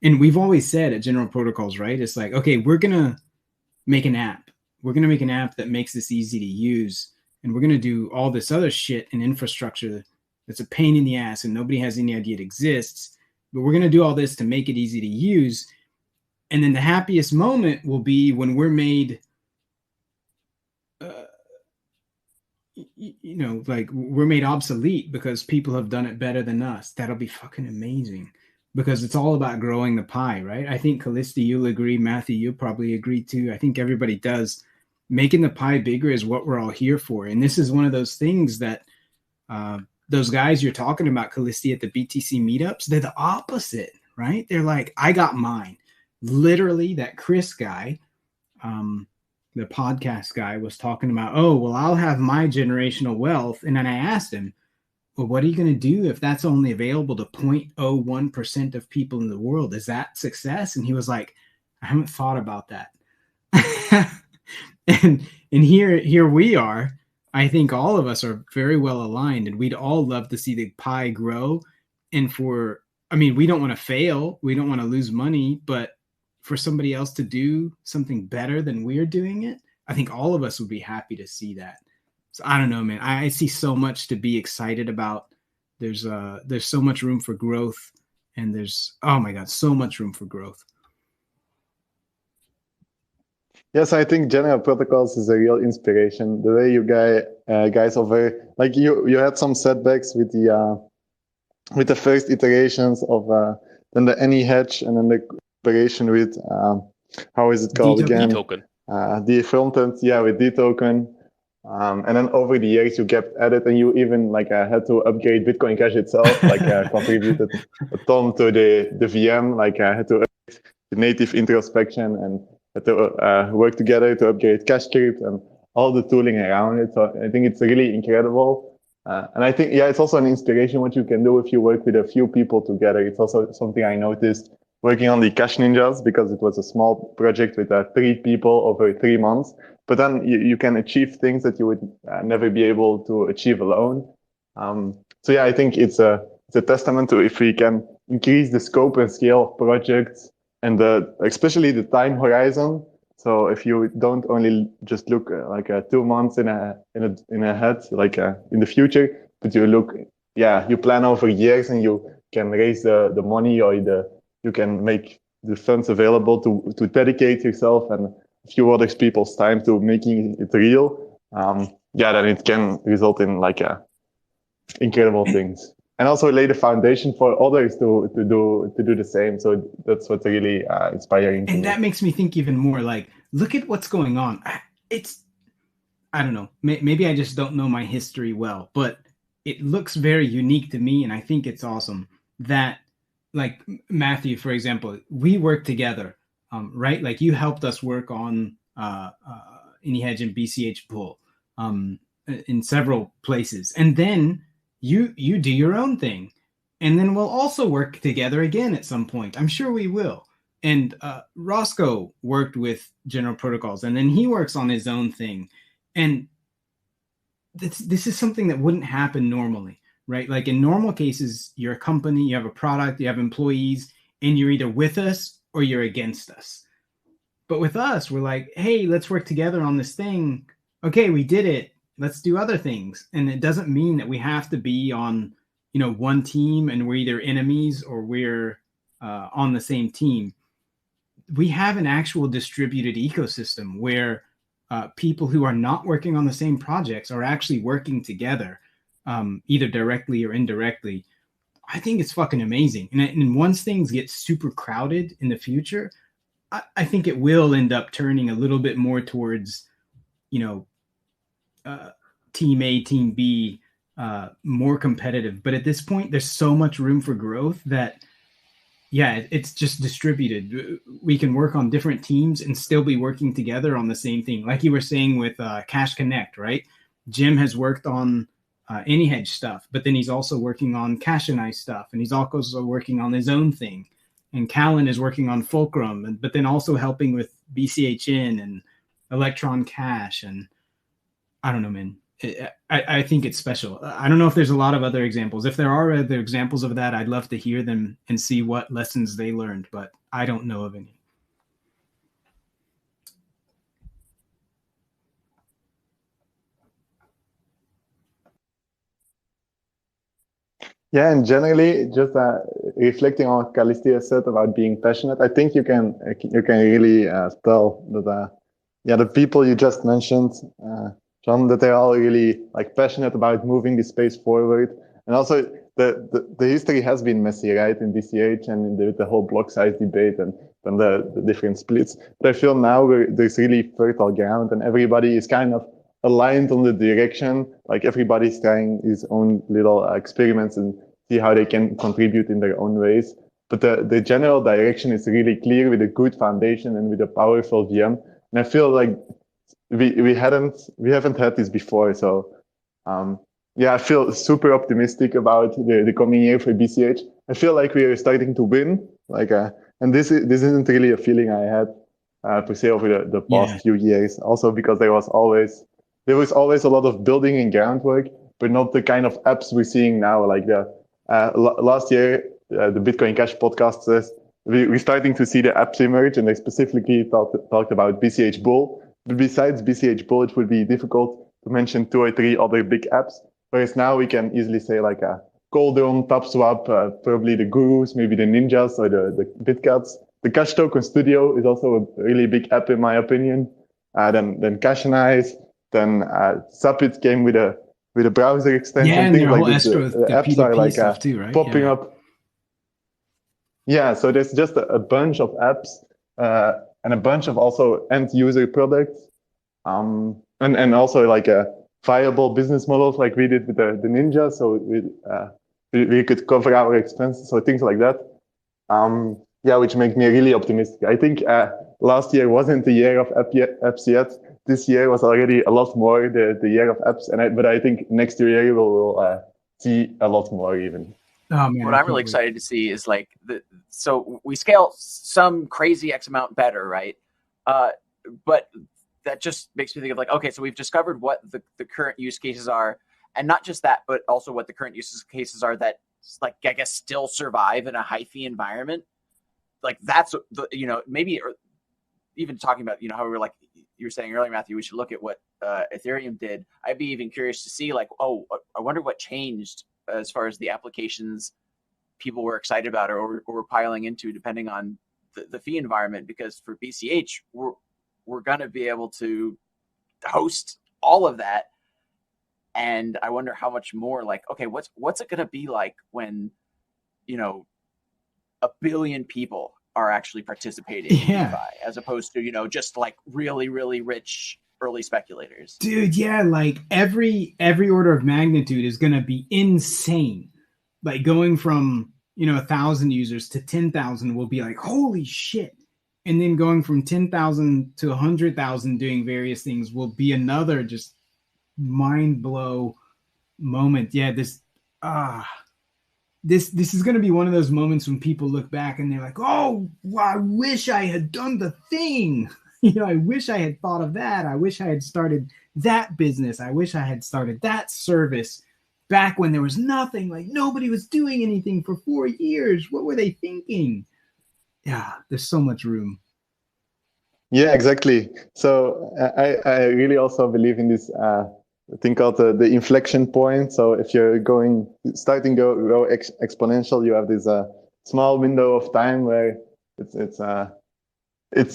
we've always said at General Protocols, right? It's like, okay, we're going to make an app. We're going to make an app that makes this easy to use. And we're going to do all this other shit and infrastructure that's a pain in the ass and nobody has any idea it exists. But we're going to do all this to make it easy to use. And then the happiest moment will be when we're made, like we're made obsolete because people have done it better than us. That'll be fucking amazing, because it's all about growing the pie, right? I think Callisti, you'll agree. Matthew, you'll probably agree too. I think everybody does. Making the pie bigger is what we're all here for. And this is one of those things that those guys you're talking about, Callisti, at the BTC meetups, they're the opposite, right? They're like, I got mine. Literally, that Chris guy, the podcast guy, was talking about, oh, well, I'll have my generational wealth. And then I asked him, well, what are you going to do if that's only available to 0.01% of people in the world? Is that success? And he was like, I haven't thought about that. and here we are. I think all of us are very well aligned, and we'd all love to see the pie grow. And we don't want to fail, we don't want to lose money, but for somebody else to do something better than we're doing it, I think all of us would be happy to see that. So I don't know, man. I see so much to be excited about. There's so much room for growth, and there's, oh my God, so much room for growth. Yes, I think General Protocols is a real inspiration. The way you guys over, like you had some setbacks with the first iterations of then the AnyHedge and then the cooperation with how is it called again? D-token. The front end, yeah, with D-token. And then over the years you kept at it, and you even had to upgrade Bitcoin Cash itself, contributed a ton to the VM, had to upgrade the native introspection and had to work together to upgrade CashScript and all the tooling around it. So I think it's really incredible. And I think, it's also an inspiration what you can do if you work with a few people together. It's also something I noticed working on the Cash Ninjas, because it was a small project with 3 people over 3 months. But then you can achieve things that you would never be able to achieve alone. I think it's a testament to if we can increase the scope and scale of projects and especially the time horizon. So if you don't only just look 2 months in ahead, in the future, but you look, you plan over years, and you can raise the money, or you can make the funds available to dedicate yourself and a few other people's time to making it real. Then it can result in incredible things, and also lay the foundation for others to do the same. So that's what's really inspiring. And that makes me think even more. Look at what's going on. I don't know. Maybe I just don't know my history well, but it looks very unique to me, and I think it's awesome that, Matthew, for example, we work together, right? You helped us work on AnyHedge and BCH Bull in several places, and then you do your own thing, and then we'll also work together again at some point. I'm sure we will. And Roscoe worked with General Protocols, and then he works on his own thing. And this is something that wouldn't happen normally, right? In normal cases, you're a company, you have a product, you have employees, and you're either with us or you're against us. But with us, we're like, hey, let's work together on this thing. Okay, we did it. Let's do other things. And it doesn't mean that we have to be on, one team and we're either enemies or we're on the same team. We have an actual distributed ecosystem where people who are not working on the same projects are actually working together, either directly or indirectly. I think it's fucking amazing. And once things get super crowded in the future, I think it will end up turning a little bit more towards, team A, team B, more competitive. But at this point, there's so much room for growth that, it's just distributed. We can work on different teams and still be working together on the same thing. Like you were saying with Cash Connect, right? Jim has worked on AnyHedge stuff, but then he's also working on Cash and I stuff, and he's also working on his own thing. And Callan is working on Fulcrum, but then also helping with BCHN and Electron Cash. And I don't know, man. I think it's special. I don't know if there's a lot of other examples. If there are other examples of that, I'd love to hear them and see what lessons they learned, but I don't know of any. Yeah, and generally, just reflecting on what Calistia said about being passionate, I think you can really tell that the people you just mentioned, John, that they're all really passionate about moving the space forward. And also the history has been messy, right, in BCH and in the whole block size debate and the different splits. But I feel now there's really fertile ground, and everybody is kind of aligned on the direction. Everybody's trying his own little experiments and see how they can contribute in their own ways. But the general direction is really clear, with a good foundation and with a powerful VM. And I feel like we haven't had this before. So I feel super optimistic about the coming year for BCH. I feel like we are starting to win. And this isn't really a feeling I had per se over the past few years. Also because there was always a lot of building and groundwork, but not the kind of apps we're seeing now. Like last year, the Bitcoin Cash podcast says we're starting to see the apps emerge, and they specifically talked about BCH Bull. But besides BCH Bull, it would be difficult to mention 2 or 3 other big apps. Whereas now we can easily say like a Coldon, TapSwap, probably the Gurus, maybe the Ninjas or the BitCats. The Cash Token Studio is also a really big app in my opinion. Then Cashanize, then Sapit came with a browser extension. Yeah, and things their like whole this. Astro, The apps P2P are like stuff too, right? popping up. Yeah, so there's just a bunch of apps and a bunch of also end user products, and also like viable business models like we did with the Ninja. So we could cover our expenses, so things like that. Which makes me really optimistic. I think last year wasn't the year of apps yet. This year was already a lot more the year of apps, but I think next year we'll see a lot more even. Oh, man, what I'm really excited to see is like so we scale some crazy X amount better, right? But that just makes me think of like, okay, so we've discovered what the current use cases are, and not just that, but also what the current use cases are that, like, I guess still survive in a high fee environment. Like that's maybe, or even talking about how we were like you were saying earlier, Matthew, we should look at what Ethereum did. I'd be even curious to see like, I wonder what changed as far as the applications people were excited about or were piling into, depending on the fee environment. Because for BCH, we're going to be able to host all of that, and I wonder how much more. Like, okay, what's it going to be like when 1 billion people are actually participating in DeFi, as opposed to just like really, really rich early speculators. Dude, yeah, like every order of magnitude is going to be insane. Like going from 1,000 users to 10,000 will be like, holy shit. And then going from 10,000 to 100,000 doing various things will be another just mind blow moment. Yeah, this is going to be one of those moments when people look back and they're like, oh, well, I wish I had done the thing. I wish I had thought of that. I wish I had started that business. I wish I had started that service back when there was nothing. Like nobody was doing anything for 4 years. What were they thinking? Yeah, there's so much room. Yeah, exactly. So I really also believe in this thing called the inflection point. So if you're starting to grow exponential, you have this small window of time where it's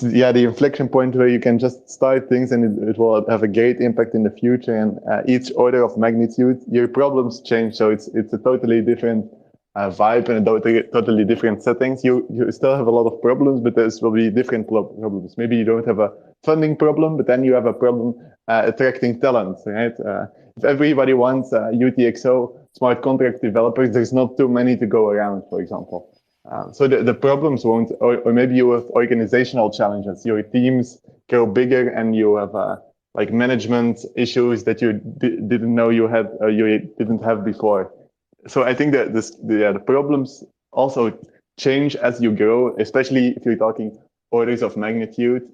the inflection point where you can just start things and it will have a great impact in the future. And each order of magnitude, your problems change. So it's a totally different vibe and a totally different settings. You still have a lot of problems, but there will be different problems. Maybe you don't have a funding problem, but then you have a problem attracting talent, right? If everybody wants UTXO smart contract developers, there's not too many to go around, for example. So the problems won't, or maybe you have organizational challenges. Your teams grow bigger and you have like management issues that you didn't know you had, you didn't have before. So I think that the problems also change as you grow, especially if you're talking orders of magnitude.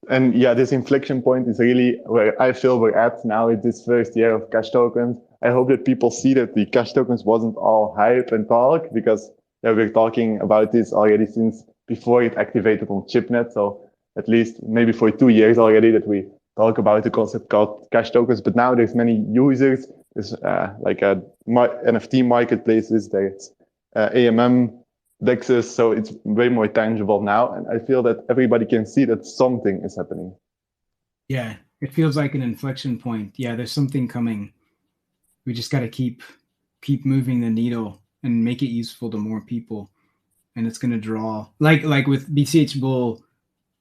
And yeah, this inflection point is really where I feel we're at now in this first year of Cash Tokens. I hope that people see that the Cash Tokens wasn't all hype and talk, because we're talking about this already since before it activated on ChipNet. So at least maybe for 2 years already that we talk about the concept called Cash Tokens. But now there's many users. There's like NFT marketplaces. There's AMM dexes, so it's way more tangible now, and I feel that everybody can see that something is happening. Yeah, it feels like an inflection point. Yeah, there's something coming. We just got to keep moving the needle and make it useful to more people, and it's going to draw like with BCH Bull.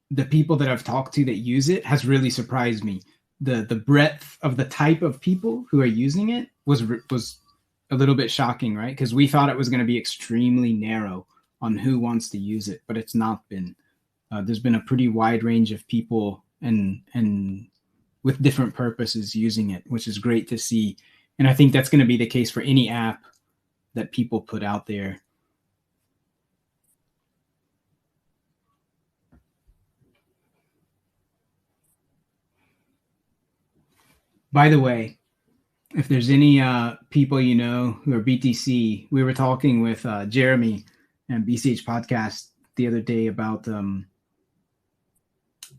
The people that I've talked to that use it has really surprised me. The breadth of the type of people who are using it was a little bit shocking, right? Because we thought it was going to be extremely narrow on who wants to use it, but it's not been. There's been a pretty wide range of people and with different purposes using it, which is great to see. And I think that's going to be the case for any app that people put out there. By the way, if there's any people you know who are BTC, we were talking with Jeremy and BCH podcast the other day about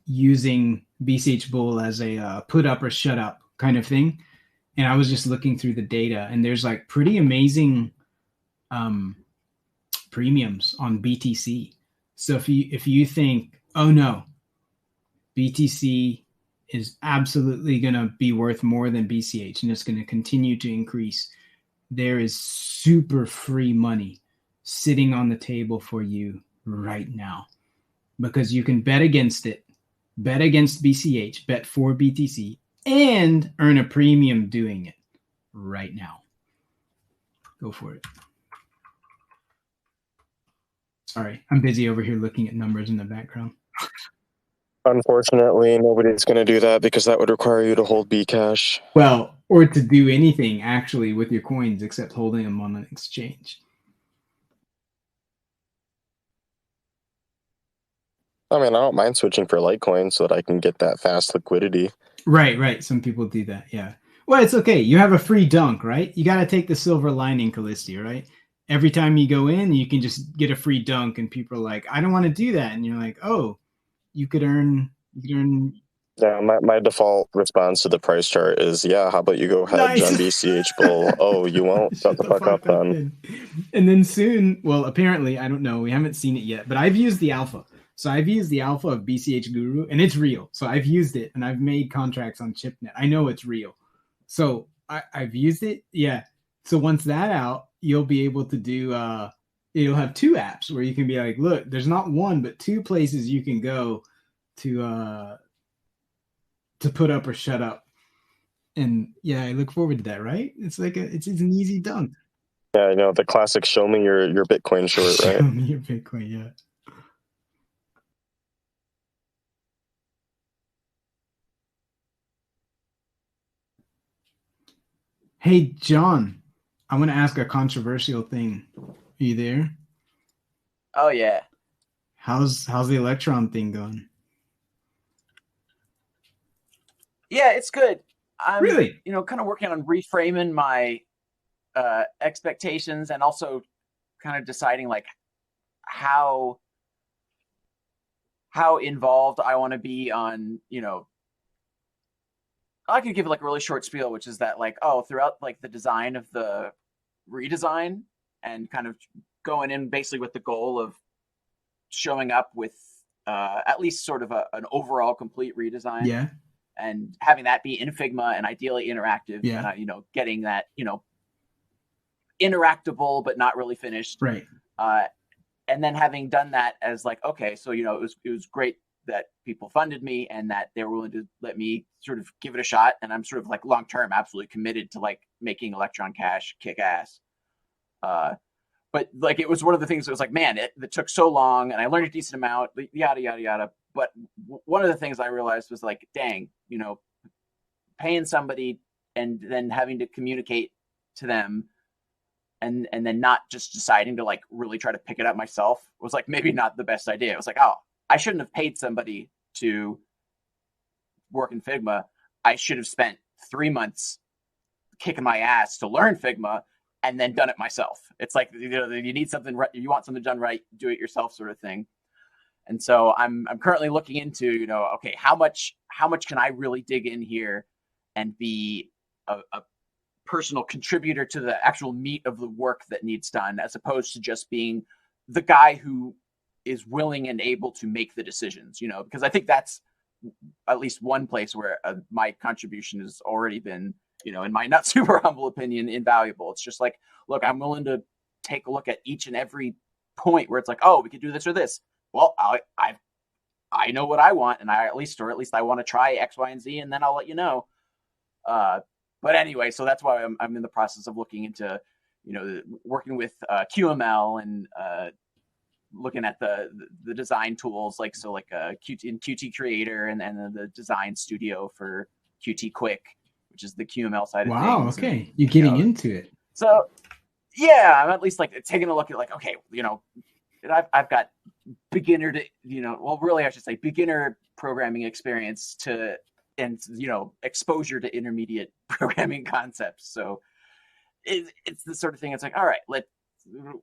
using BCH Bull as a put up or shut up kind of thing. And I was just looking through the data, and there's like pretty amazing premiums on BTC. So if you think, oh no, BTC is absolutely going to be worth more than BCH and it's going to continue to increase, there is super free money sitting on the table for you right now, because you can bet against it, bet against BCH, bet for BTC, and earn a premium doing it right now. Go for it. Sorry, I'm busy over here looking at numbers in the background. Unfortunately, nobody's going to do that because that would require you to hold Bcash. Well, or to do anything actually with your coins except holding them on an exchange. I mean, I don't mind switching for Litecoin so that I can get that fast liquidity. Right. Some people do that, yeah. Well, it's okay. You have a free dunk, right? You got to take the silver lining, Callisti, right? Every time you go in, you can just get a free dunk, and people are like, I don't want to do that. And you're like, oh, you could earn. Yeah, my default response to the price chart is, yeah, how about you go hedge on BCH Bull? Oh, you won't? Shut the fuck up then. And then soon, well, apparently, I don't know. We haven't seen it yet, but I've used the alpha. So I've used the alpha of BCH Guru, and it's real. So I've used it, and I've made contracts on ChipNet. I know it's real. So I've used it. Yeah. So once that out, you'll be able to do, you'll have two apps where you can be like, look, there's not one, but two places you can go to put up or shut up. And yeah, I look forward to that, right? It's like it's an easy dunk. Yeah, I know, the classic show me your Bitcoin short, right? Show me your Bitcoin, yeah. Hey, John, I want to ask a controversial thing. Are you there? Oh yeah. How's the Electron thing going? Yeah, it's good. I'm really, kind of working on reframing my expectations, and also kind of deciding like how involved I want to be on, I could give like a really short spiel, which is that like, throughout like the design of the redesign, and kind of going in basically with the goal of showing up with at least sort of an overall complete redesign. Yeah. And having that be in Figma and ideally interactive. Yeah. And, getting that, interactable, but not really finished. Right. And then having done that as like, okay, so, it was great that people funded me and that they were willing to let me sort of give it a shot. And I'm sort of like long-term absolutely committed to like making Electron Cash kick ass. But like, it was one of the things that was like, man, it took so long and I learned a decent amount, yada, yada, yada. But one of the things I realized was like, dang, paying somebody and then having to communicate to them and then not just deciding to like really try to pick it up myself was like maybe not the best idea. It was like, I shouldn't have paid somebody to work in Figma. I should have spent 3 months kicking my ass to learn Figma and then done it myself. It's like, you need something right, you want something done right, do it yourself sort of thing. And so I'm currently looking into, okay, how much can I really dig in here and be a personal contributor to the actual meat of the work that needs done, as opposed to just being the guy who is willing and able to make the decisions, because I think that's at least one place where my contribution has already been, in my not super humble opinion, invaluable. It's just like, look, I'm willing to take a look at each and every point where it's like, we could do this or this. Well, I know what I want, and at least I want to try X, Y, and Z, and then I'll let you know. But anyway, so that's why I'm in the process of looking into, working with QML and looking at the design tools, like Qt Creator and the Design Studio for Qt Quick, which is the QML side of things. Wow, okay, and, you're getting into it. So yeah, I'm at least like taking a look at like, okay, I've got beginner to, really I should say beginner programming experience to and exposure to intermediate programming concepts. So it's the sort of thing. It's like, all right,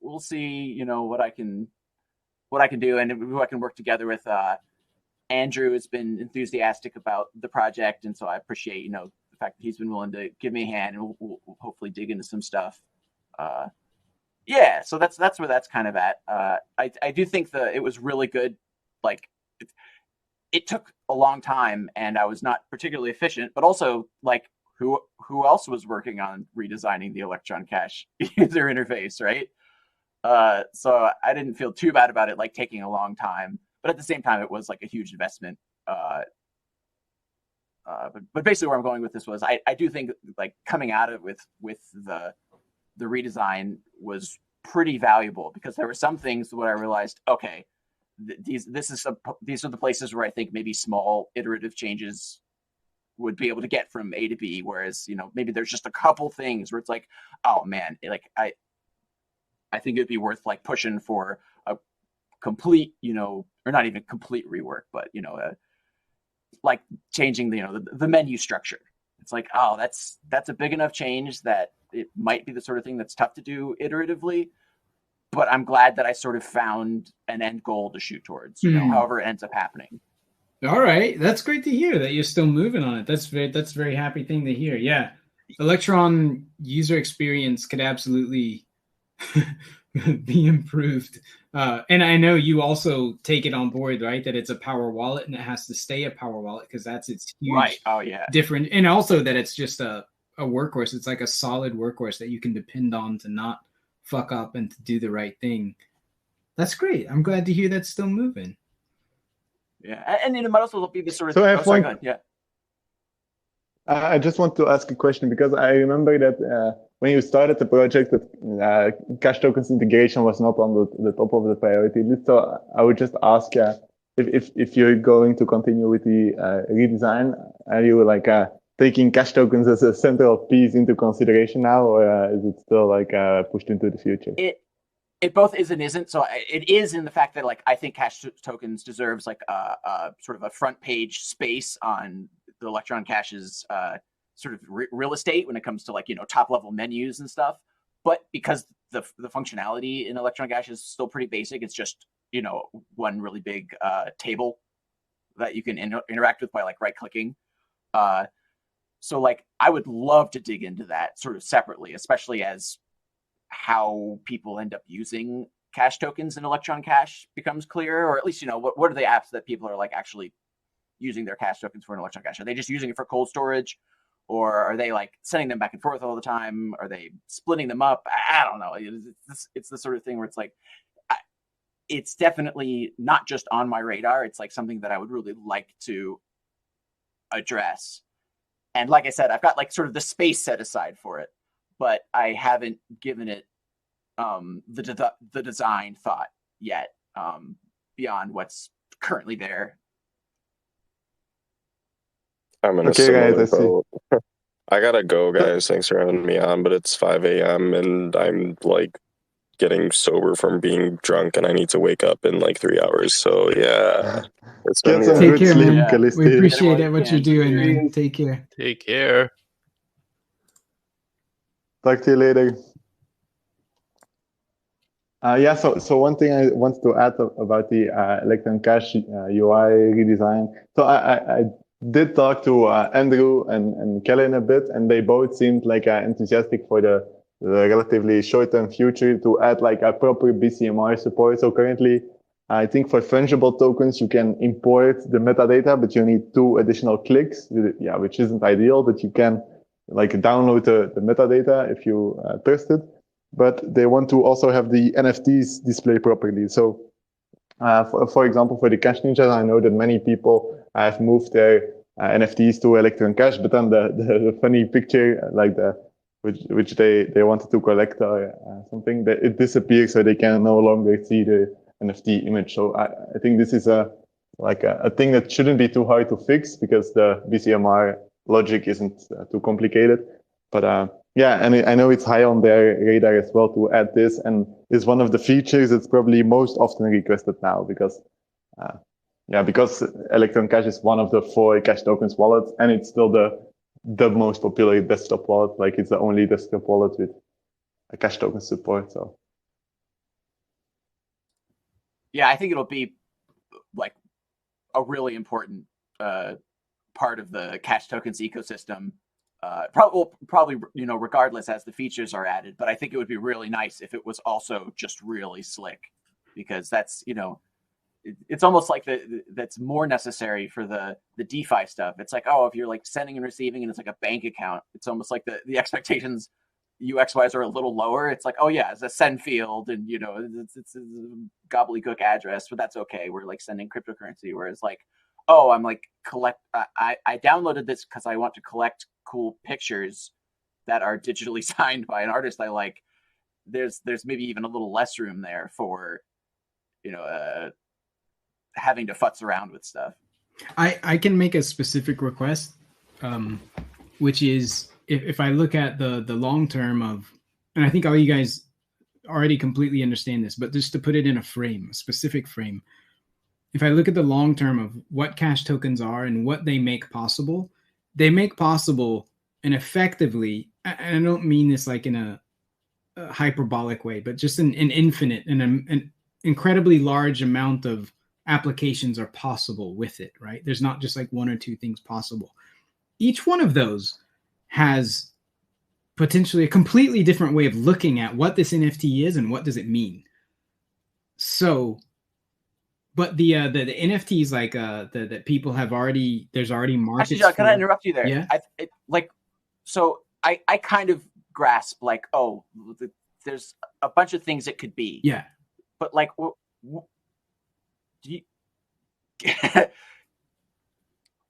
we'll see, what I can do, and who I can work together with. Andrew has been enthusiastic about the project, and so I appreciate, the fact that he's been willing to give me a hand, and we'll hopefully dig into some stuff. So that's where that's kind of at. I do think it was really good. Like, it took a long time, and I was not particularly efficient, but also, like, who else was working on redesigning the Electron Cache user interface, right? So I didn't feel too bad about it, like, taking a long time, but at the same time, it was like a huge investment. But basically, where I'm going with this was, I do think, like, coming at it with the redesign was pretty valuable, because there were some things where I realized, okay, these are the places where I think maybe small iterative changes would be able to get from A to B, whereas maybe there's just a couple things where it's like, oh man, like I think it'd be worth, like, pushing for a complete, or not even complete rework, but like changing the menu structure. It's like, oh, that's a big enough change that it might be the sort of thing that's tough to do iteratively, but I'm glad that I sort of found an end goal to shoot towards, however it ends up happening. All right, that's great to hear that you're still moving on it. That's a very happy thing to hear. Yeah, Electron user experience could absolutely be improved. And I know you also take it on board, right? That it's a Power Wallet and it has to stay a Power Wallet because that's its huge, right? Oh yeah, different, and also that it's just a workhorse. It's like a solid workhorse that you can depend on to not fuck up and to do the right thing. That's great. I'm glad to hear that's still moving. Yeah, and it might also be the sort of. So I have one. Yeah. I just want to ask a question, because I remember that when you started the project, that cache tokens integration was not on the top of the priority list. So I would just ask if you're going to continue with the redesign, are you like taking cache tokens as a central piece into consideration now, or is it still like pushed into the future? It both is and isn't. So it is in the fact that, like, I think cache tokens deserves like a sort of a front page space on the Electron Cache's sort of real estate when it comes to, like, top level menus and stuff. But because the functionality in Electron Cache is still pretty basic, it's just one really big table that you can interact with by, like, right clicking. So, like, I would love to dig into that sort of separately, especially as how people end up using cache tokens in Electron Cache becomes clear, or at least, what are the apps that people are, like, actually using their cache tokens for an Electron Cache? Are they just using it for cold storage, or are they, like, sending them back and forth all the time? Are they splitting them up? I don't know. It's the sort of thing where it's like, it's definitely not just on my radar. It's like something that I would really like to address. And like I said, I've got, like, sort of the space set aside for it, but I haven't given it the design thought yet, beyond what's currently there. I'm in a similar boat. I gotta go, guys. Thanks for having me on, but it's 5 a.m. and I'm, like, getting sober from being drunk, and I need to wake up in, like, 3 hours. So yeah, it's Get some Take good care, sleep, man. Callisto. We appreciate it, what you're doing, man. Take care. Take care. Talk to you later. So one thing I want to add about the Electron Cache UI redesign. So I did talk to Andrew and Kellen a bit, and they both seemed like enthusiastic for the relatively short-term future to add, like, a proper BCMR support. So currently, I think for fungible tokens, you can import the metadata, but you need 2 additional clicks, which isn't ideal, but you can, like, download the metadata if you trust it. But they want to also have the NFTs display properly. So, for example, for the Cache Ninjas, I know that many people have moved their NFTs to Electron Cache, but then the funny picture, like which they wanted to collect or something, that it disappears, so they can no longer see the NFT image. So I think this is a thing that shouldn't be too hard to fix, because the BCMR logic isn't too complicated. But and I know it's high on their radar as well to add this, and it's one of the features that's probably most often requested now, because Yeah, because Electron Cash is one of the 4 Cash Tokens wallets, and it's still the most popular desktop wallet. Like, it's the only desktop wallet with a Cash Token support. So yeah, I think it'll be like a really important part of the Cash Tokens ecosystem. Probably, regardless as the features are added. But I think it would be really nice if it was also just really slick, because that's, it's almost like that's more necessary for the DeFi stuff. It's like, oh, if you're like sending and receiving and it's like a bank account, it's almost like the expectations UX-wise are a little lower. It's like, oh yeah, it's a send field and it's a gobbledygook address, but that's okay. We're like sending cryptocurrency. Whereas like, oh, I'm like I downloaded this because I want to collect cool pictures that are digitally signed by an artist I like. There's maybe even a little less room there for having to futz around with stuff. I can make a specific request, which is if I look at the long term of, and I think all you guys already completely understand this, but just to put it in a frame, a specific frame, if I look at the long term of what cash tokens are and what they make possible, and effectively, and I don't mean this like in a hyperbolic way, but just an infinite and an incredibly large amount of applications are possible with it, right? There's not just like 1 or 2 things possible. Each one of those has potentially a completely different way of looking at what this NFT is and what does it mean. So, but the NFTs like that people have already, there's already markets. Actually, John, can I interrupt you there? Yeah. I kind of grasp like, oh, there's a bunch of things it could be. Yeah. But like,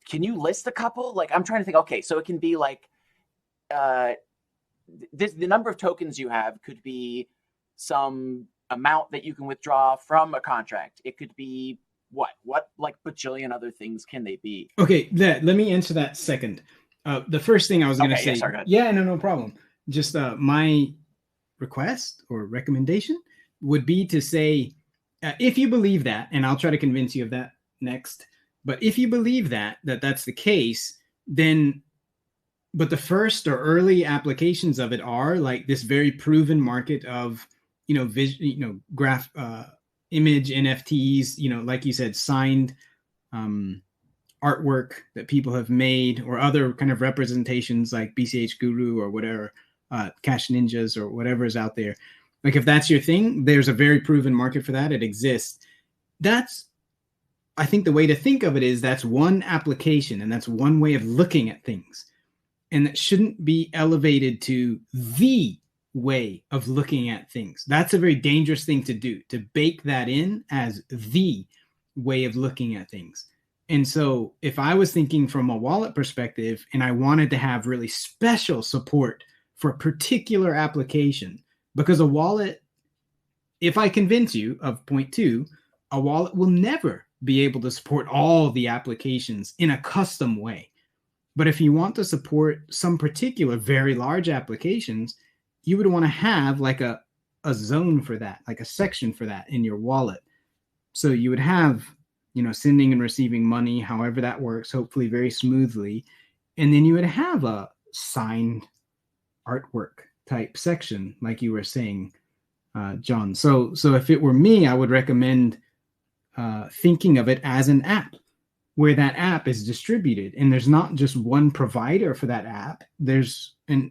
can you list a couple? Like, I'm trying to think. Okay, so it can be like, the number of tokens you have could be some amount that you can withdraw from a contract. It could be what like bajillion other things can they be? Okay, let me answer that second. The first thing I was going to say, no problem. Just my request or recommendation would be to say, if you believe that, and I'll try to convince you of that next, but if you believe that that's the case, then, but the first or early applications of it are like this very proven market of, graph, image NFTs, like you said, signed artwork that people have made, or other kind of representations like BCH Guru or whatever, Cash Ninjas or whatever is out there. Like, if that's your thing, there's a very proven market for that. It exists. I think the way to think of it is that's one application and that's one way of looking at things. And that shouldn't be elevated to the way of looking at things. That's a very dangerous thing to do, to bake that in as the way of looking at things. And so if I was thinking from a wallet perspective and I wanted to have really special support for a particular application, because a wallet, if I convince you of point 2, a wallet will never be able to support all the applications in a custom way. But if you want to support some particular very large applications, you would want to have like a zone for that, like a section for that in your wallet. So you would have, sending and receiving money, however that works, hopefully very smoothly. And then you would have a signed artwork type section, like you were saying, John. So if it were me, I would recommend thinking of it as an app, where that app is distributed. And there's not just one provider for that app. There's an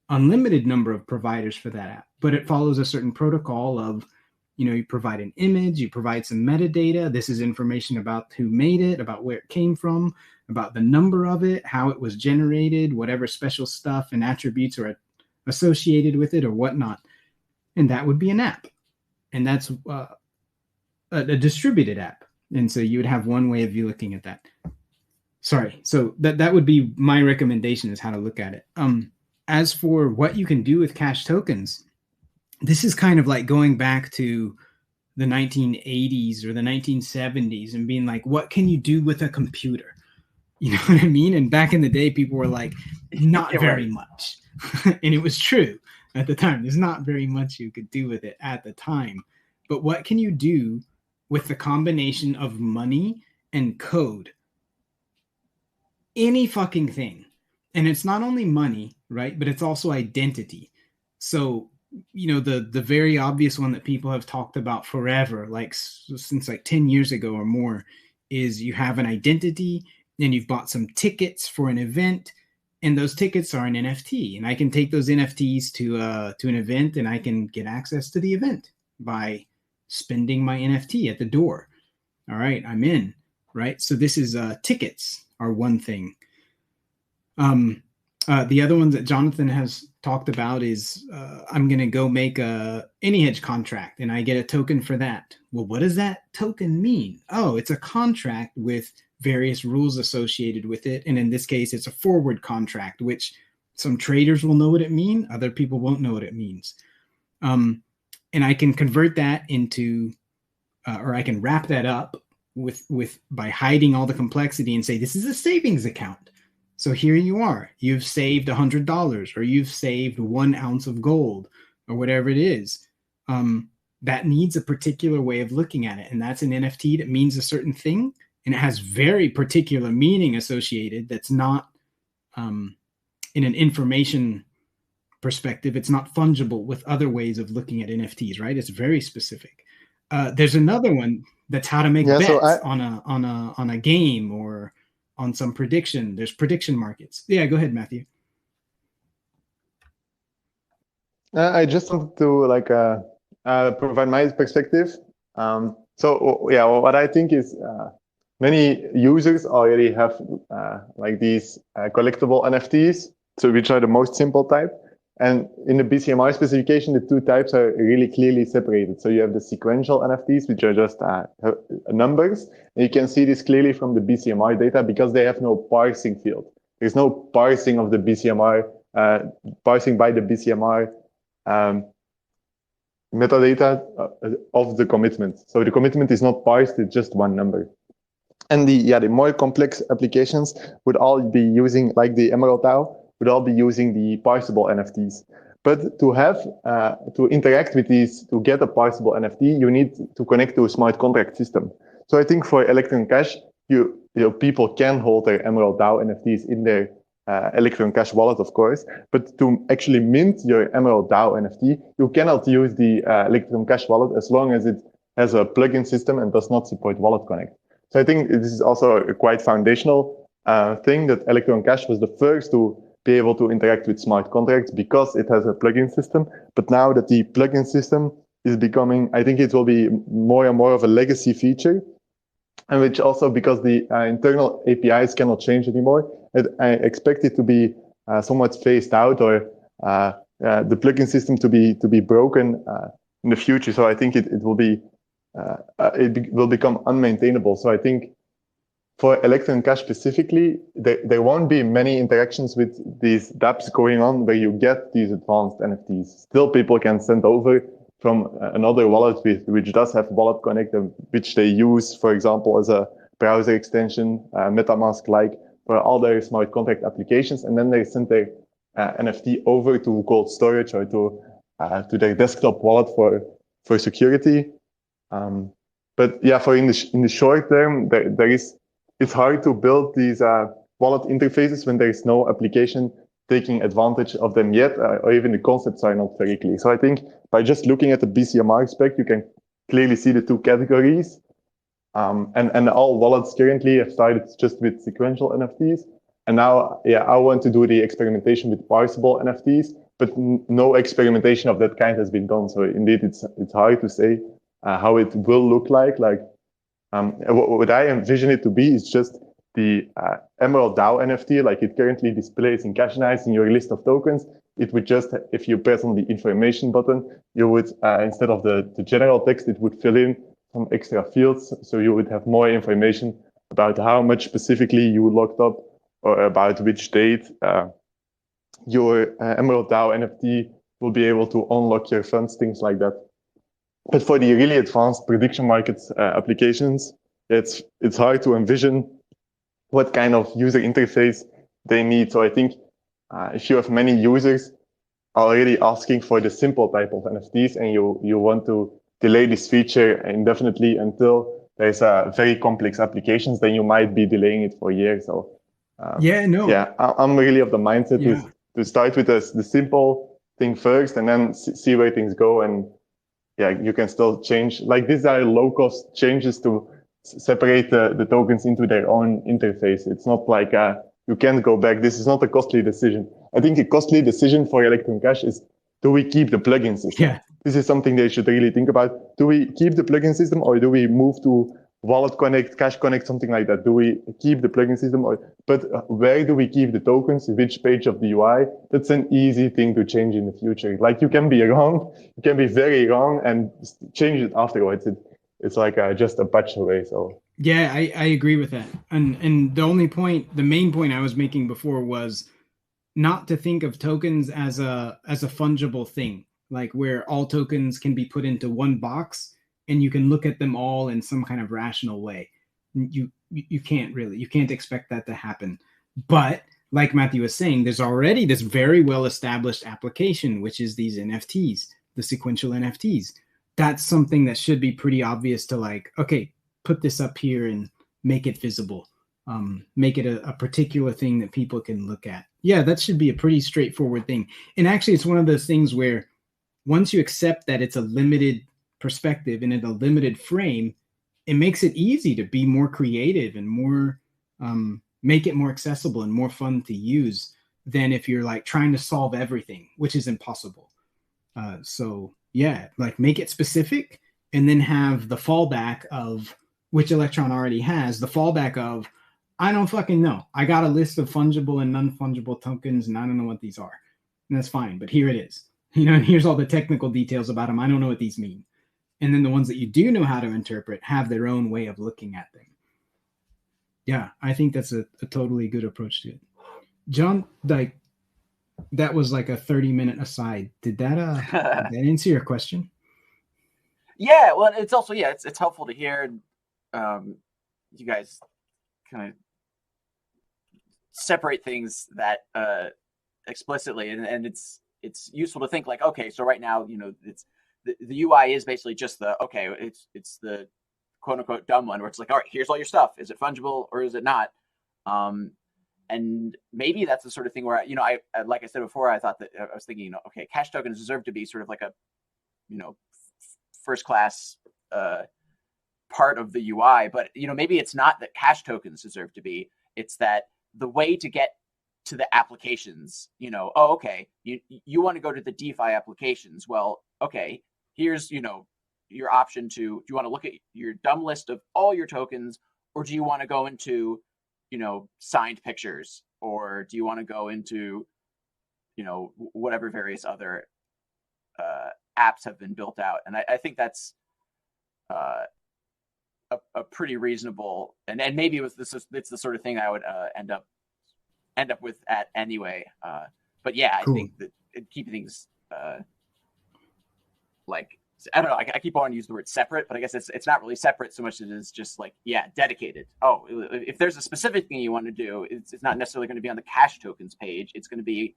unlimited number of providers for that app, but it follows a certain protocol of, you provide an image, you provide some metadata. This is information about who made it, about where it came from, about the number of it, how it was generated, whatever special stuff and attributes are associated with it or whatnot. And that would be an app. And that's a distributed app. And so you would have one way of you looking at that. Sorry. So that would be my recommendation, is how to look at it. As for what you can do with cash tokens, this is kind of like going back to the 1980s or the 1970s and being like, what can you do with a computer? You know what I mean? And back in the day, people were like, not very much. And it was true at the time. There's not very much you could do with it at the time. But what can you do with the combination of money and code any fucking thing. And it's not only money, right? But it's also identity. So, you know, the very obvious one that people have talked about forever, like since like 10 years ago or more, is you have an identity and you've bought some tickets for an event, and those tickets are an NFT, and I can take those NFTs to an event, and I can get access to the event by spending my NFT at the door. All right, I'm in, right? So this is tickets are one thing. The other one that Jonathan has talked about is I'm going to go make a AnyHedge contract and I get a token for that. Well, what does that token mean? Oh, it's a contract with various rules associated with it. And in this case, it's a forward contract, which some traders will know what it means. Other people won't know what it means. And I can convert that into, or I can wrap that up with by hiding all the complexity and say, this is a savings account. So here you are, you've saved $100 or you've saved 1 ounce of gold or whatever it is. That needs a particular way of looking at it. And that's an NFT that means a certain thing. And it has very particular meaning associated that's not in an information perspective. It's not fungible with other ways of looking at NFTs, right? It's very specific. There's another one that's how to make bets on a game or on some prediction. There's prediction markets. Yeah, go ahead, Matthew. I just wanted to provide my perspective. So yeah, what I think is many users already have these collectible NFTs, so which are the most simple type. And in the BCMR specification, the two types are really clearly separated. So you have the sequential NFTs, which are just numbers. And you can see this clearly from the BCMR data because they have no parsing field. There's no parsing of the BCMR, parsing by the BCMR metadata of the commitment. So the commitment is not parsed, it's just one number. And the more complex applications would all be using, like the Emerald DAO, would all be using the parsable NFTs. But to have, to interact with these, to get a parsable NFT, you need to connect to a smart contract system. So I think for Electron Cash, people can hold their Emerald DAO NFTs in their Electron Cash wallet, of course. But to actually mint your Emerald DAO NFT, you cannot use the Electron Cash wallet as long as it has a plugin system and does not support Wallet Connect. So I think this is also a quite foundational thing that Electron Cash was the first to be able to interact with smart contracts because it has a plugin system. But now that the plugin system is becoming, I think it will be more and more of a legacy feature, and which also because the internal APIs cannot change anymore, I expect it to be somewhat phased out or the plugin system to be broken in the future. So I think it will be it will become unmaintainable. So I think for Electron Cash specifically, there won't be many interactions with these dApps going on where you get these advanced NFTs. Still, people can send over from another wallet which does have Wallet Connect, which they use, for example, as a browser extension, MetaMask-like, for all their smart contract applications. And then they send their NFT over to cold storage or to their desktop wallet for security. But yeah, for in the short term, it's hard to build these wallet interfaces when there is no application taking advantage of them yet, or even the concepts are not very clear. So I think by just looking at the BCMR spec, you can clearly see the two categories. And all wallets currently have started just with sequential NFTs. And now, yeah, I want to do the experimentation with parsable NFTs, but no experimentation of that kind has been done. So indeed, it's hard to say how it will look like. What I envision it to be is just the Emerald DAO NFT, like it currently displays in CashNice in your list of tokens. It would just, if you press on the information button, you would, instead of the general text, it would fill in some extra fields. So you would have more information about how much specifically you locked up or about which date your Emerald DAO NFT will be able to unlock your funds, things like that. But for the really advanced prediction markets applications, it's hard to envision what kind of user interface they need. So I think if you have many users already asking for the simple type of NFTs and you want to delay this feature indefinitely until there's very complex applications, then you might be delaying it for years. So I'm really of the mindset to start with the simple thing first, and then see where things go. And you can still change. Like, these are low cost changes to separate the tokens into their own interface. It's not like you can't go back. This is not a costly decision. I think a costly decision for Electron Cash is, do we keep the plugin system? Yeah. This is something they should really think about. Do we keep the plugin system, or do we move to Wallet Connect, Cash Connect, something like that? Do we keep the plugin system? But where do we keep the tokens? Which page of the UI? That's an easy thing to change in the future. Like, you can be wrong, you can be very wrong, and change it afterwards. It's like just a patch away. So yeah, I agree with that. And the main point I was making before was not to think of tokens as a fungible thing, like where all tokens can be put into one box and you can look at them all in some kind of rational way. You can't expect that to happen. But like Matthew was saying, there's already this very well established application, which is these NFTs, the sequential NFTs. That's something that should be pretty obvious to, like, okay, put this up here and make it visible. Make it a particular thing that people can look at. Yeah, that should be a pretty straightforward thing. And actually, it's one of those things where once you accept that it's a limited perspective and in a limited frame, it makes it easy to be more creative and more make it more accessible and more fun to use than if you're like trying to solve everything, which is impossible. So yeah, like, make it specific and then have the fallback of, which Electron already has, the fallback of, I don't fucking know. I got a list of fungible and non-fungible tokens, and I don't know what these are. And that's fine, but here it is. Here's all the technical details about them. I don't know what these mean. And then the ones that you do know how to interpret have their own way of looking at them. Yeah, I think that's a totally good approach to it. John, like, that was like a 30-minute aside. Did that answer your question? Yeah, well, it's also, it's helpful to hear you guys kind of separate things that explicitly, and it's useful to think like, okay, so right now, it's the UI is basically just it's the quote unquote dumb one where it's like, all right, here's all your stuff. Is it fungible or is it not? And maybe that's the sort of thing where, I like I said before, I thought that I was thinking, okay, cash tokens deserve to be sort of like a, first class part of the UI, but maybe it's not that cash tokens deserve to be. It's that the way to get to the applications, okay, you want to go to the DeFi applications. Well, okay, here's your option to, do you want to look at your dumb list of all your tokens, or do you want to go into signed pictures, or do you want to go into whatever various other apps have been built out? And I think that's a pretty reasonable, and maybe it's the sort of thing I would end up with at anyway. But yeah, cool. I think that keeping things like, I don't know, I keep on using the word separate, but I guess it's not really separate so much as it is just like, dedicated. Oh, if there's a specific thing you want to do, it's not necessarily going to be on the cash tokens page. It's going to be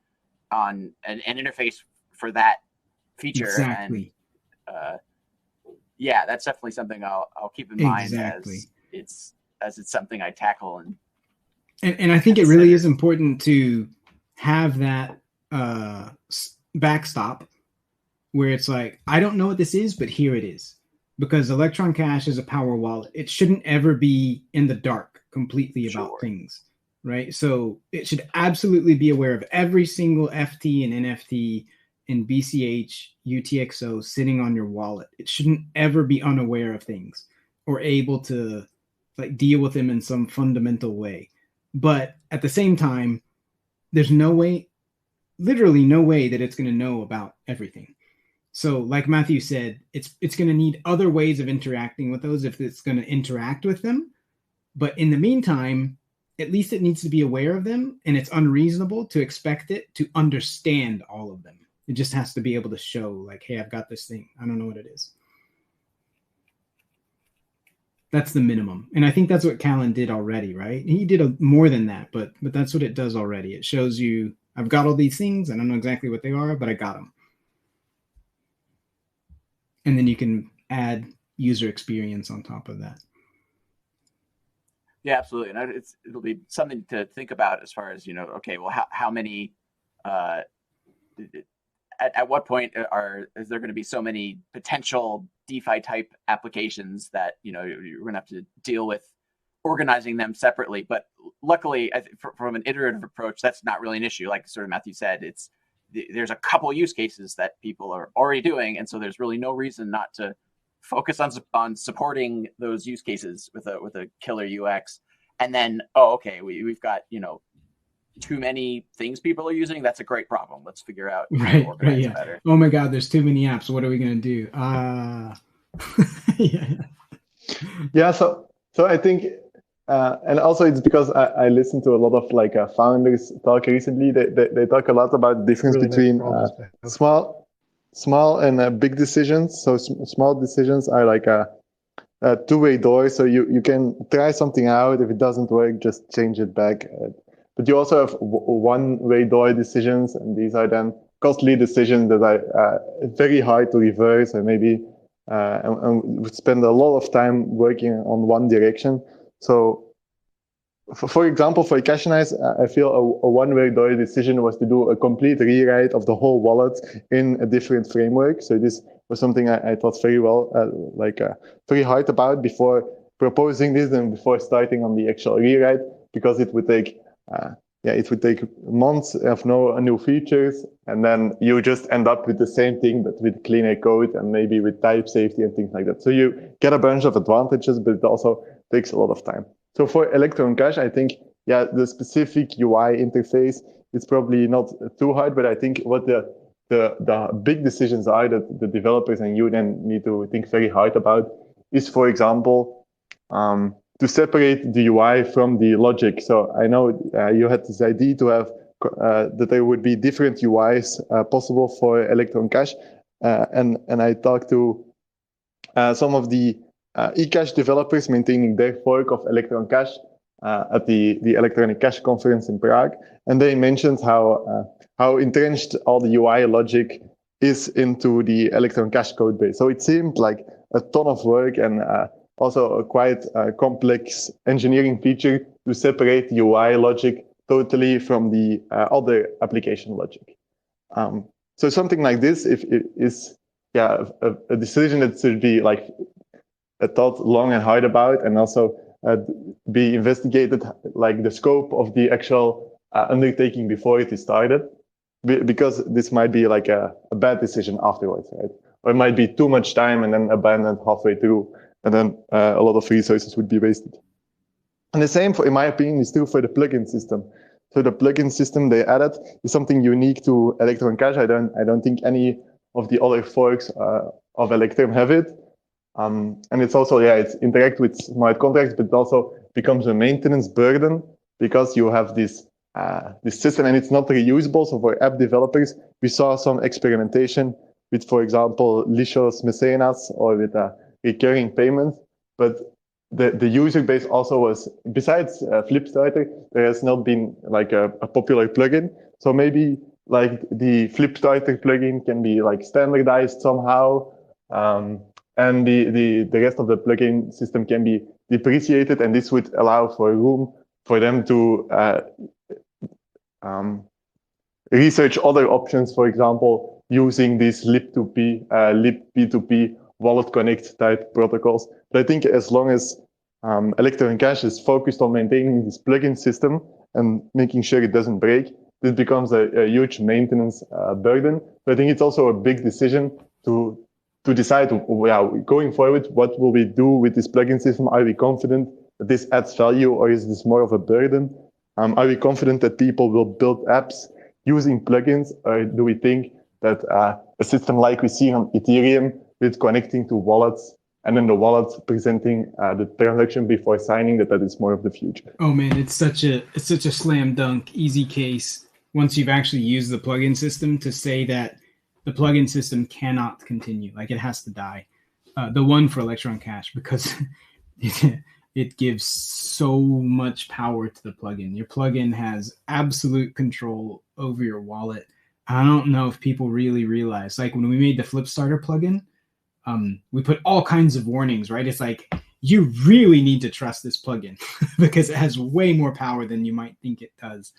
on an interface for that feature. Exactly. And that's definitely something I'll keep in mind as it's something I tackle. And I think it really is important to have that backstop where it's like, I don't know what this is, but here it is. Because Electron Cash is a power wallet. It shouldn't ever be in the dark completely about things, right? So it should absolutely be aware of every single FT and NFT and BCH, UTXO sitting on your wallet. It shouldn't ever be unaware of things or able to like deal with them in some fundamental way. But at the same time, there's literally no way that it's going to know about everything. So like Matthew said, it's going to need other ways of interacting with those if it's going to interact with them. But in the meantime, at least it needs to be aware of them, and it's unreasonable to expect it to understand all of them. It just has to be able to show like, hey, I've got this thing. I don't know what it is. That's the minimum. And I think that's what Callan did already, right? He did more than that, but that's what it does already. It shows you, I've got all these things. I don't know exactly what they are, but I got them. And then you can add user experience on top of that. Yeah, absolutely. And it'll be something to think about as far as, okay, well, how many, at what point is there going to be so many potential DeFi type applications that, you're going to have to deal with organizing them separately. But luckily, from an iterative approach, that's not really an issue. Like sort of Matthew said, there's a couple use cases that people are already doing. And so there's really no reason not to focus on supporting those use cases with a killer UX. And then, okay, we've got, too many things people are using. That's a great problem. Let's figure out right, yeah. better. Oh my God, there's too many apps. What are we gonna do? Yeah. So I think, and also it's because I listened to a lot of like founders talk recently. They talk a lot about the difference between small and big decisions. So small decisions are like a two-way door. So you can try something out. If it doesn't work, just change it back. But you also have one-way door decisions, and these are then costly decisions that are very hard to reverse, and maybe and would spend a lot of time working on one direction. So, for example, for Cashionize, I feel a one-way door decision was to do a complete rewrite of the whole wallet in a different framework. So this was something I thought very well, very hard about before proposing this and before starting on the actual rewrite, because it would take months of no new features, and then you just end up with the same thing but with cleaner code and maybe with type safety and things like that. So you get a bunch of advantages, but it also takes a lot of time. So for Electron Cash, I think the specific UI interface is probably not too hard, but I think what the big decisions are that the developers and you then need to think very hard about is, for example, to separate the UI from the logic. So I know you had this idea to have that there would be different UIs possible for Electron Cash, and I talked to some of the eCash developers maintaining their fork of Electron Cash at the Electronic Cash conference in Prague, and they mentioned how entrenched all the UI logic is into the Electron Cash code base. So it seemed like a ton of work and also a quite complex engineering feature to separate the UI logic totally from the other application logic. So something like this is a decision that should be like thought long and hard about, and also be investigated, like the scope of the actual undertaking before it is started, because this might be like a bad decision afterwards, right? Or it might be too much time and then abandoned halfway through, and then a lot of resources would be wasted. And the same, in my opinion, is true for the plugin system. So the plugin system they added is something unique to Electron Cash. I don't think any of the other forks of Electrum have it. And it's also, it's interact with smart contracts, but it also becomes a maintenance burden because you have this system and it's not reusable. So for app developers, we saw some experimentation with, for example, Licious Mecenas or with recurring payments. But the user base also was, besides Flipstarter, there has not been like a popular plugin. So maybe like the Flipstarter plugin can be like standardized somehow. And the rest of the plugin system can be depreciated, and this would allow for room for them to research other options, for example, using these lib2p wallet connect type protocols. But I think as long as Electron Cash is focused on maintaining this plugin system and making sure it doesn't break, this becomes a huge maintenance burden. But I think it's also a big decision to decide, going forward, what will we do with this plugin system? Are we confident that this adds value, or is this more of a burden? Are we confident that people will build apps using plugins, or do we think that a system like we see on Ethereum with connecting to wallets and then the wallet presenting the transaction before signing, that is more of the future? Oh man, it's such a slam dunk, easy case once you've actually used the plugin system to say that the plugin system cannot continue, like it has to die. The one for Electron Cash, because it gives so much power to the plugin. Your plugin has absolute control over your wallet. I don't know if people really realize, like when we made the Flipstarter plugin, we put all kinds of warnings, right? It's like, you really need to trust this plugin because it has way more power than you might think it does.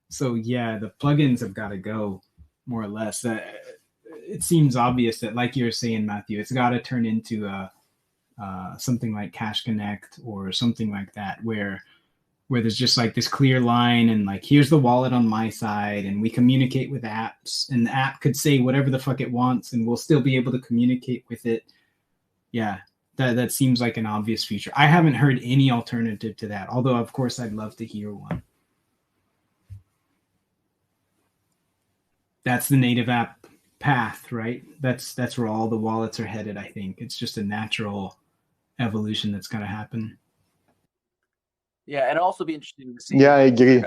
So yeah, the plugins have got to go, more or less. It seems obvious that, like you were saying, Matthew, it's got to turn into something like Cash Connect or something like that, where there's just like this clear line and like, here's the wallet on my side and we communicate with apps, and the app could say whatever the fuck it wants and we'll still be able to communicate with it. Yeah, that seems like an obvious feature. I haven't heard any alternative to that, although of course I'd love to hear one. That's the native app path, right? That's where all the wallets are headed, I think. It's just a natural evolution that's going to happen. Yeah, and it'll also be interesting to see. Yeah, I agree.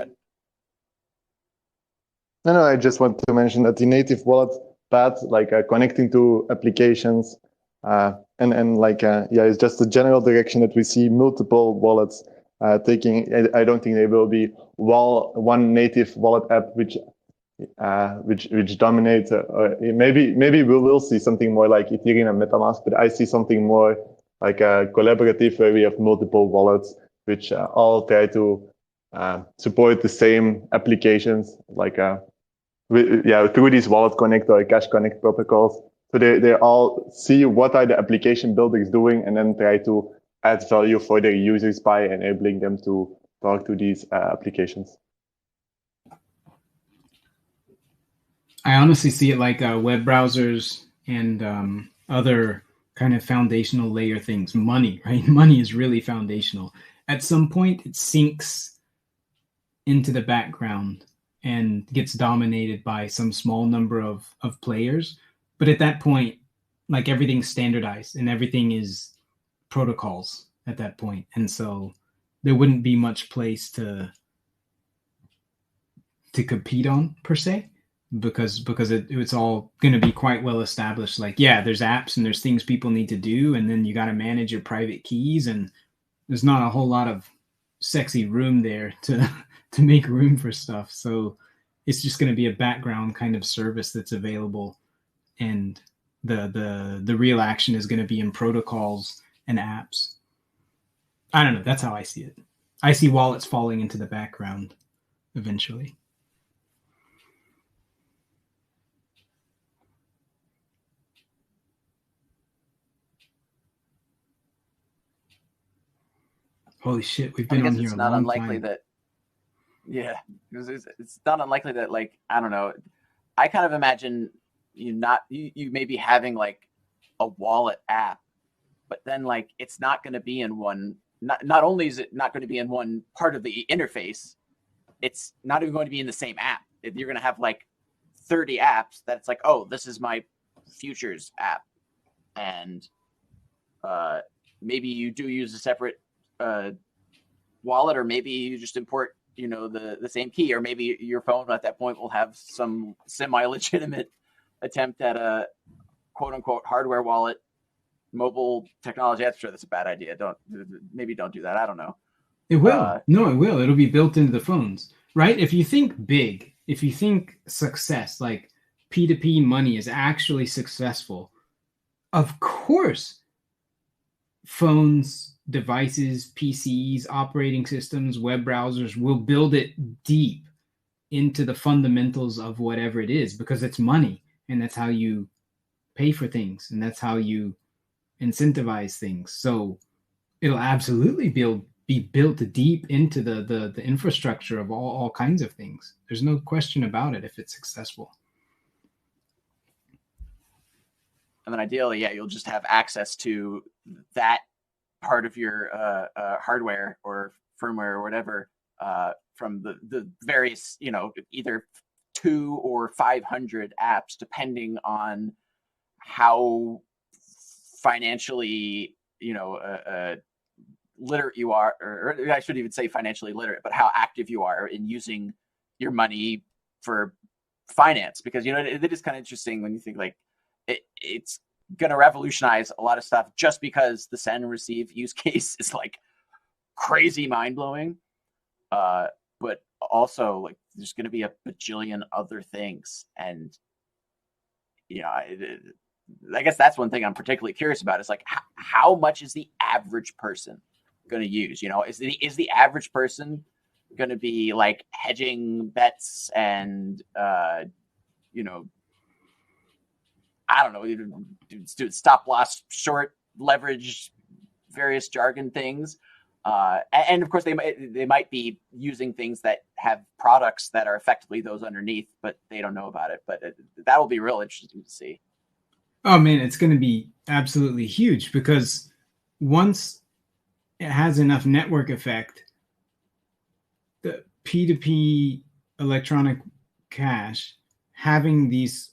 No, I just want to mention that the native wallet path, like connecting to applications, and like it's just a general direction that we see multiple wallets taking. I don't think there will be one native wallet app which dominates. Maybe we will see something more like Ethereum and MetaMask, but I see something more like a collaborative where we have multiple wallets which all try to support the same applications, like through these wallet connect or cash connect protocols. So they all see what are the application builders doing and then try to add value for their users by enabling them to talk to these applications. I honestly see it like web browsers and other kind of foundational layer things. Money, right? Money is really foundational. At some point, it sinks into the background and gets dominated by some small number of players. But at that point, like, everything's standardized and everything is protocols at that point. And so there wouldn't be much place to compete on, per se, because it's all going to be quite well established. Like, yeah, there's apps and there's things people need to do, and then you got to manage your private keys, and there's not a whole lot of sexy room there to make room for stuff. So it's just going to be a background kind of service that's available, and the real action is going to be in protocols and apps. I don't know. That's how I see it. I see wallets falling into the background eventually. Holy shit, we've been on here a long time. It's not unlikely that, yeah, it's not unlikely that, like, I don't know, I kind of imagine you maybe having like a wallet app, but then like it's not going to be in one. Not only is it not going to be in one part of the interface, it's not even going to be in the same app. You're going to have like 30 apps that it's like, oh, this is my futures app, and maybe you do use a separate wallet, or maybe you just import, the same key, or maybe your phone at that point will have some semi-legitimate attempt at a quote-unquote hardware wallet, mobile technology. I'm sure that's a bad idea. Don't do that. I don't know. It will. No, it will. It'll be built into the phones, right? If you think big, if you think success, like P2P money is actually successful, of course, phones, devices, PCs, operating systems, web browsers will build it deep into the fundamentals of whatever it is, because it's money, and that's how you pay for things, and that's how you incentivize things. So it'll absolutely be built deep into the infrastructure of all kinds of things. There's no question about it if it's successful. And then ideally, yeah, you'll just have access to that part of your hardware or firmware or whatever from the various, either 200 or 500 apps, depending on how financially, literate you are, or I shouldn't even say financially literate, but how active you are in using your money for finance. Because, it is kind of interesting when you think like it's going to revolutionize a lot of stuff just because the send and receive use case is like crazy mind blowing. But also, like, there's going to be a bajillion other things, and I guess that's one thing I'm particularly curious about. Is like how much is the average person going to use? You know, is the average person going to be like hedging bets and you know, I don't know, do stop loss, short, leverage, various jargon things. And of course, they might be using things that have products that are effectively those underneath, but they don't know about it. But that will be real interesting to see. Oh man, it's going to be absolutely huge, because once it has enough network effect, the P2P electronic cash having these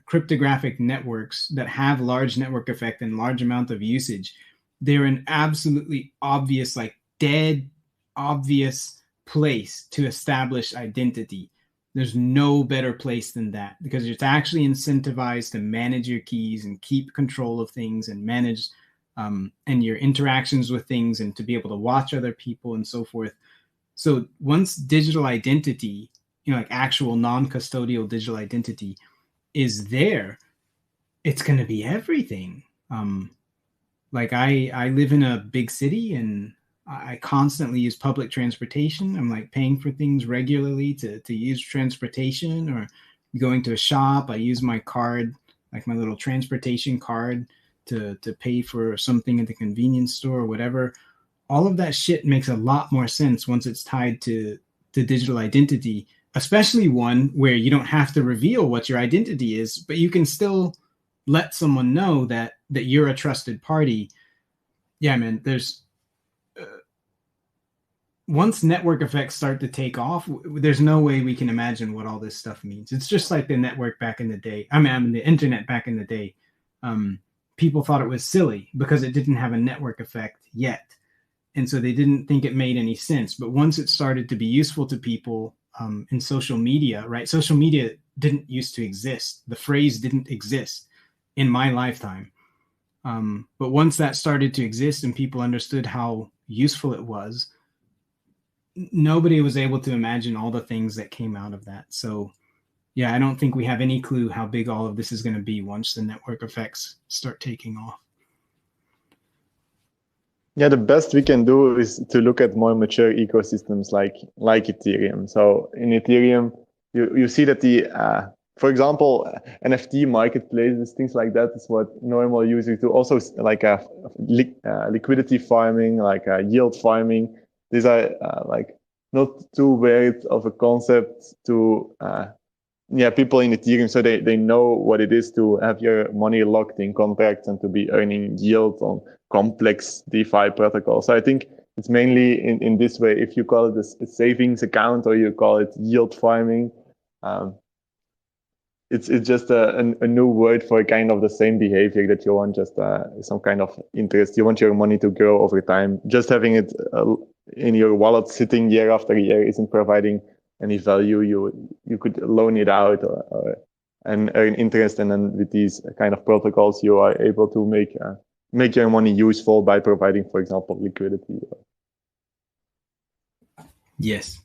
cryptographic networks that have large network effect and large amount of usage, they're an absolutely obvious, like dead obvious place to establish identity. There's no better place than that, because it's actually incentivized to manage your keys and keep control of things and manage and your interactions with things, and to be able to watch other people and so forth. So once digital identity, you know, like actual non-custodial digital identity is there, it's going to be everything. Like I live in a big city, and I constantly use public transportation. I'm like paying for things regularly to use transportation, or going to a shop. I use my card, like my little transportation card, to pay for something at the convenience store or whatever. All of that shit makes a lot more sense once it's tied to digital identity, especially one where you don't have to reveal what your identity is, but you can still let someone know that you're a trusted party. Yeah, man, there's once network effects start to take off, there's no way we can imagine what all this stuff means. It's just like the network back in the day. I mean, the internet back in the day. People thought it was silly because it didn't have a network effect yet. And so they didn't think it made any sense. But once it started to be useful to people in social media, right? Social media didn't used to exist. The phrase didn't exist in my lifetime. But once that started to exist and people understood how useful it was, nobody was able to imagine all the things that came out of that. So yeah, I don't think we have any clue how big all of this is going to be once the network effects start taking off. Yeah, the best we can do is to look at more mature ecosystems like Ethereum. So in Ethereum, you see that for example, NFT marketplaces, things like that is what normal users do. Also, like liquidity farming, like yield farming. These are like not too weird of a concept to people in Ethereum, so they know what it is to have your money locked in contracts and to be earning yield on complex DeFi protocols. So I think it's mainly in this way. If you call it a savings account or you call it yield farming, it's just a new word for kind of the same behavior that you want, just some kind of interest. You want your money to grow over time. Just having it in your wallet sitting year after year isn't providing any value. You could loan it out and earn interest, and then with these kind of protocols, you are able to make your money useful by providing, for example, liquidity. Yes.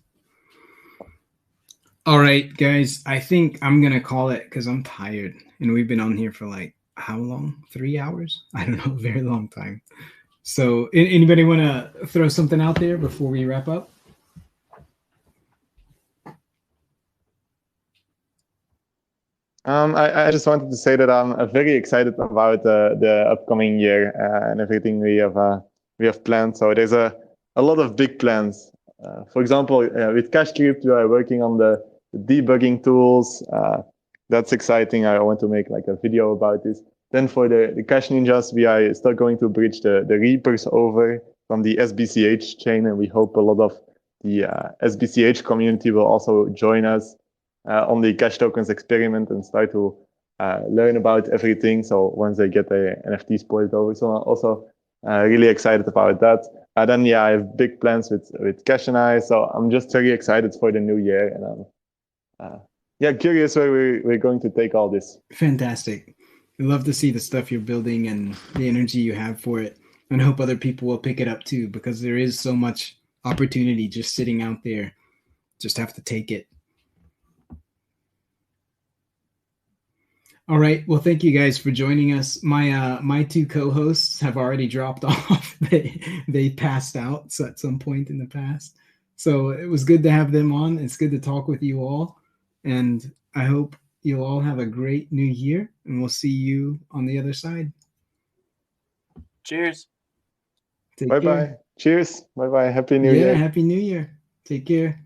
All right, guys, I think I'm going to call it because I'm tired. And we've been on here for like, how long? 3 hours? I don't know, a very long time. So anybody want to throw something out there before we wrap up? I just wanted to say that I'm very excited about the upcoming year and everything we have planned. So there's a lot of big plans. For example, with CashCrypt, we are working on the debugging tools. That's exciting. I want to make like a video about this. Then for the Cash Ninjas, we are still going to bridge the Reapers over from the SBCH chain, and we hope a lot of the SBCH community will also join us on the Cash Tokens experiment and start to learn about everything. So once they get their NFTs ported over, so I'm also really excited about that. Then I have big plans with Cash and I. So I'm just very excited for the new year, and I'm curious where we're going to take all this. Fantastic. I love to see the stuff you're building and the energy you have for it. And I hope other people will pick it up too, because there is so much opportunity just sitting out there. Just have to take it. All right. Well, thank you guys for joining us. My two co-hosts have already dropped off. They passed out at some point in the past. So it was good to have them on. It's good to talk with you all. And I hope you'll all have a great new year, and we'll see you on the other side. Cheers. Bye-bye. Cheers. Bye-bye. Happy New Year. Yeah, Happy New Year. Take care.